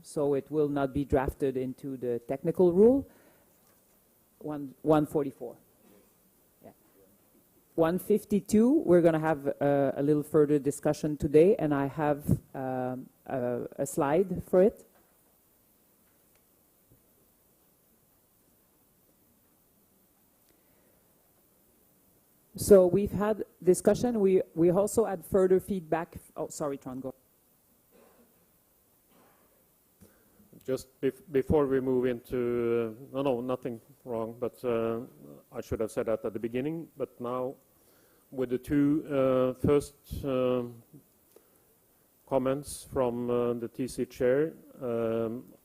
so it will not be drafted into the technical rule. 144. 152, we're going to have a little further discussion today, and I have a slide for it. So we've had discussion. We also had further feedback. Oh, sorry, Tron, go. Just before we move into, no, nothing wrong, but I should have said that at the beginning, but now with the 2 first comments from the TC chair,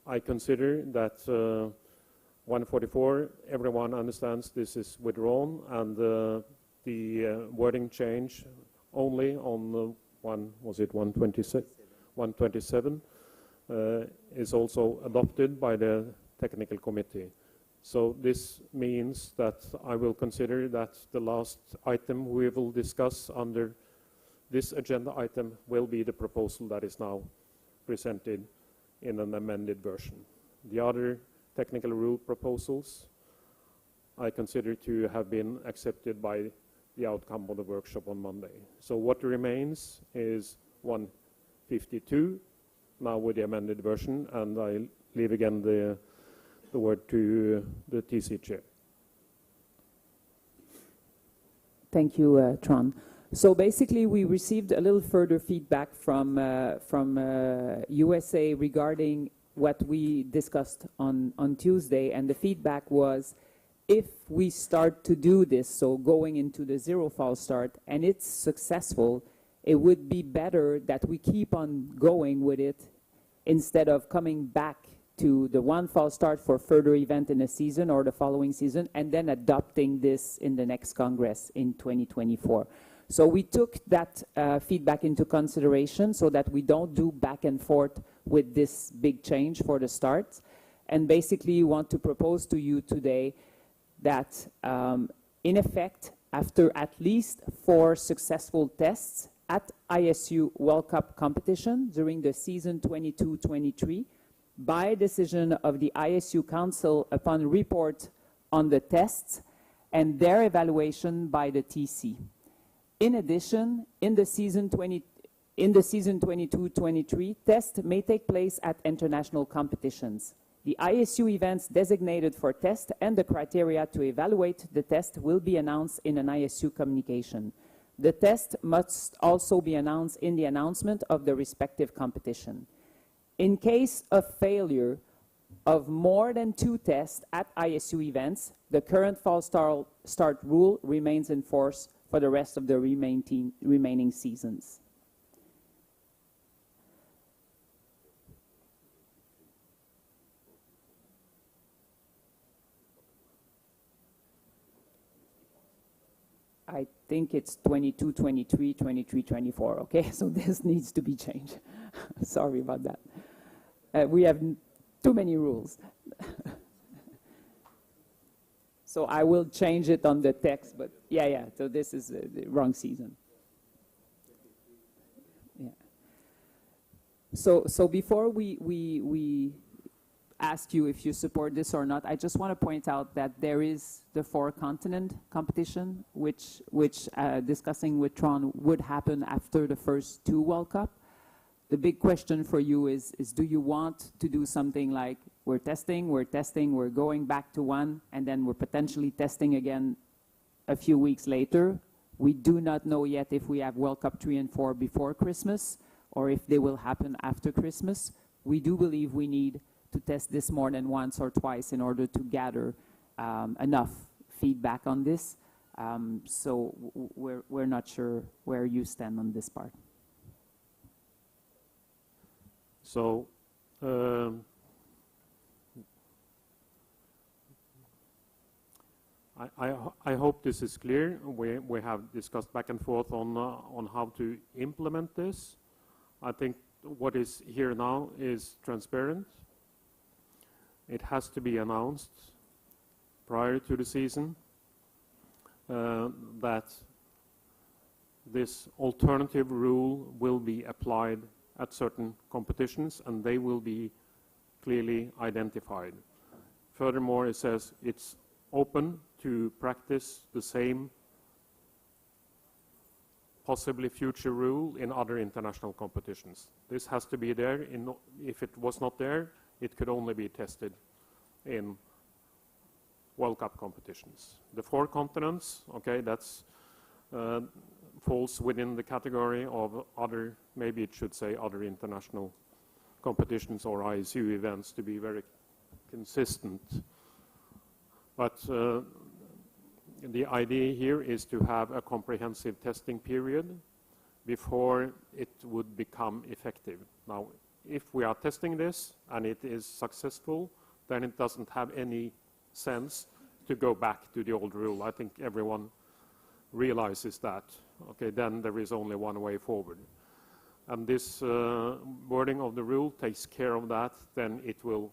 I consider that 144, everyone understands this is withdrawn, and the wording change only on was it 127, is also adopted by the technical committee. So this means that I will consider that the last item we will discuss under this agenda item will be the proposal that is now presented in an amended version. The other technical rule proposals I consider to have been accepted by the outcome of the workshop on Monday. So what remains is 152, now with the amended version, and I leave again the word to the TC chair. Thank you, Tron. So basically, we received a little further feedback from USA regarding what we discussed on Tuesday, and the feedback was, if we start to do this, so going into the 0 false start, and it's successful, it would be better that we keep on going with it instead of coming back to the 1 false start for further event in a season or the following season, and then adopting this in the next Congress in 2024. So we took that feedback into consideration so that we don't do back and forth with this big change for the start. And basically want to propose to you today that in effect, after at least 4 successful tests, at ISU World Cup competition during the season 22-23 by decision of the ISU Council upon report on the tests and their evaluation by the TC. In addition, in the season 22-23, tests may take place at international competitions. The ISU events designated for test and the criteria to evaluate the test will be announced in an ISU communication. The test must also be announced in the announcement of the respective competition. In case of failure of more than 2 tests at ISU events, the current false start rule remains in force for the rest of the remaining seasons. I think it's 22-23, 23-24, okay? So this needs to be changed. Sorry about that. We have too many rules. So I will change it on the text, but yeah, so this is the wrong season. Yeah. So before we ask you if you support this or not, I just want to point out that there is the 4-continent competition, which discussing with Tron would happen after the first 2 World Cup. The big question for you is do you want to do something like we're testing, we're going back to 1, and then we're potentially testing again a few weeks later? We do not know yet if we have World Cup 3 and 4 before Christmas or if they will happen after Christmas. We do believe we need to test this more than once or twice in order to gather enough feedback on this. So we're not sure where you stand on this part. So I hope this is clear. We have discussed back and forth on how to implement this. I think what is here now is transparent. It has to be announced prior to the season that this alternative rule will be applied at certain competitions, and they will be clearly identified. Furthermore, it says it's open to practice the same possibly future rule in other international competitions. This has to be there. If it was not there, it could only be tested in World Cup competitions. The 4 continents, okay, that's falls within the category of other, maybe it should say other international competitions or ISU events to be very consistent. But the idea here is to have a comprehensive testing period before it would become effective. Now, if we are testing this and it is successful, then it doesn't have any sense to go back to the old rule. I think everyone realizes that. Okay, then there is only one way forward. And this wording of the rule takes care of that, then it will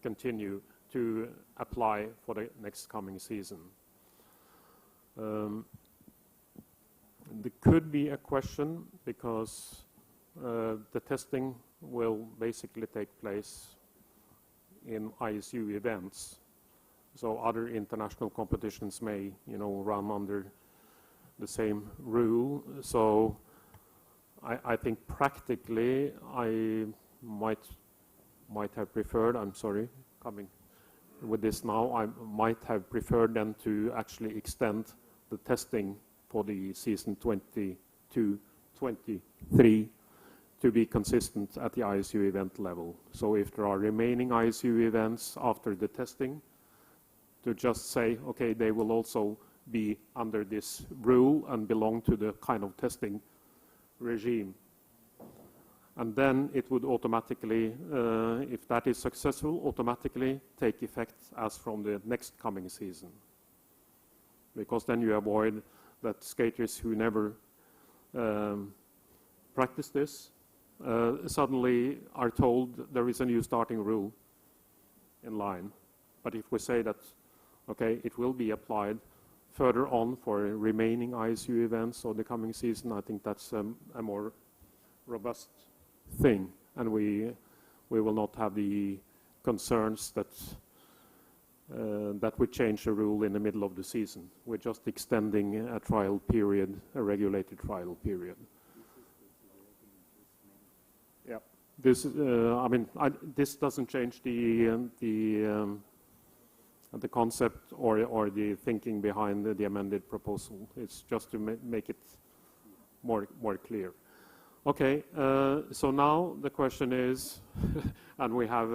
continue to apply for the next coming season. There could be a question because the testing will basically take place in ISU events. So other international competitions may, run under the same rule. So I think practically I might have preferred, I'm sorry, coming with this now, I might have preferred them to actually extend the testing for the season 22-23 to be consistent at the ISU event level. So if there are remaining ISU events after the testing, to just say, okay, they will also be under this rule and belong to the kind of testing regime. And then it would automatically, if that is successful, automatically take effect as from the next coming season. Because then you avoid that skaters who never practice this suddenly are told there is a new starting rule in line. But if we say that, okay, it will be applied further on for remaining ISU events or the coming season, I think that's a more robust thing, and we will not have the concerns that that we change a rule in the middle of the season. We're just extending a trial period, a regulated trial period. Yeah, this I mean, this doesn't change the concept or the thinking behind the amended proposal. It's just to make it more clear. Okay, so now the question is, and we have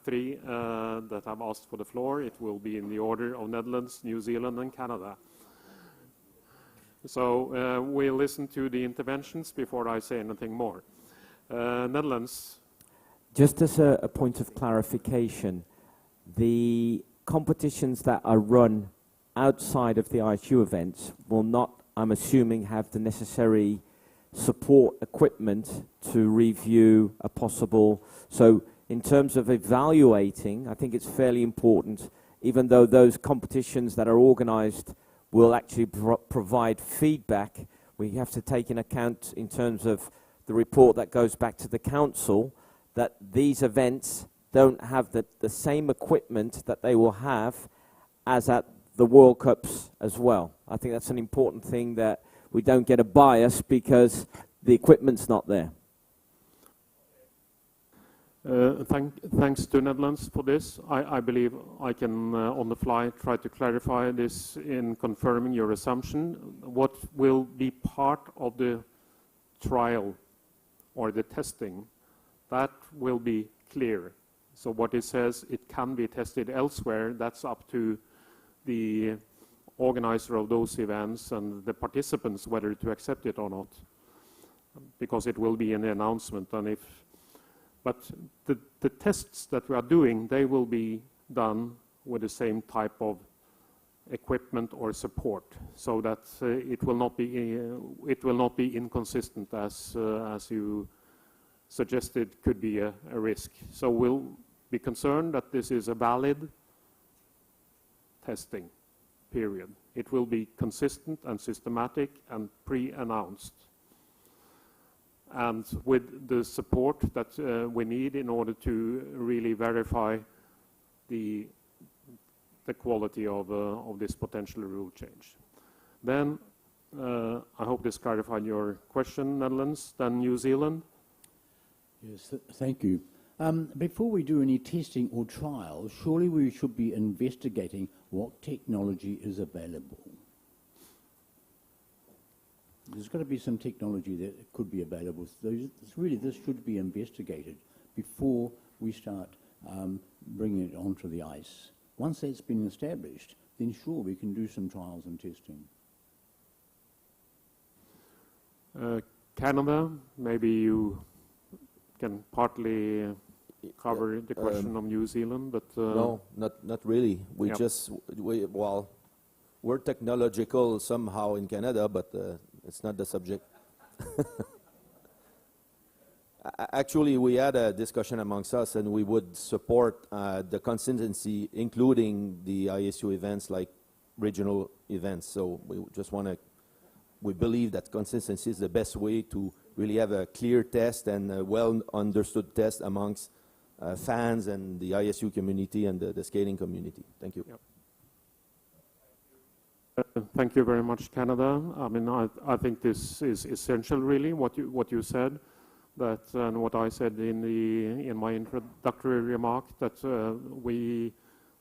three that have asked for the floor. It will be in the order of Netherlands, New Zealand, and Canada. So we'll listen to the interventions before I say anything more. Netherlands. Just as a point of clarification, the competitions that are run outside of the ISU events will not, I'm assuming, have the necessary support equipment to review a possible. So in terms of evaluating, I think it's fairly important, even though those competitions that are organized will actually provide feedback, we have to take in account in terms of the report that goes back to the council, that these events don't have the same equipment that they will have as at the World Cups as well. I think that's an important thing, that we don't get a bias because the equipment's not there. Thanks to Netherlands for this. I believe I can, on the fly, try to clarify this in confirming your assumption. What will be part of the trial or the testing, that will be clear. So what it says, it can be tested elsewhere, that's up to the organizer of those events and the participants whether to accept it or not, because it will be in the announcement. And but the tests that we are doing, they will be done with the same type of equipment or support, so that it will not be inconsistent as you suggested could be a risk. So we'll be concerned that this is a valid testing period. It will be consistent and systematic and pre-announced, and with the support that we need in order to really verify the quality of this potential rule change. Then I hope this clarified your question, Netherlands. Then New Zealand. Yes, thank you. Before we do any testing or trials, surely we should be investigating what technology is available. There's got to be some technology that could be available. Really, this should be investigated before we start bringing it onto the ice. Once that's been established, then sure, we can do some trials and testing. Canada, maybe you can partly cover the question of New Zealand, but no, not really. We well, we're technological somehow in Canada, but it's not the subject. Actually, we had a discussion amongst us, and we would support the consistency, including the ISU events like regional events. So we just want to. We believe that consistency is the best way to really have a clear test and a well-understood test amongst fans and the ISU community and the skating community. Thank you. Yep. Thank you very much, Canada. I mean, I think this is essential, really, what you said, that and what I said in my introductory remark, that we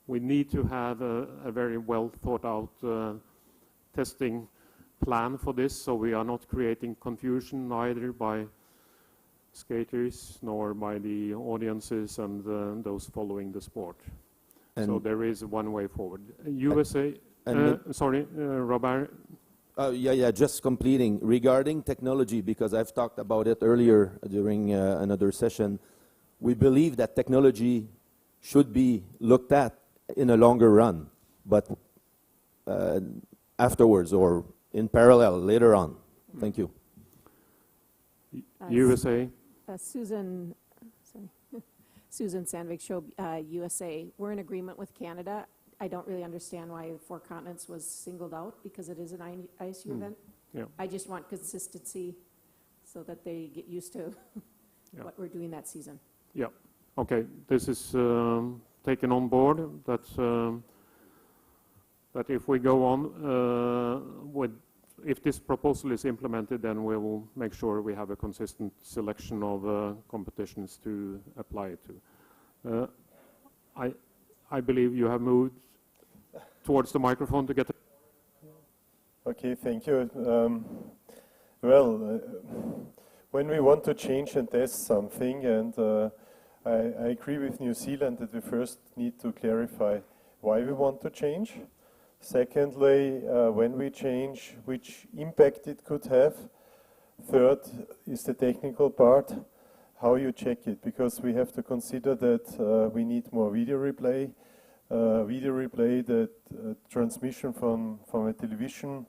need to have a very well thought out testing plan for this, so we are not creating confusion neither by skaters nor by the audiences and those following the sport. And so there is one way forward. USA, sorry, Robert. Yeah, just completing regarding technology, because I've talked about it earlier during another session. We believe that technology should be looked at in a longer run, but afterwards or in parallel later on. Thank you. USA. Susan Sandvik, Show USA. We're in agreement with Canada. I don't really understand why Four Continents was singled out, because it is an ISU event. Yeah. I just want consistency so that they get used to Yeah. what we're doing that season. Yeah. Okay. This is taken on board. That if we go on if this proposal is implemented, then we will make sure we have a consistent selection of competitions to apply it to. I believe you have moved towards the microphone to get. Okay, thank you. When we want to change and test something, and I agree with New Zealand that we first need to clarify why we want to change. Secondly, when we change, which impact it could have. Third is the technical part, how you check it, because we have to consider that we need more video replay. The transmission from a television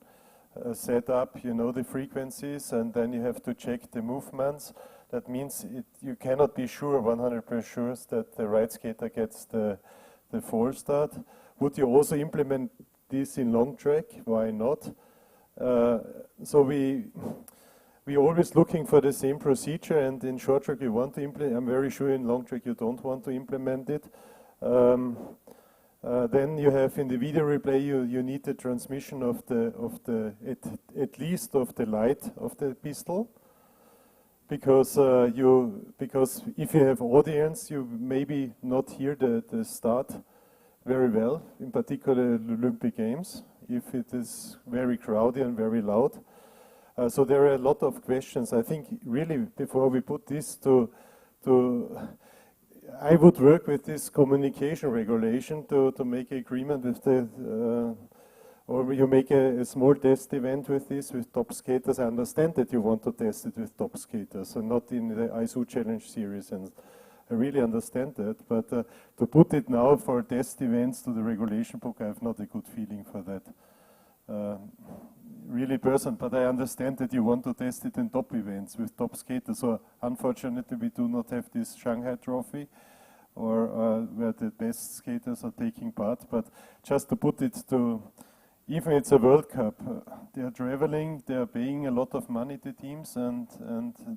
setup, you know the frequencies, and then you have to check the movements. That means you cannot be sure, 100% sure, that the right skater gets the fall start. Would you also implement this in long track? Why not? So we always looking for the same procedure, and in short track you want to implement. I'm very sure in long track you don't want to implement it. Then you have in the video replay you need the transmission of at least of the light of the pistol, because if you have audience you maybe not hear the start very well, in particular the Olympic Games, if it is very crowded and very loud. So there are a lot of questions. I think really before we put this I would work with this communication regulation to make agreement with or you make a small test event with this, with top skaters. I understand that you want to test it with top skaters and not in the ISU Challenge series, and I really understand that, but to put it now for test events to the regulation book, I have not a good feeling for that. Really person, but I understand that you want to test it in top events with top skaters. So unfortunately we do not have this Shanghai trophy or where the best skaters are taking part, but just to put it to, even it's a World Cup, they are traveling, they are paying a lot of money to teams, and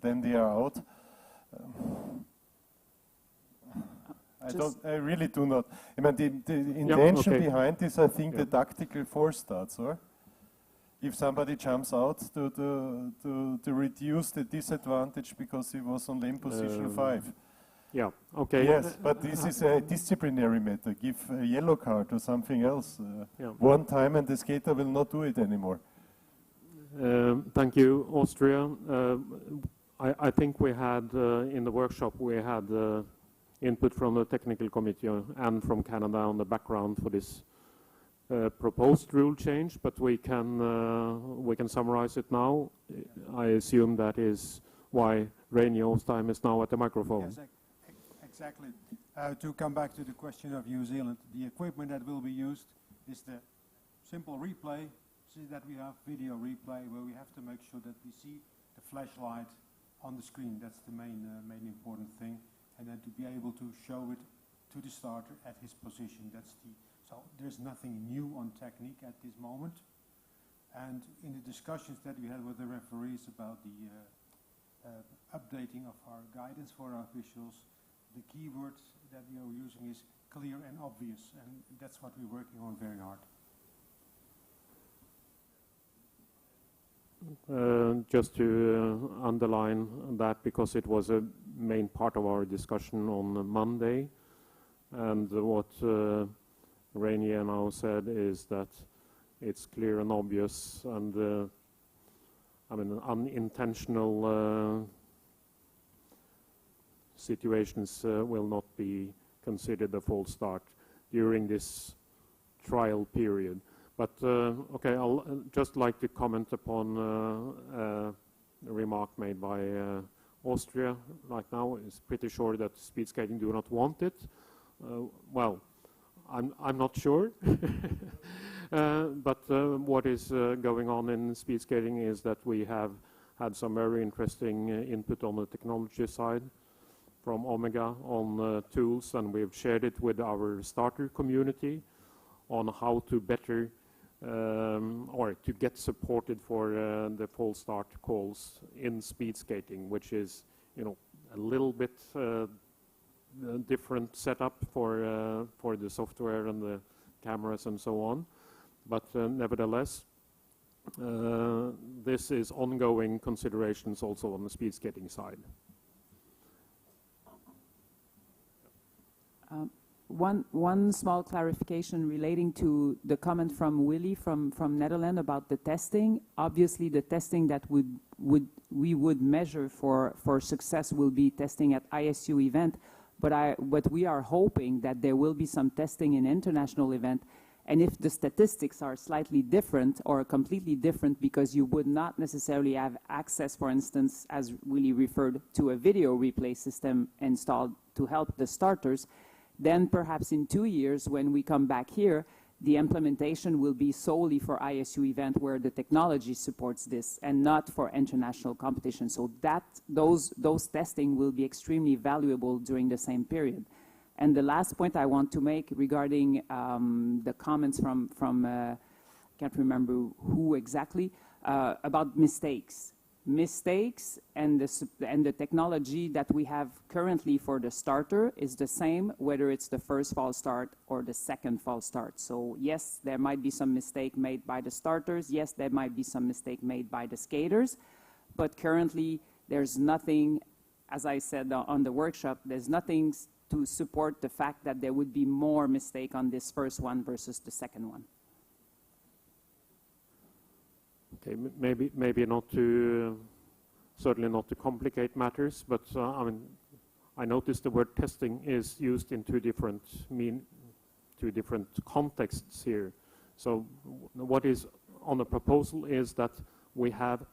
then they are out. I really do not. I mean, the intention behind this, I think, the tactical force starts, or if somebody jumps out to reduce the disadvantage because he was on lane position 5. Yeah, okay. Yes, but this is a disciplinary matter. Give a yellow card or something else one time, and the skater will not do it anymore. Thank you, Austria. I think we had, in the workshop, we had input from the technical committee and from Canada on the background for this proposed rule change, but we can summarize it now. I assume that is why Rainy Ostheim is now at the microphone. Yes, exactly. To come back to the question of New Zealand, the equipment that will be used is the simple replay. See that we have video replay where we have to make sure that we see the flashlight on the screen. That's the main important thing, and then to be able to show it to the starter at his position. So there's nothing new on technique at this moment. And in the discussions that we had with the referees about the updating of our guidance for our officials, the keyword that we are using is clear and obvious, and that's what we're working on very hard. Just to underline that, because it was a main part of our discussion on Monday, and what Rainier now said is that it's clear and obvious, and unintentional situations will not be considered a false start during this trial period. But okay, I'll just like to comment upon a remark made by Austria right now. It's pretty sure that speed skating do not want it. Well, I'm not sure. But what is going on in speed skating is that we have had some very interesting input on the technology side from Omega on tools, and we've shared it with our starter community on how to better or to get supported for the false start calls in speed skating, which is, you know, a little bit different setup for the software and the cameras and so on. But nevertheless, this is ongoing considerations also on the speed skating side. One small clarification relating to the comment from Willy from Netherlands about the testing. Obviously, the testing that we would measure for success will be testing at ISU event, but we are hoping that there will be some testing in international event. And if the statistics are slightly different or completely different because you would not necessarily have access, for instance, as Willy referred to, a video replay system installed to help the starters, then perhaps in 2 years when we come back here, the implementation will be solely for ISU event where the technology supports this and not for international competition. So that those testing will be extremely valuable during the same period. And the last point I want to make regarding the comments from I can't remember who exactly, about mistakes. Mistakes and the technology that we have currently for the starter is the same whether it's the first false start or the second false start. So yes, there might be some mistake made by the starters. Yes, there might be some mistake made by the skaters. But currently there's nothing, as I said on the workshop, there's nothing to support the fact that there would be more mistake on this first one versus the second one. Okay, maybe not to, certainly not to complicate matters, but I mean, I noticed the word testing is used in two different contexts here. So what is on the proposal is that we have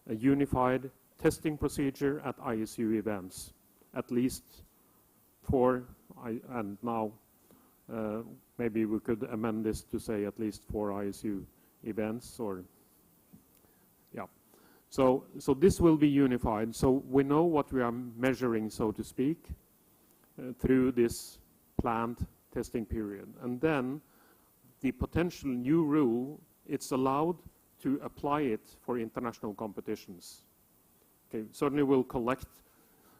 a unified testing procedure at ISU events, at least and now maybe we could amend this to say at least 4 ISU events, or yeah. So this will be unified. So we know what we are measuring, so to speak, through this planned testing period. And then the potential new rule, it's allowed to apply it for international competitions. Okay, certainly we'll collect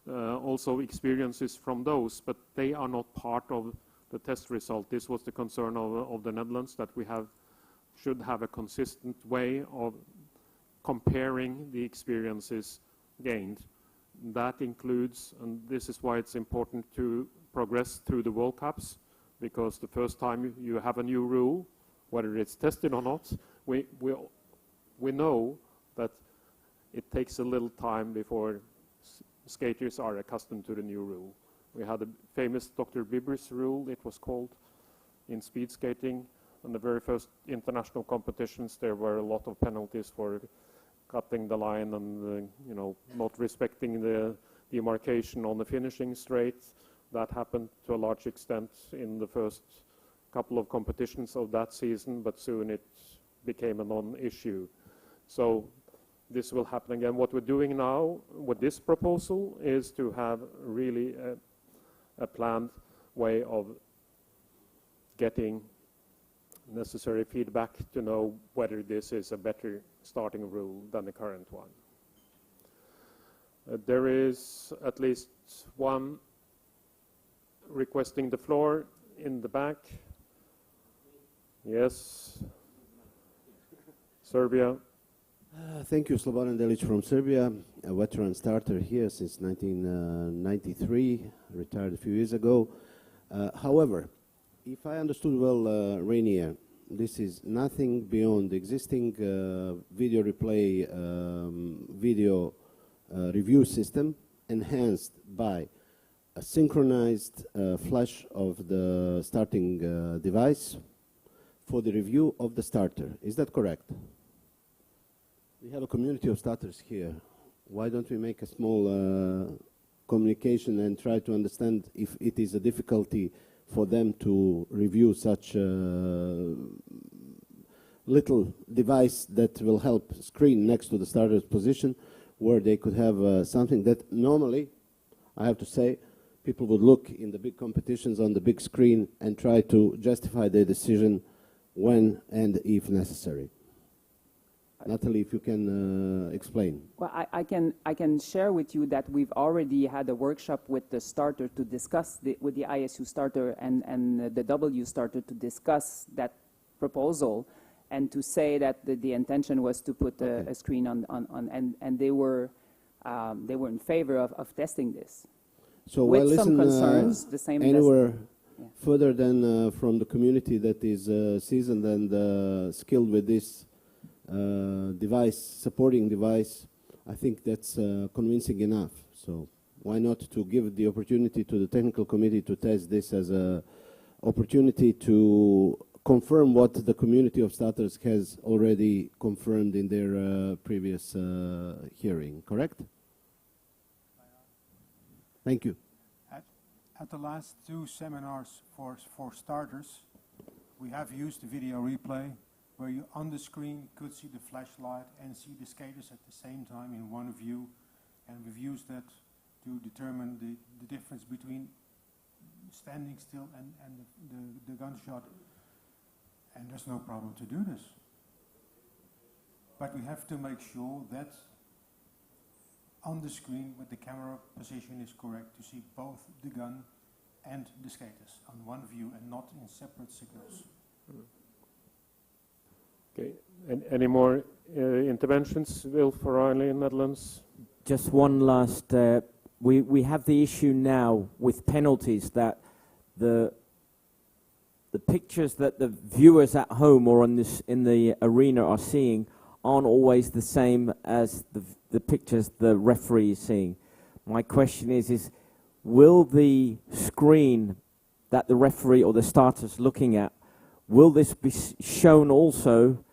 also experiences from those, but they are not part of the test result. This was the concern of the Netherlands, that we should have a consistent way of comparing the experiences gained. That includes, and this is why it's important to progress through the World Cups, because the first time you have a new rule, whether it's tested or not, we know that it takes a little time before skaters are accustomed to the new rule. We had a famous Dr. Bibber's rule, it was called, in speed skating. On the very first international competitions, there were a lot of penalties for cutting the line and not respecting the demarcation on the finishing straight. That happened to a large extent in the first couple of competitions of that season, but soon it became a non-issue. So this will happen again. What we're doing now with this proposal is to have really a planned way of getting necessary feedback to know whether this is a better starting rule than the current one. There is at least one requesting the floor in the back. Yes. Serbia. Thank you, Slobodan Delic from Serbia, a veteran starter here since 1993, retired a few years ago. However, if I understood well, Rainier, this is nothing beyond the existing video replay, video review system, enhanced by a synchronized flash of the starting device for the review of the starter. Is that correct? We have a community of starters here. Why don't we make a small communication and try to understand if it is a difficulty for them to review such a little device that will help screen next to the starter's position, where they could have something that normally, I have to say, people would look in the big competitions on the big screen and try to justify their decision when and if necessary. Natalie, if you can explain. Well, I can share with you that we've already had a workshop with the starter to discuss, with the ISU starter and the W starter to discuss that proposal, and to say that the intention was to put a screen on and they were in favor of testing this. So with while some concerns, the same anywhere further than from the community that is seasoned and skilled with this device, supporting device, I think that's convincing enough. So why not to give the opportunity to the technical committee to test this as a opportunity to confirm what the community of starters has already confirmed in their previous hearing, correct? Thank you. At the last two seminars for starters, we have used the video replay where you on the screen could see the flashlight and see the skaters at the same time in one view, and we've used that to determine the difference between standing still and the gunshot, and there's no problem to do this. But we have to make sure that on the screen with the camera position is correct to see both the gun and the skaters on one view and not in separate signals. Okay. Any more interventions, Wilf O'Reilly in Netherlands? Just one last. We have the issue now with penalties that the pictures that the viewers at home or on this in the arena are seeing aren't always the same as the pictures the referee is seeing. My question is will the screen that the referee or the starter's looking at, will this be shown also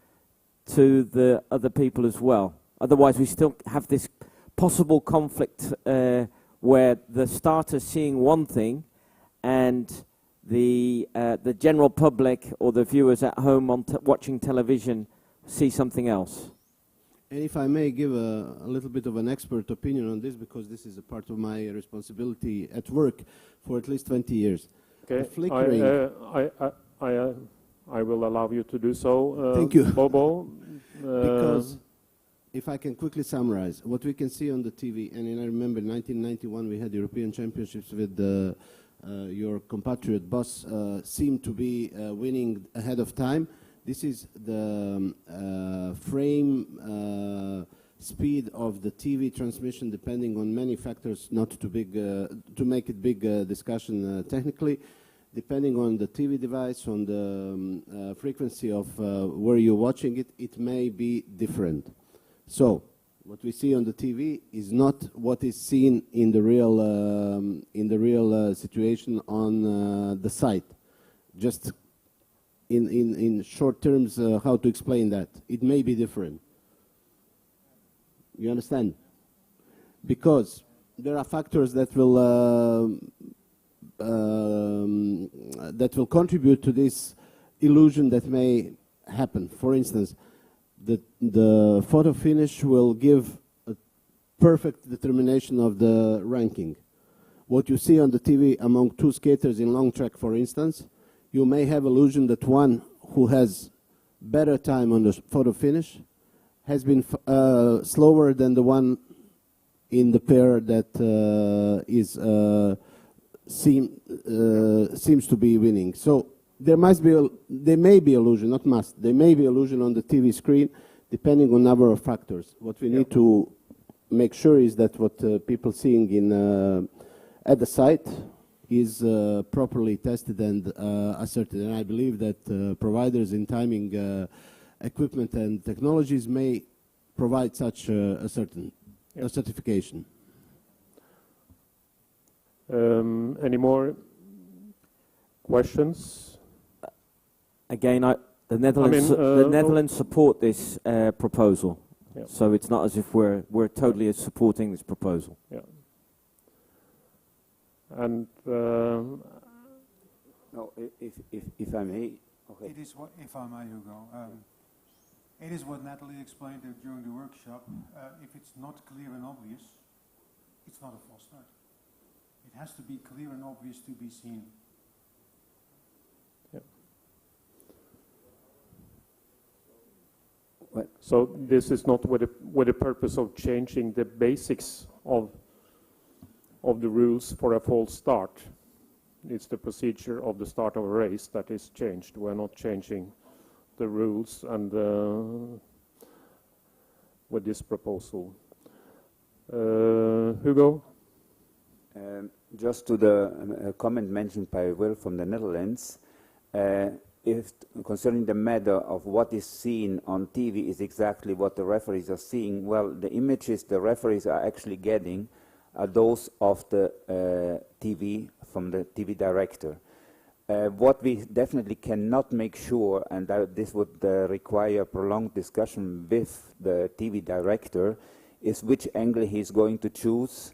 to the other people as well? Otherwise, we still have this possible conflict where the starter's seeing one thing and the general public or the viewers at home on watching television see something else. And if I may give a little bit of an expert opinion on this, because this is a part of my responsibility at work for at least 20 years. Okay, I will allow you to do so. Thank you. Bobo. Because if I can quickly summarize, what we can see on the TV, and I remember 1991 we had European Championships with your compatriot boss seemed to be winning ahead of time. This is the frame speed of the TV transmission, depending on many factors, not too big, to make it big discussion technically. Depending on the TV device, on the frequency of where you're watching it, it may be different. So, what we see on the TV is not what is seen in the real situation on the site. Just in short terms, how to explain that? It may be different. You understand? Because there are factors that will contribute to this illusion that may happen. For instance, the photo finish will give a perfect determination of the ranking. What you see on the TV among two skaters in long track, for instance, you may have illusion that one who has better time on the photo finish has been slower than the one in the pair that seems to be winning. So there may be illusion, not must. There may be illusion on the TV screen, depending on a number of factors. What we need to make sure is that what people seeing at the site is properly tested and asserted. And I believe that providers in timing equipment and technologies may provide such a certification. Any more questions? Again, the Netherlands support this proposal, so it's not as if we're totally supporting this proposal. Yeah. And no, if I may, okay. It is what, if I may, Hugo. It is what Natalie explained during the workshop. If it's not clear and obvious, it's not a false start. It has to be clear and obvious to be seen. Yeah. So this is not with the purpose of changing the basics of the rules for a false start. It's the procedure of the start of a race that is changed. We're not changing the rules and with this proposal. Hugo? Just to the comment mentioned by Will from the Netherlands, if concerning the matter of what is seen on TV is exactly what the referees are seeing, well, the images the referees are actually getting are those of the TV from the TV director. What we definitely cannot make sure, and this would require prolonged discussion with the TV director, is which angle he's going to choose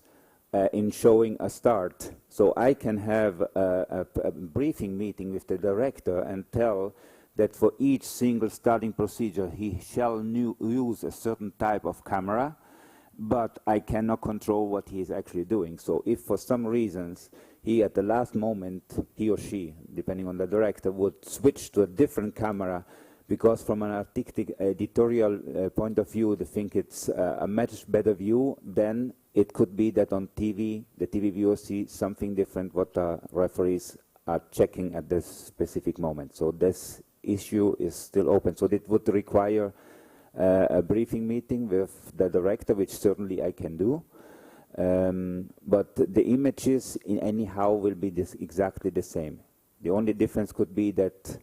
in showing a start. So I can have a briefing meeting with the director and tell that for each single starting procedure he shall use a certain type of camera, but I cannot control what he is actually doing. So if for some reasons he at the last moment, he or she, depending on the director, would switch to a different camera because from an artistic editorial point of view they think it's a much better view, then it could be that on TV, the TV viewer sees something different what the referees are checking at this specific moment. So this issue is still open. So it would require a briefing meeting with the director, which certainly I can do. But the images in anyhow will be exactly the same. The only difference could be that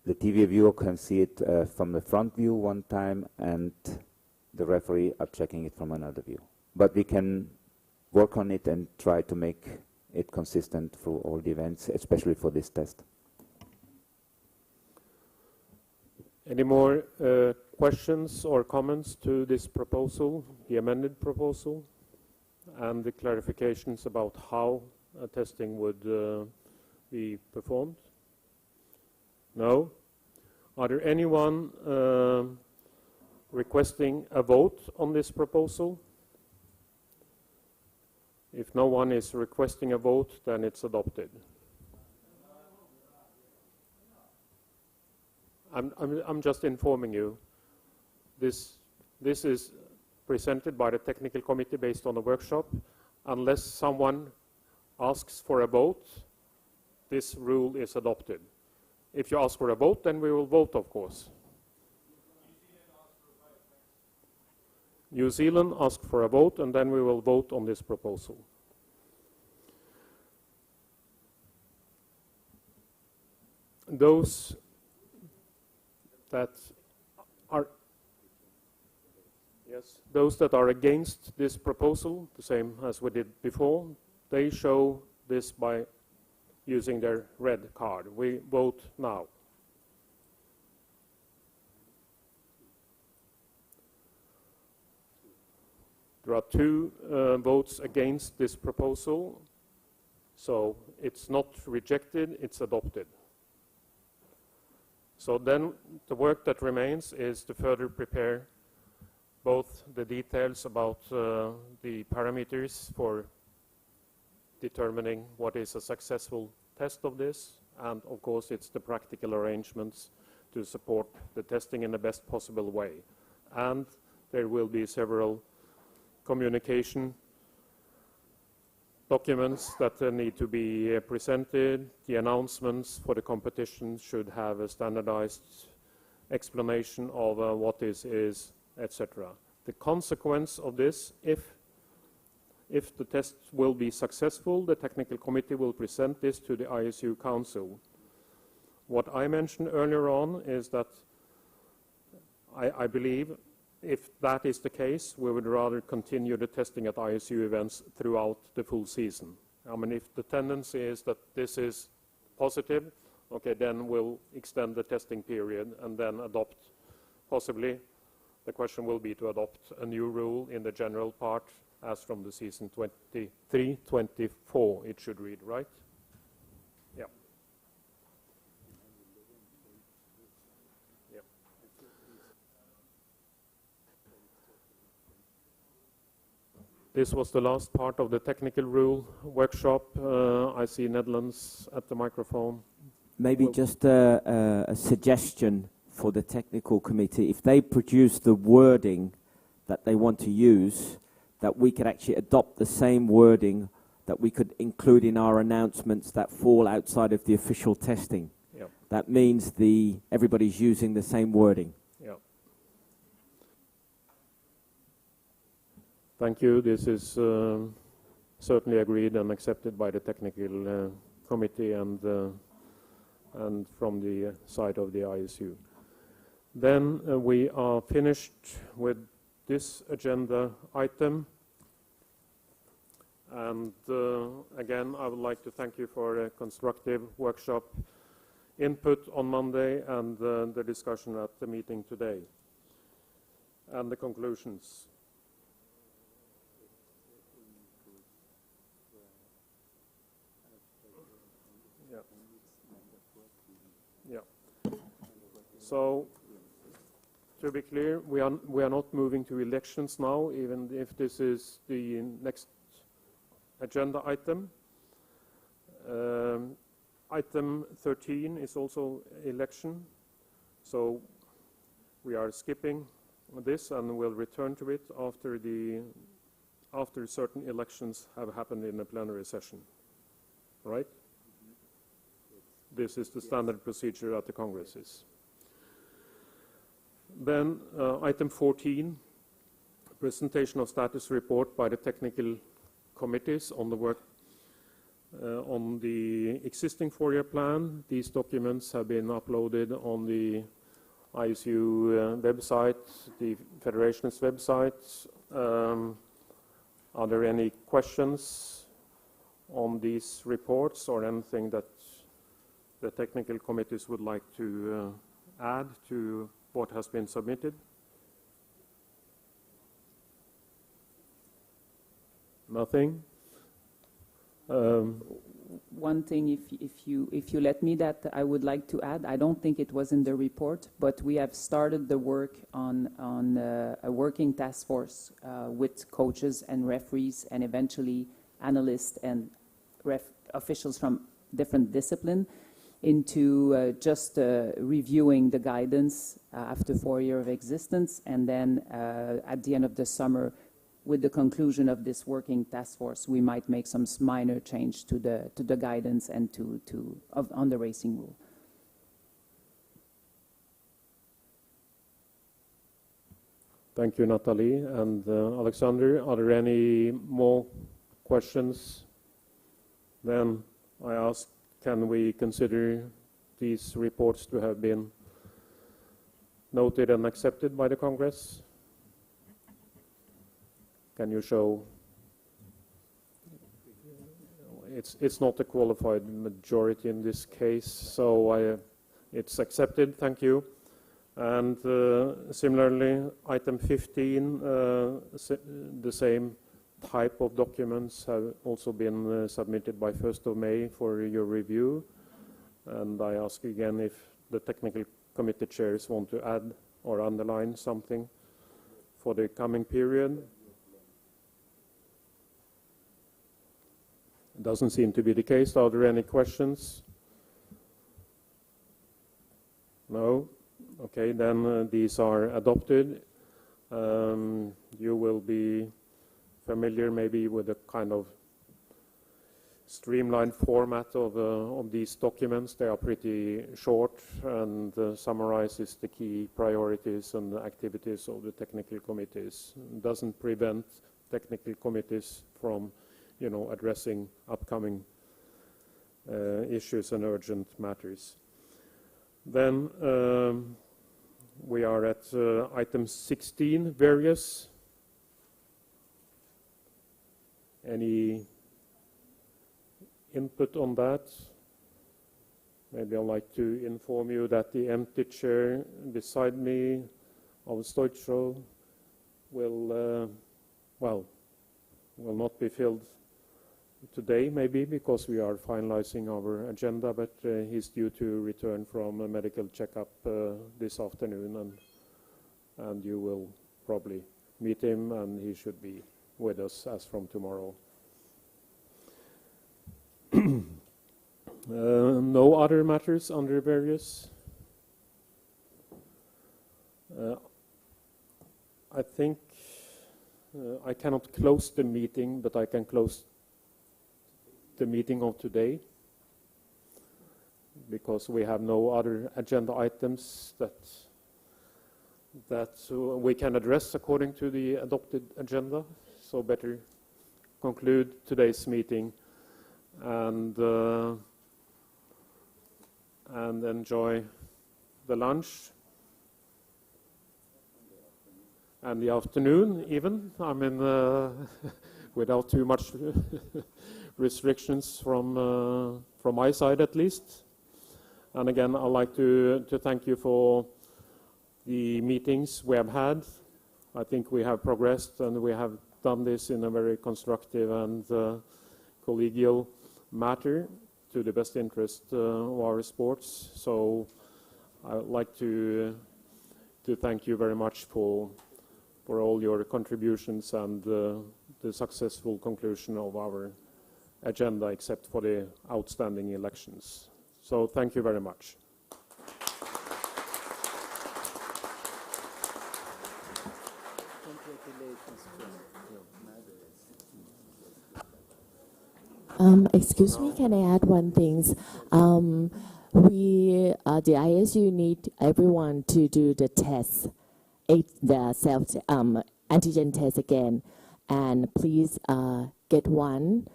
the TV viewer can see it from the front view one time and the referee are checking it from another view. But we can work on it and try to make it consistent through all the events, especially for this test. Any more questions or comments to this proposal, the amended proposal, and the clarifications about how testing would be performed? No? Are there anyone requesting a vote on this proposal? If no one is requesting a vote, then it's adopted. I'm just informing you. This is presented by the technical committee based on a workshop. Unless someone asks for a vote, this rule is adopted. If you ask for a vote, then we will vote, of course. New Zealand asked for a vote, and then we will vote on this proposal. Those that are against this proposal, the same as we did before, they show this by using their red card. We vote now. There are 2 votes against this proposal, so it's not rejected, it's adopted. So then the work that remains is to further prepare both the details about the parameters for determining what is a successful test of this, and of course it's the practical arrangements to support the testing in the best possible way. And there will be several communication documents that need to be presented. The announcements for the competition should have a standardized explanation of what this is, etc. The consequence of this, if the test will be successful, the technical committee will present this to the ISU Council. What I mentioned earlier on is that I believe if that is the case, we would rather continue the testing at ISU events throughout the full season. I mean, if the tendency is that this is positive, okay, then we'll extend the testing period and then adopt, possibly, the question will be to adopt a new rule in the general part as from the season 23-24, it should read, right? Yeah. Yeah. This was the last part of the technical rule workshop. I see Netherlands at the microphone. Maybe just a suggestion for the technical committee, if they produce the wording that they want to use, that we could actually adopt the same wording that we could include in our announcements that fall outside of the official testing. Yep. That means everybody's using the same wording. Yeah. Thank you. This is certainly agreed and accepted by the technical committee and from the side of the ISU. Then we are finished with this agenda item. And again, I would like to thank you for a constructive workshop input on Monday and the discussion at the meeting today. And the conclusions. Yeah. Yeah. So, to be clear, we are not moving to elections now, even if this is the next agenda item. Item 13 is also election, so we are skipping this and we'll return to it after certain elections have happened in the plenary session. Right? This is the standard procedure at the Congresses. Then item 14, presentation of status report by the technical committees on the work on the existing four-year plan. These documents have been uploaded on the ISU website, the Federation's website. Are there any questions on these reports or anything that the technical committees would like to add to what has been submitted? Nothing? One thing, if you let me, that I would like to add, I don't think it was in the report, but we have started the work on a working task force with coaches and referees and eventually analysts and officials from different disciplines into just reviewing the guidance after 4 years of existence, and then at the end of the summer, with the conclusion of this working task force, we might make some minor change to the guidance and on the racing rule. Thank you, Natalie. And Alexander, are there any more questions? Then I ask, can we consider these reports to have been noted and accepted by the Congress? Can you show? It's not a qualified majority in this case, so it's accepted. Thank you. And similarly, item 15, the same type of documents have also been submitted by 1st of May for your review. And I ask again if the technical committee chairs want to add or underline something for the coming period. It doesn't seem to be the case. Are there any questions? No? Okay, then these are adopted. You will be familiar maybe with the kind of streamlined format of these documents. They are pretty short and summarizes the key priorities and the activities of the technical committees. It doesn't prevent technical committees from addressing upcoming issues and urgent matters. Then we are at item 16, various. Any input on that? Maybe I'd like to inform you that the empty chair beside me of Stoichro will not be filled today, maybe because we are finalizing our agenda, but he's due to return from a medical checkup this afternoon, and you will probably meet him, and he should be with us as from tomorrow. No other matters under various? I think I cannot close the meeting, but I can close the meeting of today, because we have no other agenda items that we can address according to the adopted agenda. So better conclude today's meeting and enjoy the lunch and the afternoon even. I mean, without too much restrictions from my side at least. And again, I'd like to thank you for the meetings we have had. I think we have progressed, and we have done this in a very constructive and collegial matter to the best interest of our sports. So I'd like to thank you very much for all your contributions and the successful conclusion of our agenda, except for the outstanding elections. So thank you very much. Excuse me, can I add one thing? The ISU need everyone to do the test, the self antigen test again, and please get one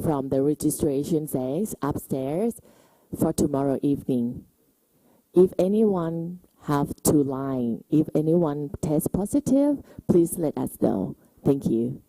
from the registration desk upstairs for tomorrow evening. If anyone have to lie, if anyone tests positive, please let us know. Thank you.